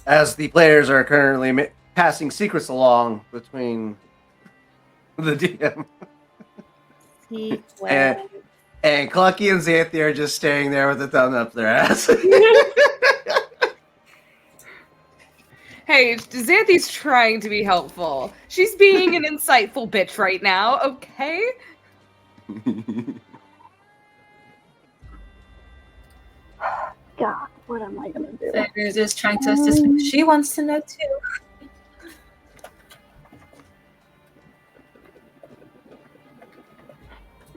As the players are currently passing secrets along between the DM. and Clucky and Xanthi are just staying there with a thumb up their ass. Hey, Xanthi's trying to be helpful. She's being an insightful bitch right now, okay? God, what am I gonna do? Feyre is just trying to assist me. She wants to know too.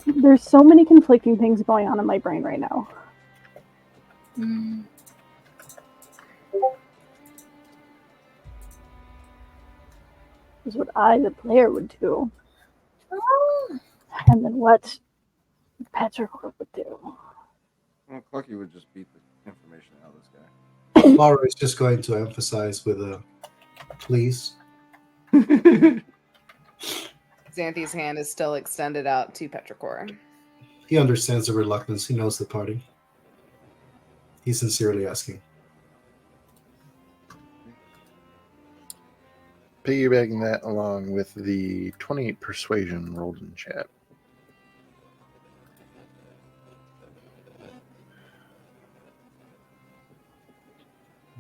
There's so many conflicting things going on in my brain right now. Mm. Is what I, the player, would do, Oh. and then what Petrichor would do. Well, Clucky would just beat the information out of this guy. Laura is just going to emphasize with a please. Xanthi's hand is still extended out to Petrichor. He understands the reluctance. He knows the party. He's sincerely asking. Piggybacking that along with the 28 persuasion rolled in chat.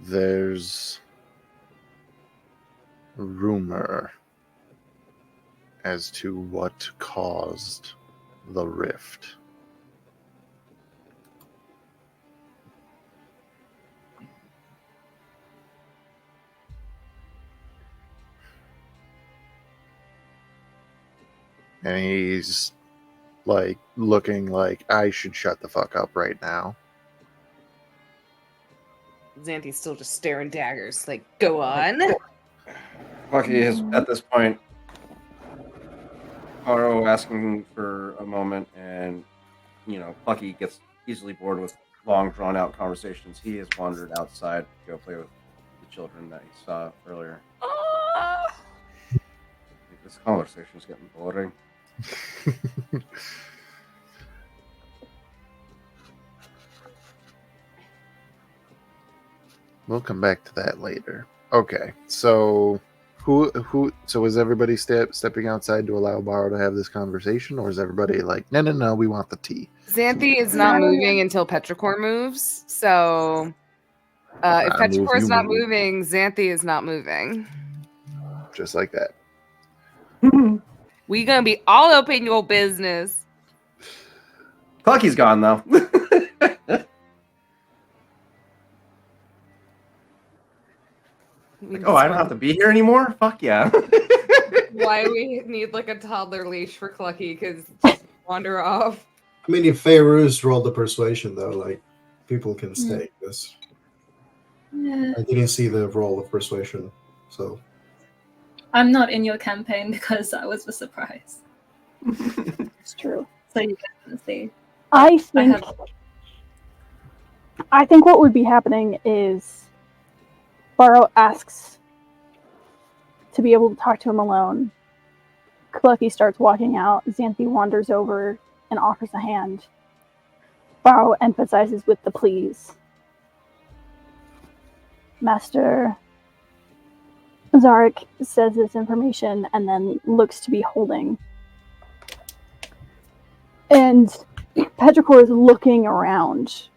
There's rumor as to what caused the rift. And he's like looking like I should shut the fuck up right now. Xanthi's still just staring daggers. Like, go on. Clucky is at this point. Aro asking for a moment, and Clucky gets easily bored with long, drawn-out conversations. He has wandered outside to go play with the children that he saw earlier. This conversation is getting boring. We'll come back to that later. Okay, so so is everybody stepping outside to allow Barrow to have this conversation, or is everybody like, no, we want the tea? Xanthi is not moving until Petrichor moves. So if Petrichor is not moving, Xanthi is not moving. Just like that. We gonna be all up in your business. Clucky's gone though. I don't have to be here anymore? Fuck yeah. Why we need like a toddler leash for Clucky, because wander off. I mean, if Fairuz rolled the persuasion, though, like, people can stay. This. Yeah. I didn't see the roll of persuasion, so. I'm not in your campaign because that was a surprise. It's true. So you can see. I think what would be happening is Barrow asks to be able to talk to him alone. Clucky starts walking out. Xanthi wanders over and offers a hand. Barrow emphasizes with the please. Master Zarek says this information and then looks to be holding. And Petrichor is looking around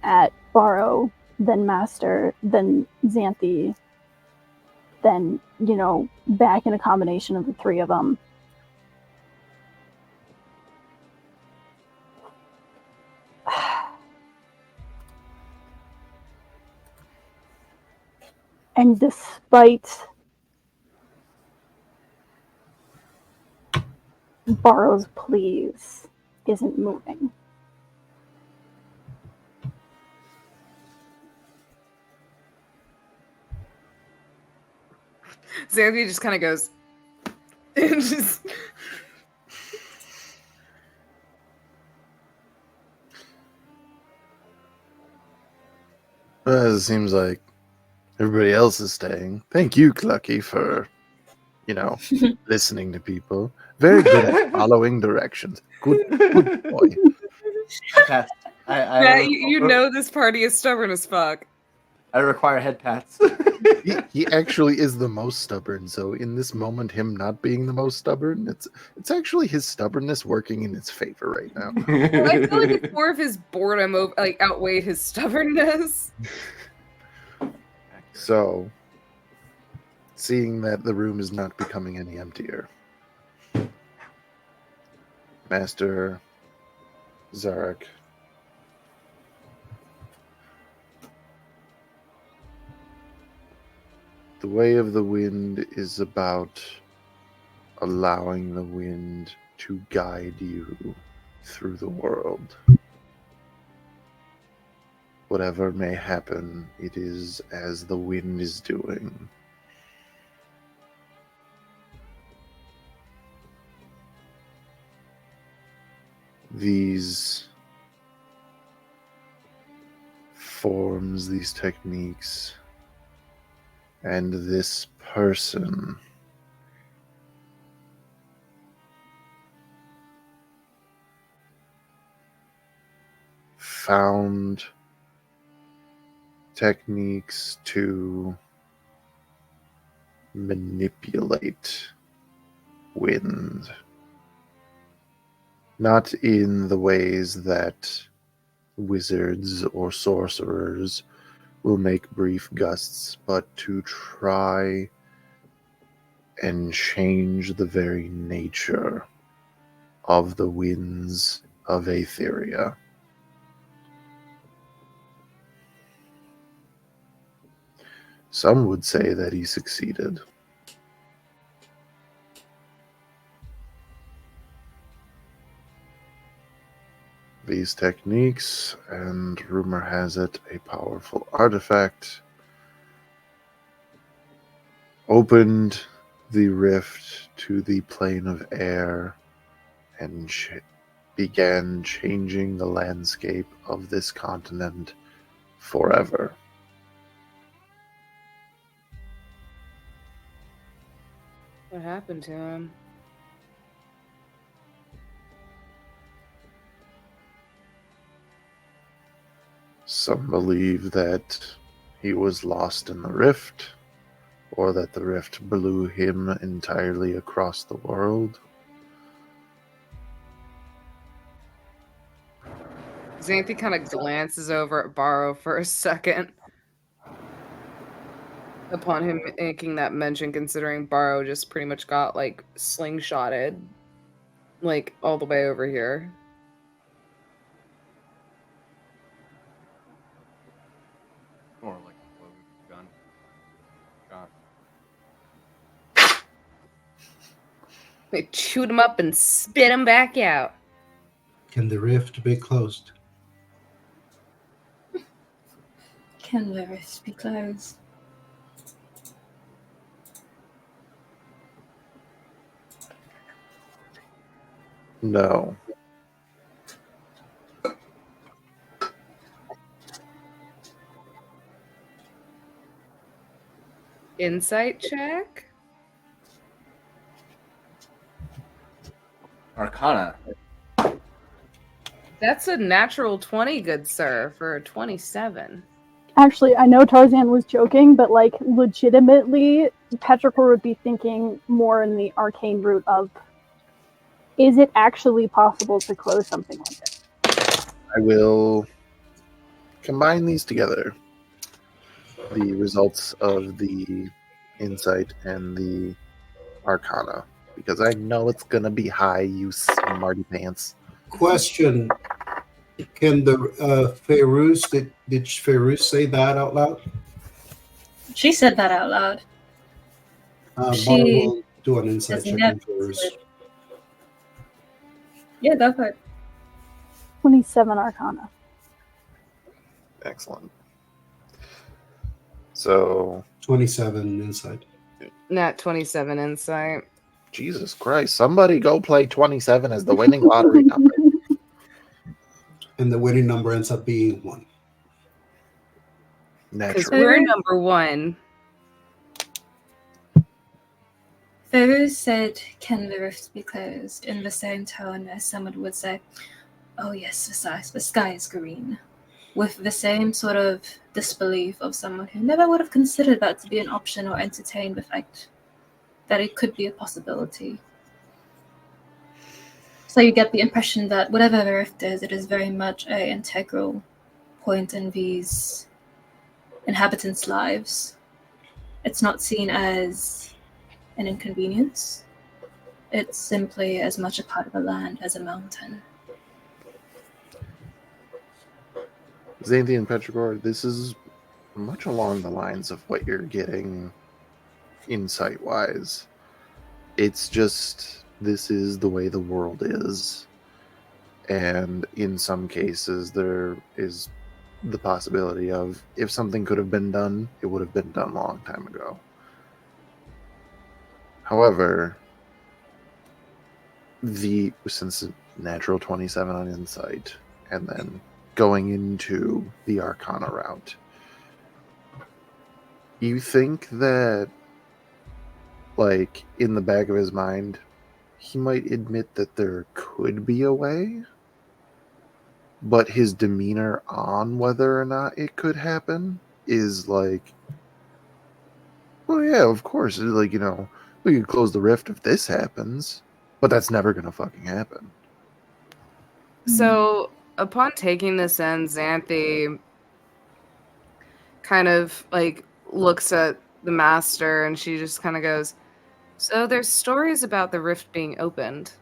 at Barrow, then Master, then Xanthi, then, back in a combination of the three of them. And despite Barrow's pleas, isn't moving. Xanthi just kind of goes and just. Well, it seems like everybody else is staying. Thank you, Clucky, for, listening to people. Very good at following directions. Good boy. Pats. This party is stubborn as fuck. I require head pats. He actually is the most stubborn. So in this moment, him not being the most stubborn, it's actually his stubbornness working in his favor right now. Well, I feel like it's more of his boredom outweighed his stubbornness. So, seeing that the room is not becoming any emptier, Master Zarek. The way of the wind is about allowing the wind to guide you through the world. Whatever may happen, it is as the wind is doing. These forms, these techniques, and this person found techniques to manipulate wind. Not in the ways that wizards or sorcerers will make brief gusts, but to try and change the very nature of the winds of Aetheria. Some would say that he succeeded. These techniques, and rumor has it, a powerful artifact, opened the rift to the plane of air and began changing the landscape of this continent forever. What happened to him? Some believe that he was lost in the rift, or that the rift blew him entirely across the world. Xanthi kind of glances over at Barrow for a second upon him making that mention, considering Barrow just pretty much got, like, slingshotted, like, all the way over here. Or like a loaded gun. God. They chewed him up and spit him back out. Can the rift be closed? Can the rift be closed? No. Insight check? Arcana. That's a natural 20, good sir, for a 27. Actually, I know Tarzan was joking, but like legitimately, Petrichor would be thinking more in the arcane route of, is it actually possible to close something like this? I will combine these together. The results of the insight and the arcana. Because I know it's gonna be high, you smarty pants. Question: Can the Fairuz did Fairuz say that out loud? She said that out loud. Barbara She will do an insight has check never on Fairuz. said- Yeah, go for it. 27 arcana. Excellent. So 27 insight. Nat 27 insight. Jesus Christ, somebody go play 27 as the winning lottery number. And the winning number ends up being 1. Because Naturally. we're number 1. Fairuz said, "Can the rift be closed?" in the same tone as someone would say, "Oh yes, the sky is green," with the same sort of disbelief of someone who never would have considered that to be an option or entertained the fact that it could be a possibility. So you get the impression that whatever the rift is, it is very much an integral point in these inhabitants' lives. It's not seen as an inconvenience. It's simply as much a part of the land as a mountain. Xanthe and Petrogor, this is much along the lines of what you're getting insight-wise. It's just, this is the way the world is. And in some cases, there is the possibility of, if something could have been done, it would have been done a long time ago. However, since natural 27 on insight, and then going into the Arcana route, you think that, like, in the back of his mind, he might admit that there could be a way, but his demeanor on whether or not it could happen is like, well, yeah, of course. Like, we could close the rift if this happens, but that's never going to fucking happen. So, upon taking this in, Xanthe kind of like looks at the master and she just kind of goes, so there's stories about the rift being opened.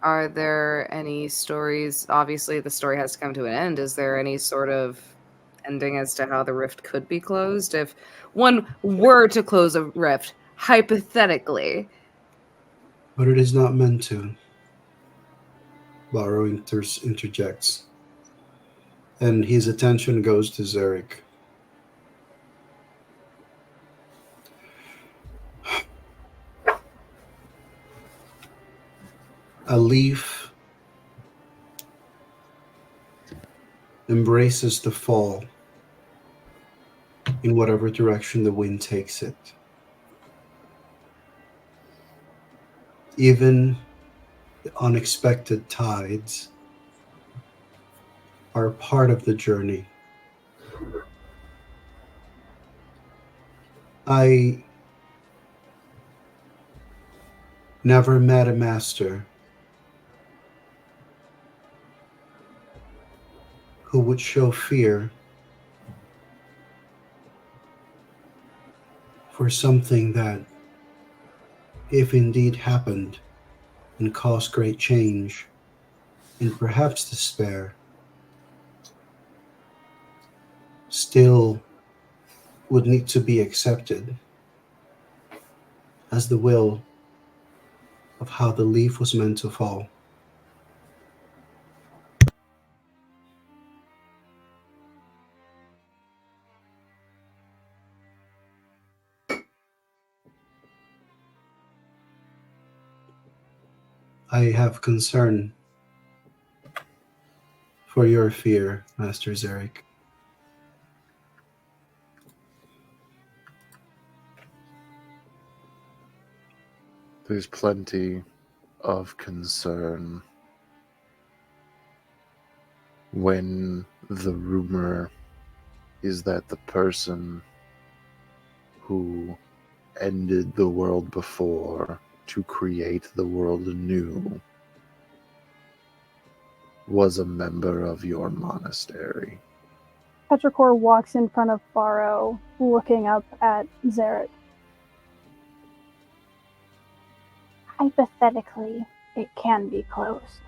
Are there any stories? Obviously, the story has to come to an end. Is there any sort of ending as to how the rift could be closed? If one were to close a rift, hypothetically. But it is not meant to. Borrow interjects. And his attention goes to Zarek. A leaf embraces the fall in whatever direction the wind takes it. Even the unexpected tides are part of the journey. I never met a master who would show fear for something that, if indeed happened and caused great change and perhaps despair, still would need to be accepted as the will of how the leaf was meant to fall. I have concern for your fear, Master Zarek. There's plenty of concern when the rumor is that the person who ended the world before to create the world anew was a member of your monastery. Petrichor walks in front of Barrow, looking up at Zarek. Hypothetically, it can be closed.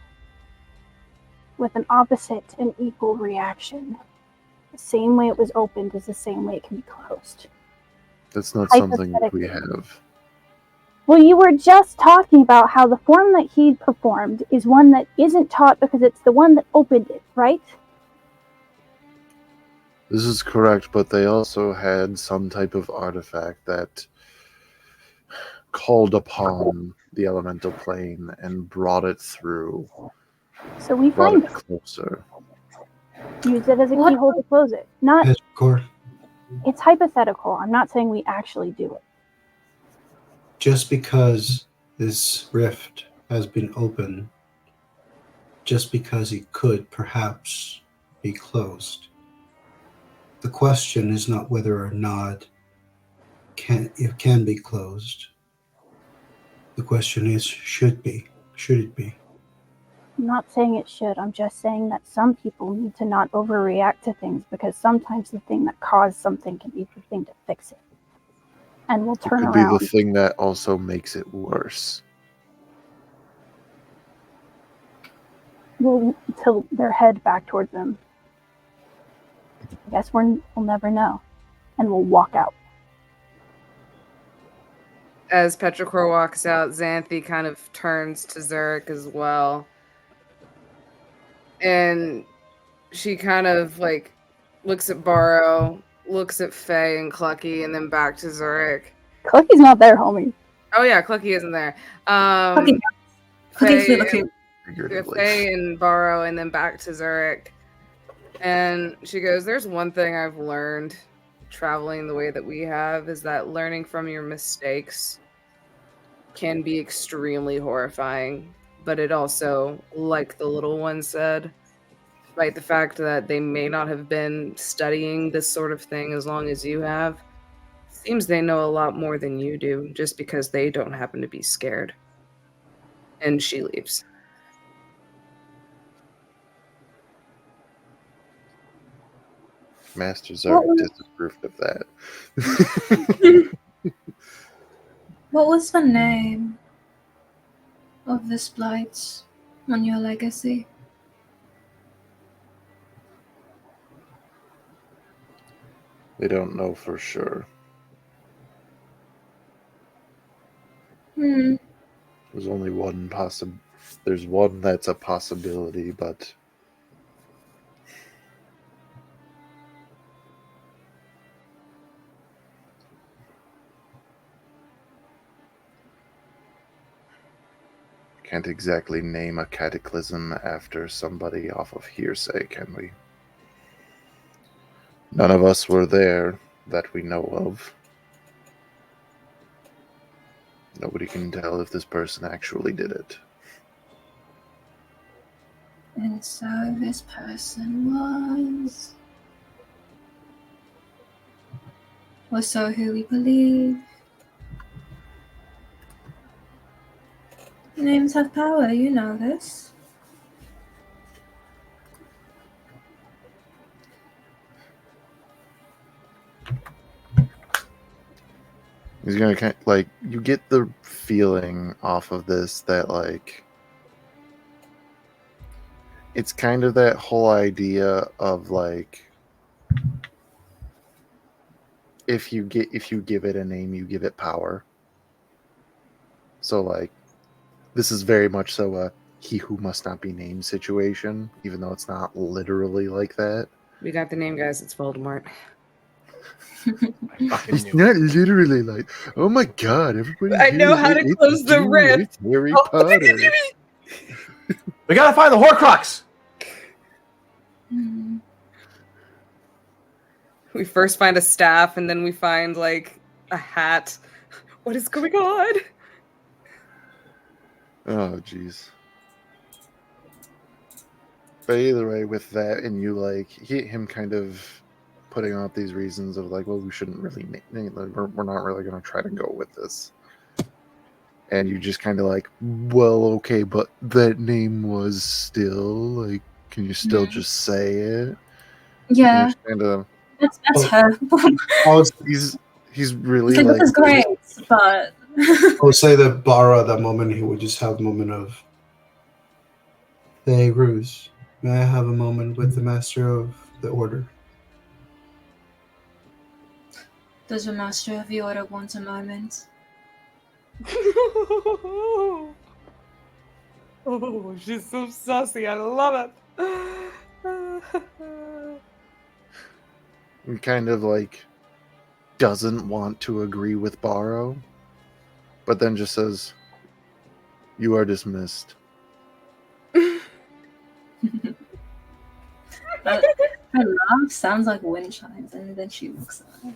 With an opposite and equal reaction. The same way it was opened is the same way it can be closed. That's not something that we have. Well, you were just talking about how the form that he performed is one that isn't taught because it's the one that opened it, right? This is correct, but they also had some type of artifact that called upon the elemental plane and brought it through. So we Brought find it closer. Use it as a keyhole to close it. Not. Petrichor, It's hypothetical. I'm not saying we actually do it. just because this rift has been open, just because it could perhaps be closed, the question is not whether or not it can be closed. The question is, should it be? I'm not saying it should. I'm just saying that some people need to not overreact to things because sometimes the thing that caused something can be the thing to fix it. And we'll turn It could around. be the thing that also makes it worse. will tilt their head back towards him. I guess we'll never know. And we'll walk out. As Petrichor walks out, Xanthi kind of turns to Zurich as well. And she kind of like looks at Barrow, looks at Faye and Clucky, and then back to Zurich. Clucky's not there, homie. Oh yeah, Clucky isn't there. Clucky's looking. Faye and Barrow, and then back to Zurich. And she goes, "There's one thing I've learned traveling the way that we have is that learning from your mistakes can be extremely horrifying, but it also, like the little one said, despite the fact that they may not have been studying this sort of thing as long as you have, seems they know a lot more than you do just because they don't happen to be scared." And she leaves. Master Zurich disapproved of that. What was the name of this blight on your legacy? They don't know for sure. There's only one There's one that's a possibility, but can't exactly name a cataclysm after somebody off of hearsay, can we? None of us were there that we know of. Nobody can tell if this person actually did it. And so this person was so who we believe. Names have power, you know this. He's gonna kind of, like, you get the feeling off of this that, like, it's kind of that whole idea of, like, if you give it a name, you give it power. So, like, this is very much so a he who must not be named situation, even though it's not literally like that. We got the name, guys. It's Voldemort. It's not literally like, oh my god, everybody. I know how to close the rip. It's Harry Potter. We gotta find the Horcrux. We first find a staff, and then we find like a hat. What is going on? Oh, jeez. But either way, with that, and you like him kind of putting out these reasons of like, well, we shouldn't really we're not really going to try to go with this. And you just kind of like, well, okay, but that name was still like, can you still just say it? Yeah, kind of. That's her. He's really like, like, this is great, but I would say that Barra at that moment he would just have a moment of, hey, Ruse, may I have a moment with the master of the order? does the master of the order want a moment? Oh, she's so saucy. I love it. and kind of like doesn't want to agree with Barrow, but then just says, "You are dismissed." Her laugh sounds like wind chimes, and then she walks away.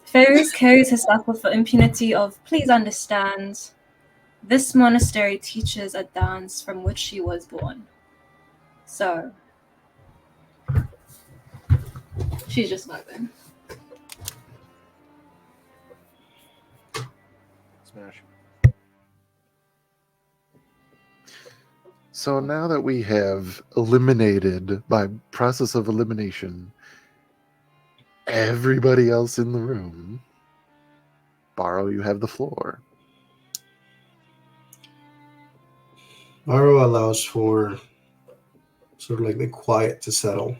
Ferus carries herself with the impunity of, please understand, this monastery teaches a dance from which she was born. So, she's just vibing. Smash. So now that we have eliminated, by process of elimination, everybody else in the room, Barrow, you have the floor. Varo allows for sort of like the quiet to settle.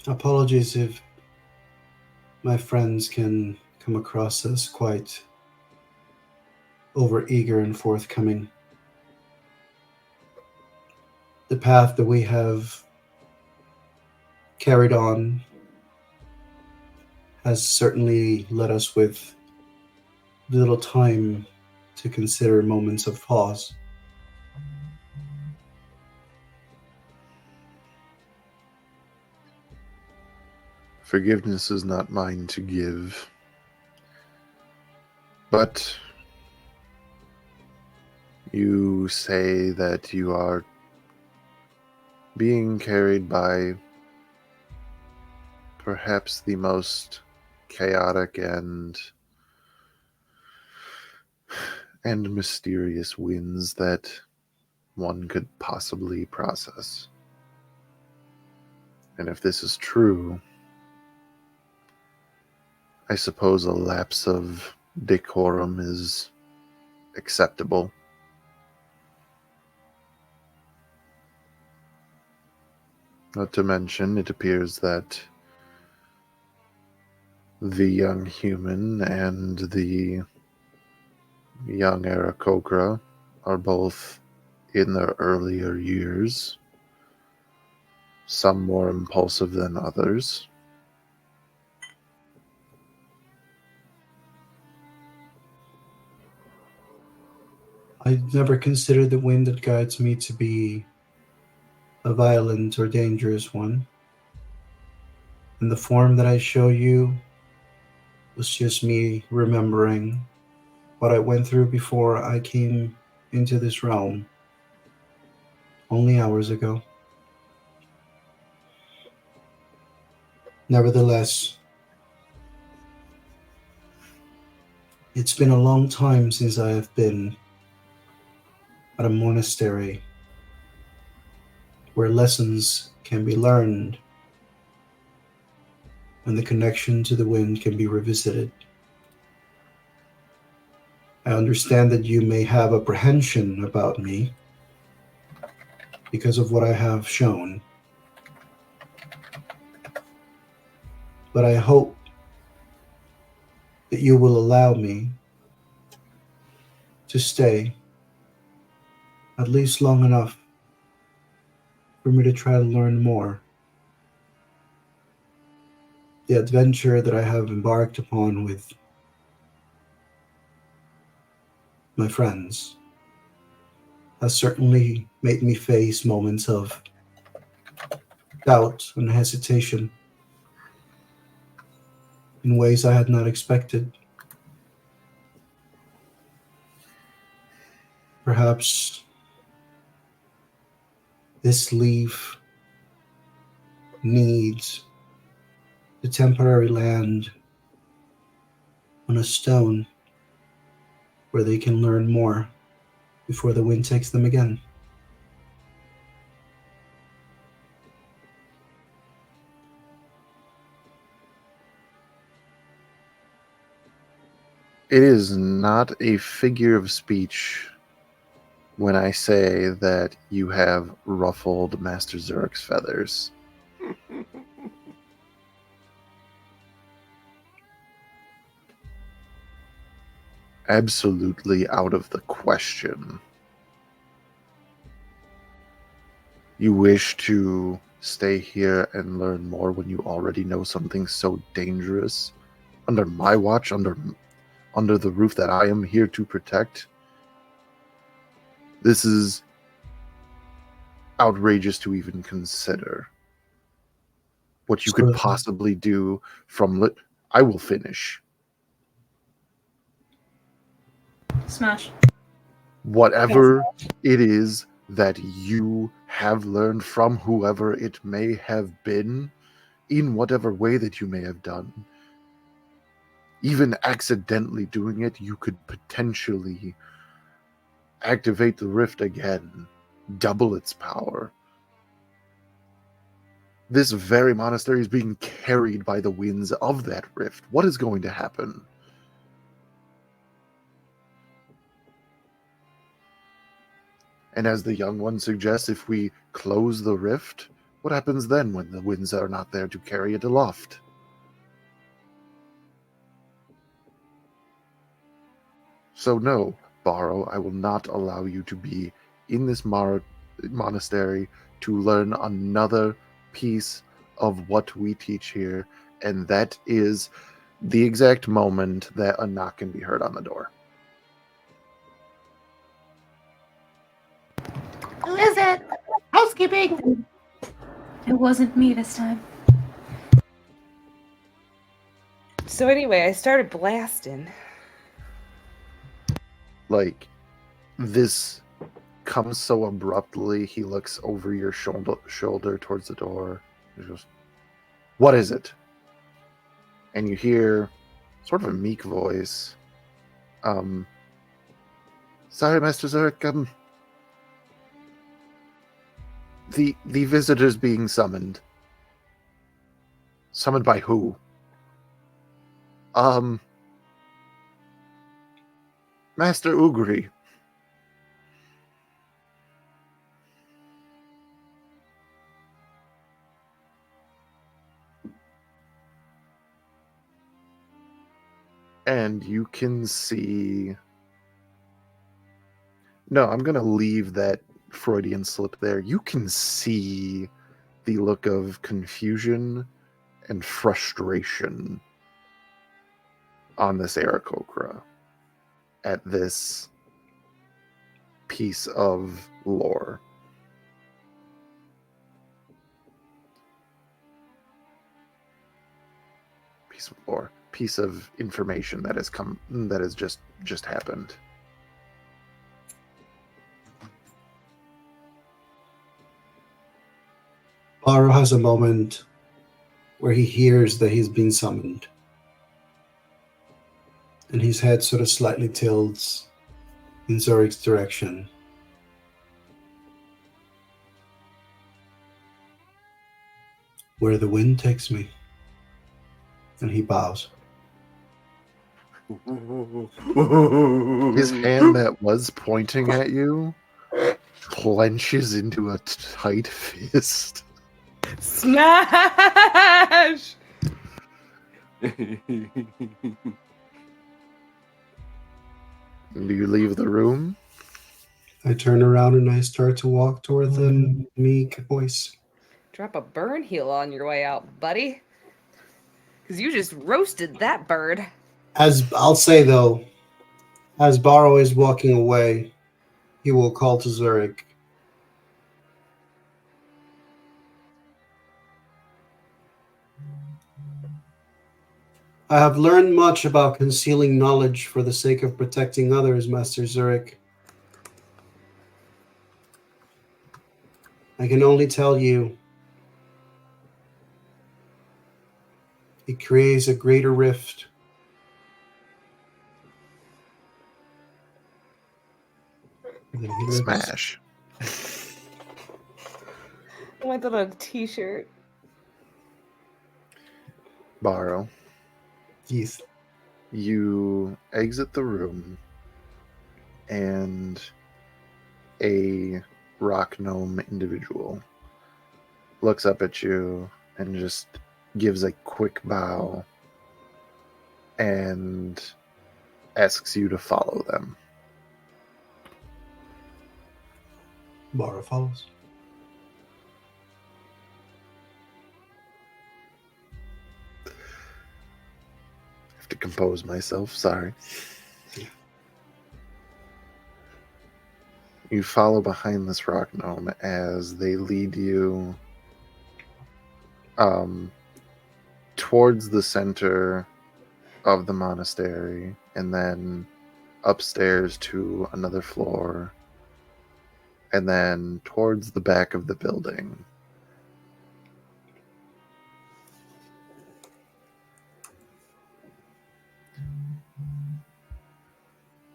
Apologies if my friends can come across as quite overeager and forthcoming. The path that we have carried on has certainly led us with little time to consider moments of pause. Forgiveness is not mine to give, but you say that you are being carried by perhaps the most chaotic and mysterious winds that one could possibly process. And if this is true, I suppose a lapse of decorum is acceptable. Not to mention, it appears that the young human and the young Aarakocra are both in their earlier years, some more impulsive than others. I never considered the wind that guides me to be a violent or dangerous one. And the form that I show you was just me remembering what I went through before I came into this realm only hours ago. Nevertheless, it's been a long time since I have been at a monastery where lessons can be learned and the connection to the wind can be revisited. I understand that you may have apprehension about me because of what I have shown, but I hope that you will allow me to stay at least long enough for me to try to learn more. The adventure that I have embarked upon with my friends has certainly made me face moments of doubt and hesitation in ways I had not expected. Perhaps this leaf needs the temporary land on a stone where they can learn more before the wind takes them again. It is not a figure of speech when I say that you have ruffled Master Zurich's feathers. Absolutely out of the question. You wish to stay here and learn more when you already know something so dangerous under my watch, under the roof that I am here to protect? This is outrageous to even consider. What you could possibly do from I will finish. Smash. Whatever it is that you have learned from whoever it may have been, in whatever way that you may have done, even accidentally doing it, you could potentially activate the rift again, double its power. This very monastery is being carried by the winds of that rift. What is going to happen? And as the young one suggests, if we close the rift, what happens then when the winds are not there to carry it aloft? So no, Borrow, I will not allow you to be in this monastery to learn another piece of what we teach here, and that is the exact moment that a knock can be heard on the door. Who is it? Housekeeping. It wasn't me this time. So anyway, I started blasting. Like, this comes so abruptly, he looks over your shoulder towards the door. He goes, "What is it?" And you hear sort of a meek voice. Sorry, Master Zurich, the visitor's being summoned. Summoned by who? Master Ugri. And you can see... No, I'm going to leave that Freudian slip there. You can see the look of confusion and frustration on this Aarakocra at this piece of lore. Piece of information that has just happened. Baro has a moment where he hears that he's been summoned, and his head sort of slightly tilts in Zurich's direction. Where the wind takes me. And he bows. His hand that was pointing at you clenches into a tight fist. Smash! Do you leave the room? I turn around and I start to walk toward the meek voice. Drop a burn heel on your way out, buddy. Because you just roasted that bird. As I'll say though, as Baro is walking away, he will call to Zurich. I have learned much about concealing knowledge for the sake of protecting others, Master Zurich. I can only tell you, it creates a greater rift. Smash. I want that on a t-shirt. Borrow. Yes. You exit the room, and a rock gnome individual looks up at you and just gives a quick bow and asks you to follow them. Baro follows. To compose myself, sorry. You follow behind this rock gnome as they lead you towards the center of the monastery, and then upstairs to another floor, and then towards the back of the building.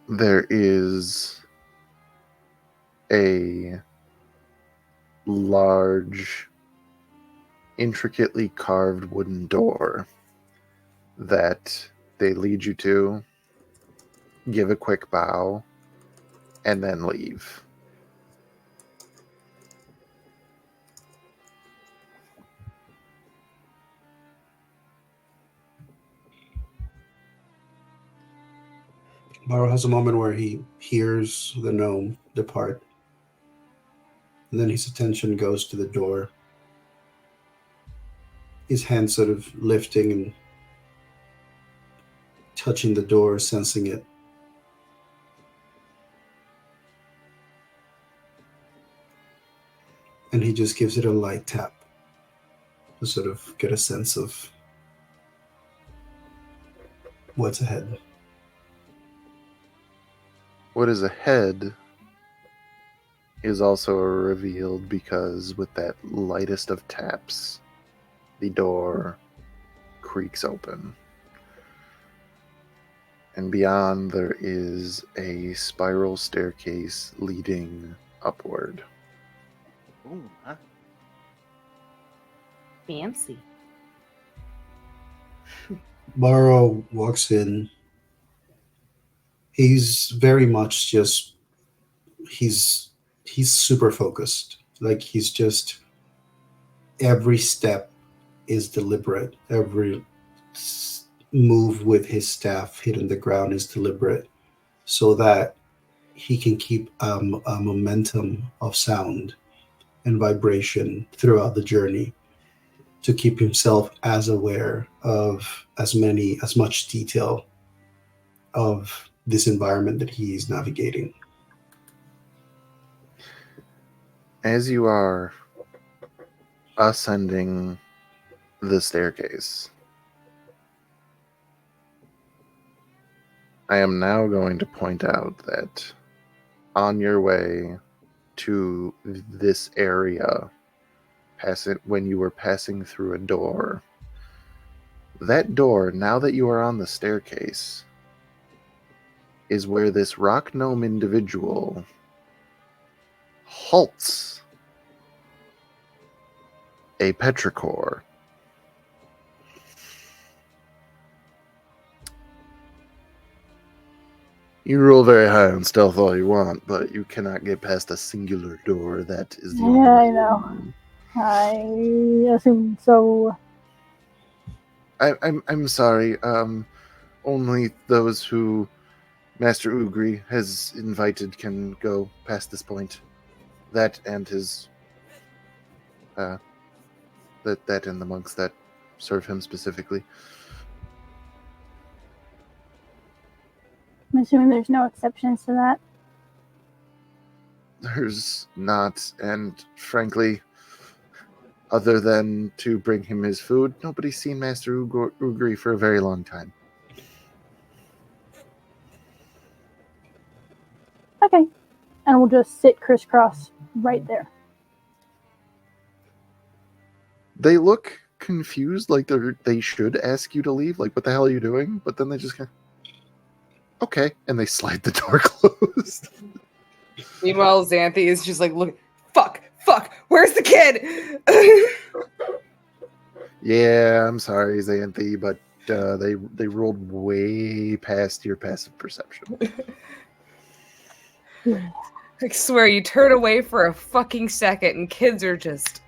There is a large, intricately carved wooden door that they lead you to, give a quick bow, and then leave. Baro has a moment where he hears the gnome depart, and then his attention goes to the door. His hand sort of lifting and touching the door, sensing it. And he just gives it a light tap to sort of get a sense of what's ahead. What is ahead is also revealed because with that lightest of taps, the door creaks open. And beyond there is a spiral staircase leading upward. Ooh, huh? Fancy. Baro walks in. He's very much just he's super focused. Like he's just every step is deliberate. Every move with his staff hitting the ground is deliberate, so that he can keep a momentum of sound and vibration throughout the journey, to keep himself as aware of as much detail of this environment that he is navigating. As you are ascending the staircase, I am now going to point out that on your way to this area, when you were passing through a door, that door, now that you are on the staircase, is where this rock gnome individual halts a petrichor. You roll very high on stealth all you want, but you cannot get past a singular door. That is the only Yeah, way. I know. I assume so. I'm sorry. Only those who Master Ugri has invited can go past this point. That and his that and the monks that serve him specifically. I'm assuming there's no exceptions to that. There's not, and frankly, other than to bring him his food, nobody's seen Master Ugri for a very long time. Okay. And we'll just sit crisscross right there. They look confused, like they should ask you to leave. Like, what the hell are you doing? But then they just kind of, okay, and they slide the door closed. Meanwhile, Xanthi is just like, look, fuck, where's the kid? Yeah, I'm sorry, Xanthi, but they rolled way past your passive perception. I swear, you turn away for a fucking second and kids are just...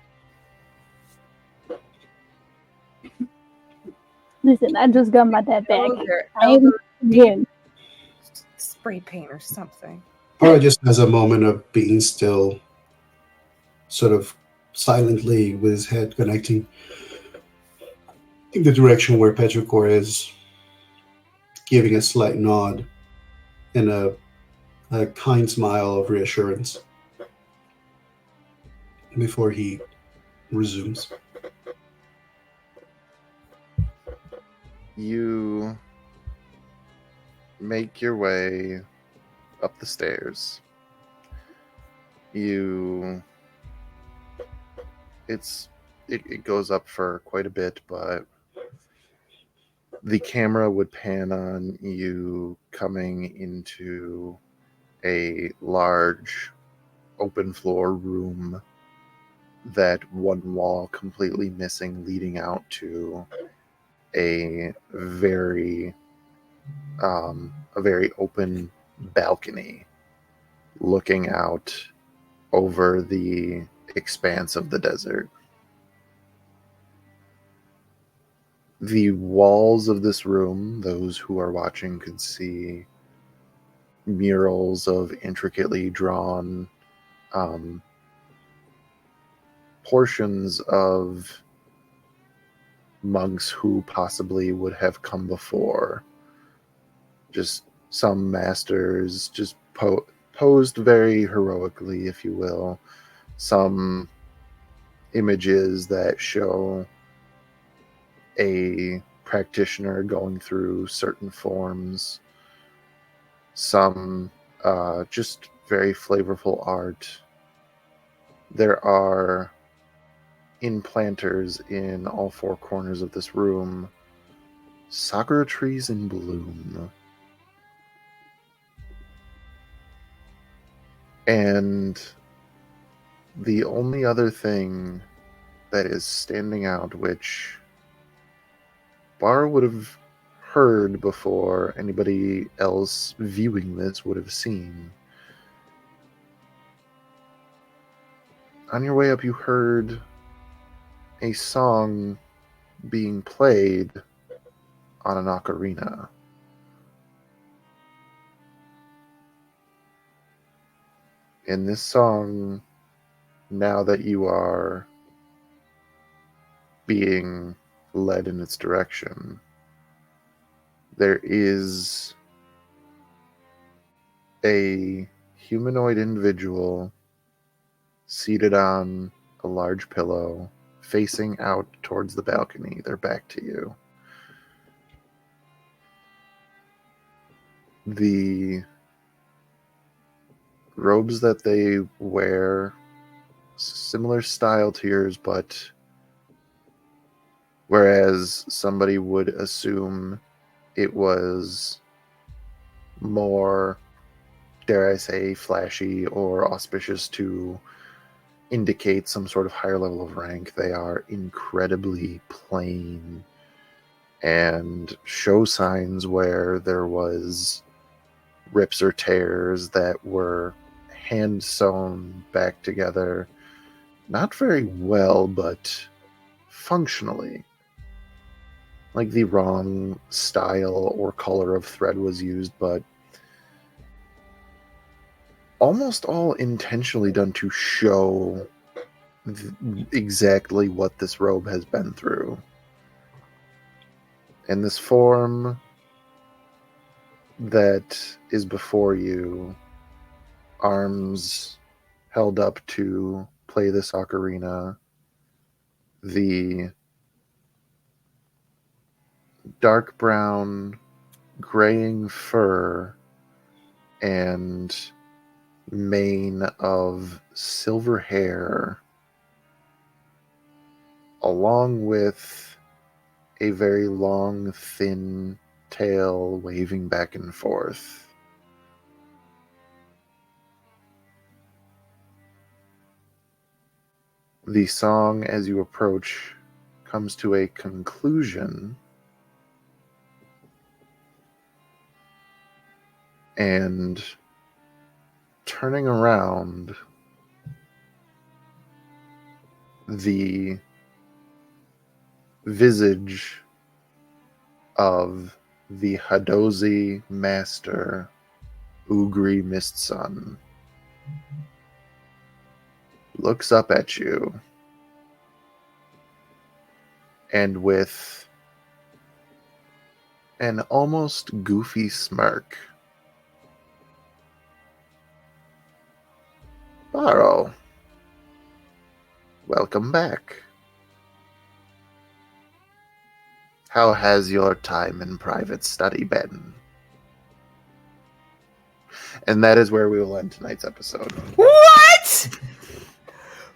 Listen, I just got my dad back. Elder, I am good. spray paint or something. Baro just has a moment of being still, sort of silently with his head connecting in the direction where Petrichor is, giving a slight nod and a kind smile of reassurance before he resumes. You make your way up the stairs. It goes up for quite a bit, but the camera would pan on you coming into a large open floor room, that one wall completely missing, leading out to a very open balcony looking out over the expanse of the desert. The walls of this room, those who are watching could see, murals of intricately drawn portions of monks who possibly would have come before. Just some masters just posed very heroically, if you will. Some images that show a practitioner going through certain forms. Some just very flavorful art. There are implanters in all four corners of this room. Sakura trees in bloom. And the only other thing that is standing out, which Bar would have heard before anybody else viewing this would have seen. On your way up, you heard a song being played on an ocarina. In this song, now that you are being led in its direction, there is a humanoid individual seated on a large pillow, facing out towards the balcony, their back to you. The robes that they wear, similar style to yours, but whereas somebody would assume it was more, dare I say, flashy or auspicious to indicate some sort of higher level of rank, they are incredibly plain and show signs where there was rips or tears that were hand sewn back together, not very well, but functionally. Like the wrong style or color of thread was used, but almost all intentionally done to show exactly what this robe has been through. And this form that is before you, arms held up to play this ocarina, the dark brown, graying fur and mane of silver hair, along with a very long, thin tail waving back and forth. The song, as you approach, comes to a conclusion, and turning around, the visage of the Hadozi master, Ugri Mistsun, looks up at you, and with an almost goofy smirk, Baro, welcome back. How has your time in private study been? And that is where we will end tonight's episode. What?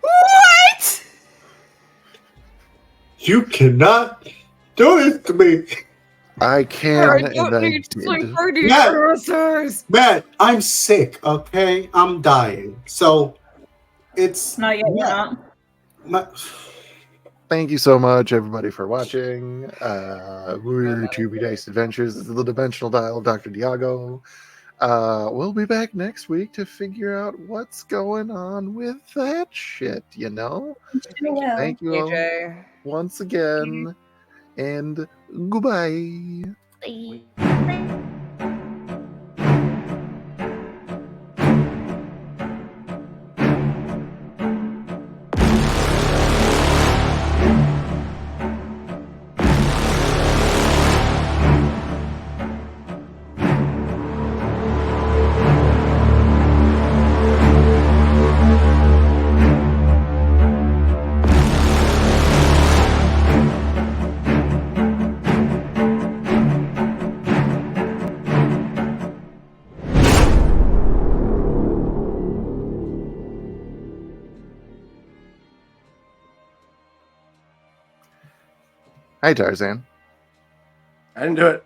What? You cannot do this to me. I can, I and don't I need to play did. party Yeah. answers. Matt, I'm sick, okay? I'm dying. So it's Not yet, you're not. my, Thank you so much, everybody, for watching. We're 2B Dice Adventures. This is the Dimensional Dial of Dr. Diago. We'll be back next week to figure out what's going on with that shit, you know? Well. Thank you all AJ. once again, and goodbye. Bye. Hi, Tarzan. I didn't do it.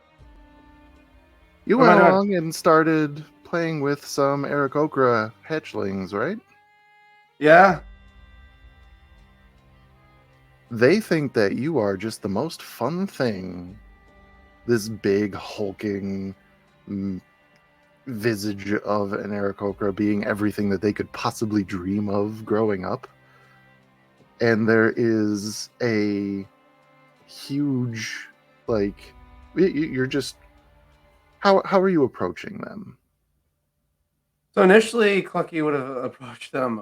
You What went am I doing? along and started playing with some Aarakocra hatchlings, right? Yeah. They think that you are just the most fun thing. This big, hulking visage of an Aarakocra being everything that they could possibly dream of growing up. And there is a huge, like, you're just... How are you approaching them? So initially, Clucky would have approached them,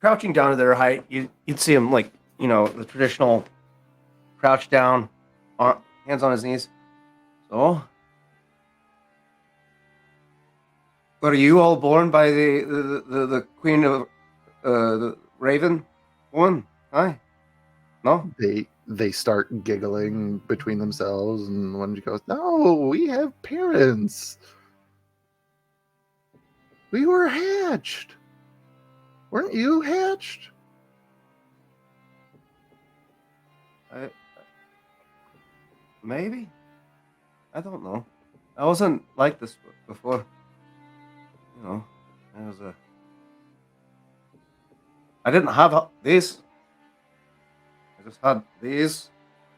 crouching down to their height. You'd see him like, the traditional crouch down, hands on his knees. So, are you all born by the queen of the Raven woman? Hi. No. They start giggling between themselves, and one goes, "No, we have parents. We were hatched. Weren't you hatched?" Maybe. I don't know. I wasn't like this before. I was a. I didn't have these. I just had these,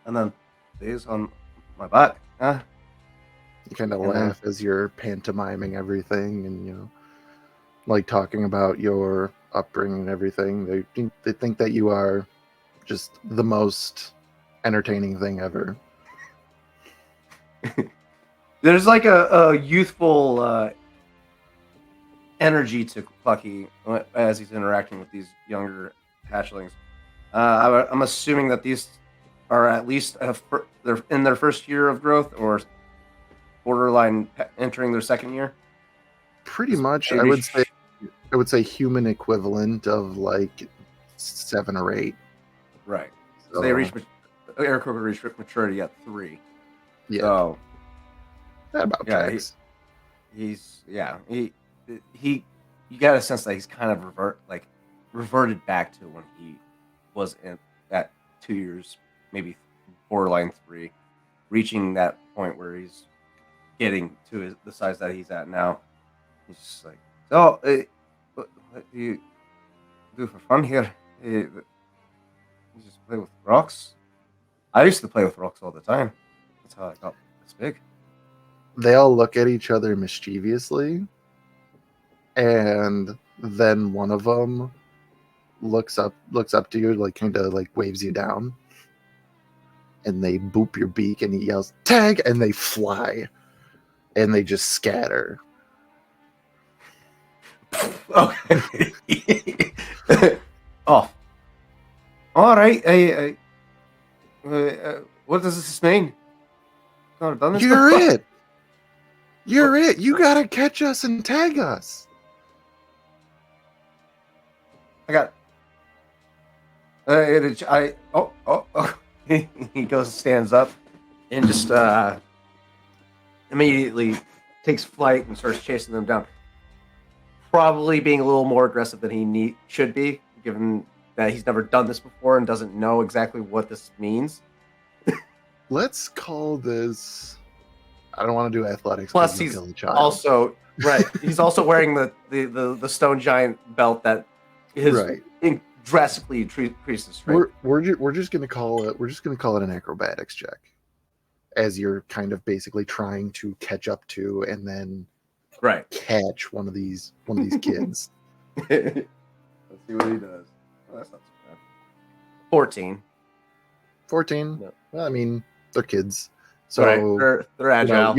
and then these on my back. You kind of And then- laugh as you're pantomiming everything, and like talking about your upbringing and everything. They think that you are just the most entertaining thing ever. There's like a youthful energy to Clucky as he's interacting with these younger hatchlings. I'm assuming that these are at least they're in their first year of growth, or borderline entering their second year. Pretty Just much, maybe I would say human equivalent of like 7 or 8. Right. So So, they Aarakocra reached maturity at 3. yeah, So that about yeah, tracks. he you got a sense that he's kind of reverted back to when he was at 2 years, maybe borderline 3, reaching that point where he's getting to the size that he's at now. He's just like, so what do you do for fun here? You just play with rocks? I used to play with rocks all the time. That's how I got this big. They all look at each other mischievously, and then one of them looks up to you, like kind of like waves you down, and they boop your beak, and he yells "tag," and they fly, and they just scatter. Okay. Oh. All right. What does this mean? Never done this You're before. it. You're it. You gotta catch us and tag us. I got. He goes, stands up, and just immediately takes flight and starts chasing them down. Probably being a little more aggressive than he should be, given that he's never done this before and doesn't know exactly what this means. Let's call this... I don't want to do athletics. Plus, 'cause you'll he's kill the child. also right. He's also wearing the stone giant belt that is Right. drastically increases strength. We're just gonna call it an acrobatics check, as you're kind of basically trying to catch up to and then Right. catch one of these kids. Let's see what he does. Oh, that's not too bad. 14. 14. No. Well, I mean, they're kids, so Right. They're agile.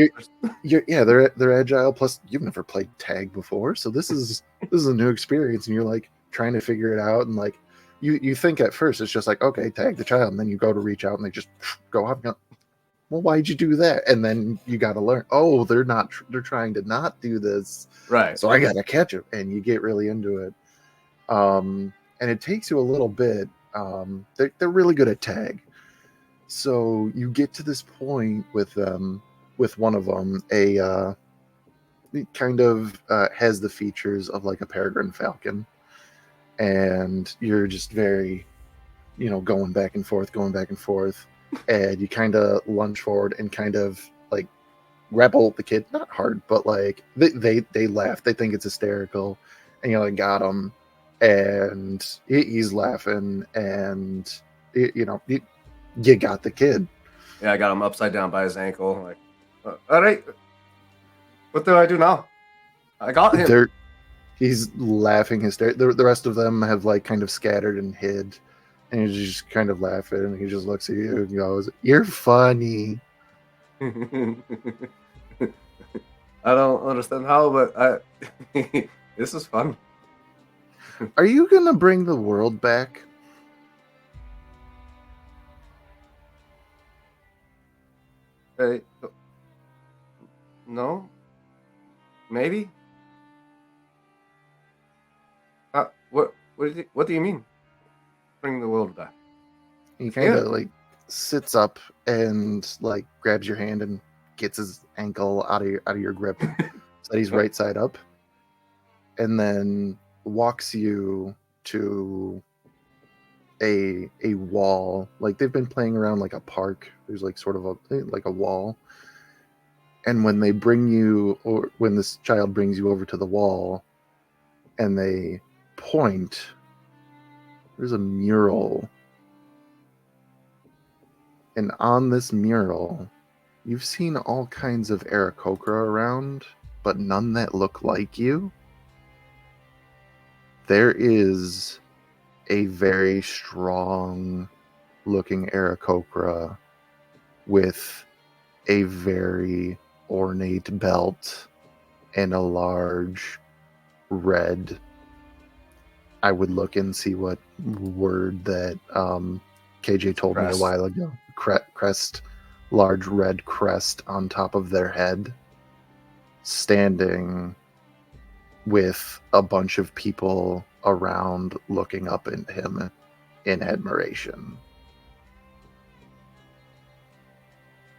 they're agile. Plus, you've never played tag before, so this is a new experience, and you're like trying to figure it out, and like you think at first it's just like, okay, tag the child, and then you go to reach out and they just go off. And go, well, why'd you do that? And then you got to learn. Oh, they're trying to not do this, Right. so I gotta catch it, and you get really into it. And it takes you a little bit. They're really good at tag. So you get to this point with one of them, it kind of has the features of like a peregrine falcon, and you're just very, going back and forth, and you kind of lunge forward and kind of like grapple the kid, not hard, but like they laugh, they think it's hysterical, and you like got him, and he's laughing, and you got the kid. Yeah, I got him upside down by his ankle. Like, all right, what do I do now? I got him. He's laughing hysterically. The rest of them have like kind of scattered and hid, and he's just kind of laughing, and he just looks at you and goes, "You're funny." I don't understand how, but this is fun. Are you gonna bring the world back? Hey, no, maybe. What do you mean? Bring the world back? He kind of like sits up and like grabs your hand and gets his ankle out of your grip, so that he's right side up, and then walks you to a wall. Like they've been playing around like a park. There's like sort of a wall, and when they bring you, or when this child brings you over to the wall, and they point, there's a mural. And on this mural, you've seen all kinds of Aarakocra around, but none that look like you. There is a very strong looking Aarakocra with a very ornate belt and a large red. I would look and see what word that KJ told me a while ago. Crest, large red crest on top of their head, standing with a bunch of people around looking up at him in admiration.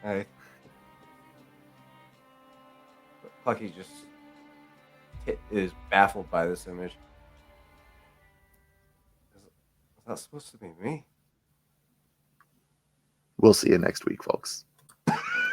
Hey. Plucky just is baffled by this image. Is that supposed to be me? We'll see you next week, folks.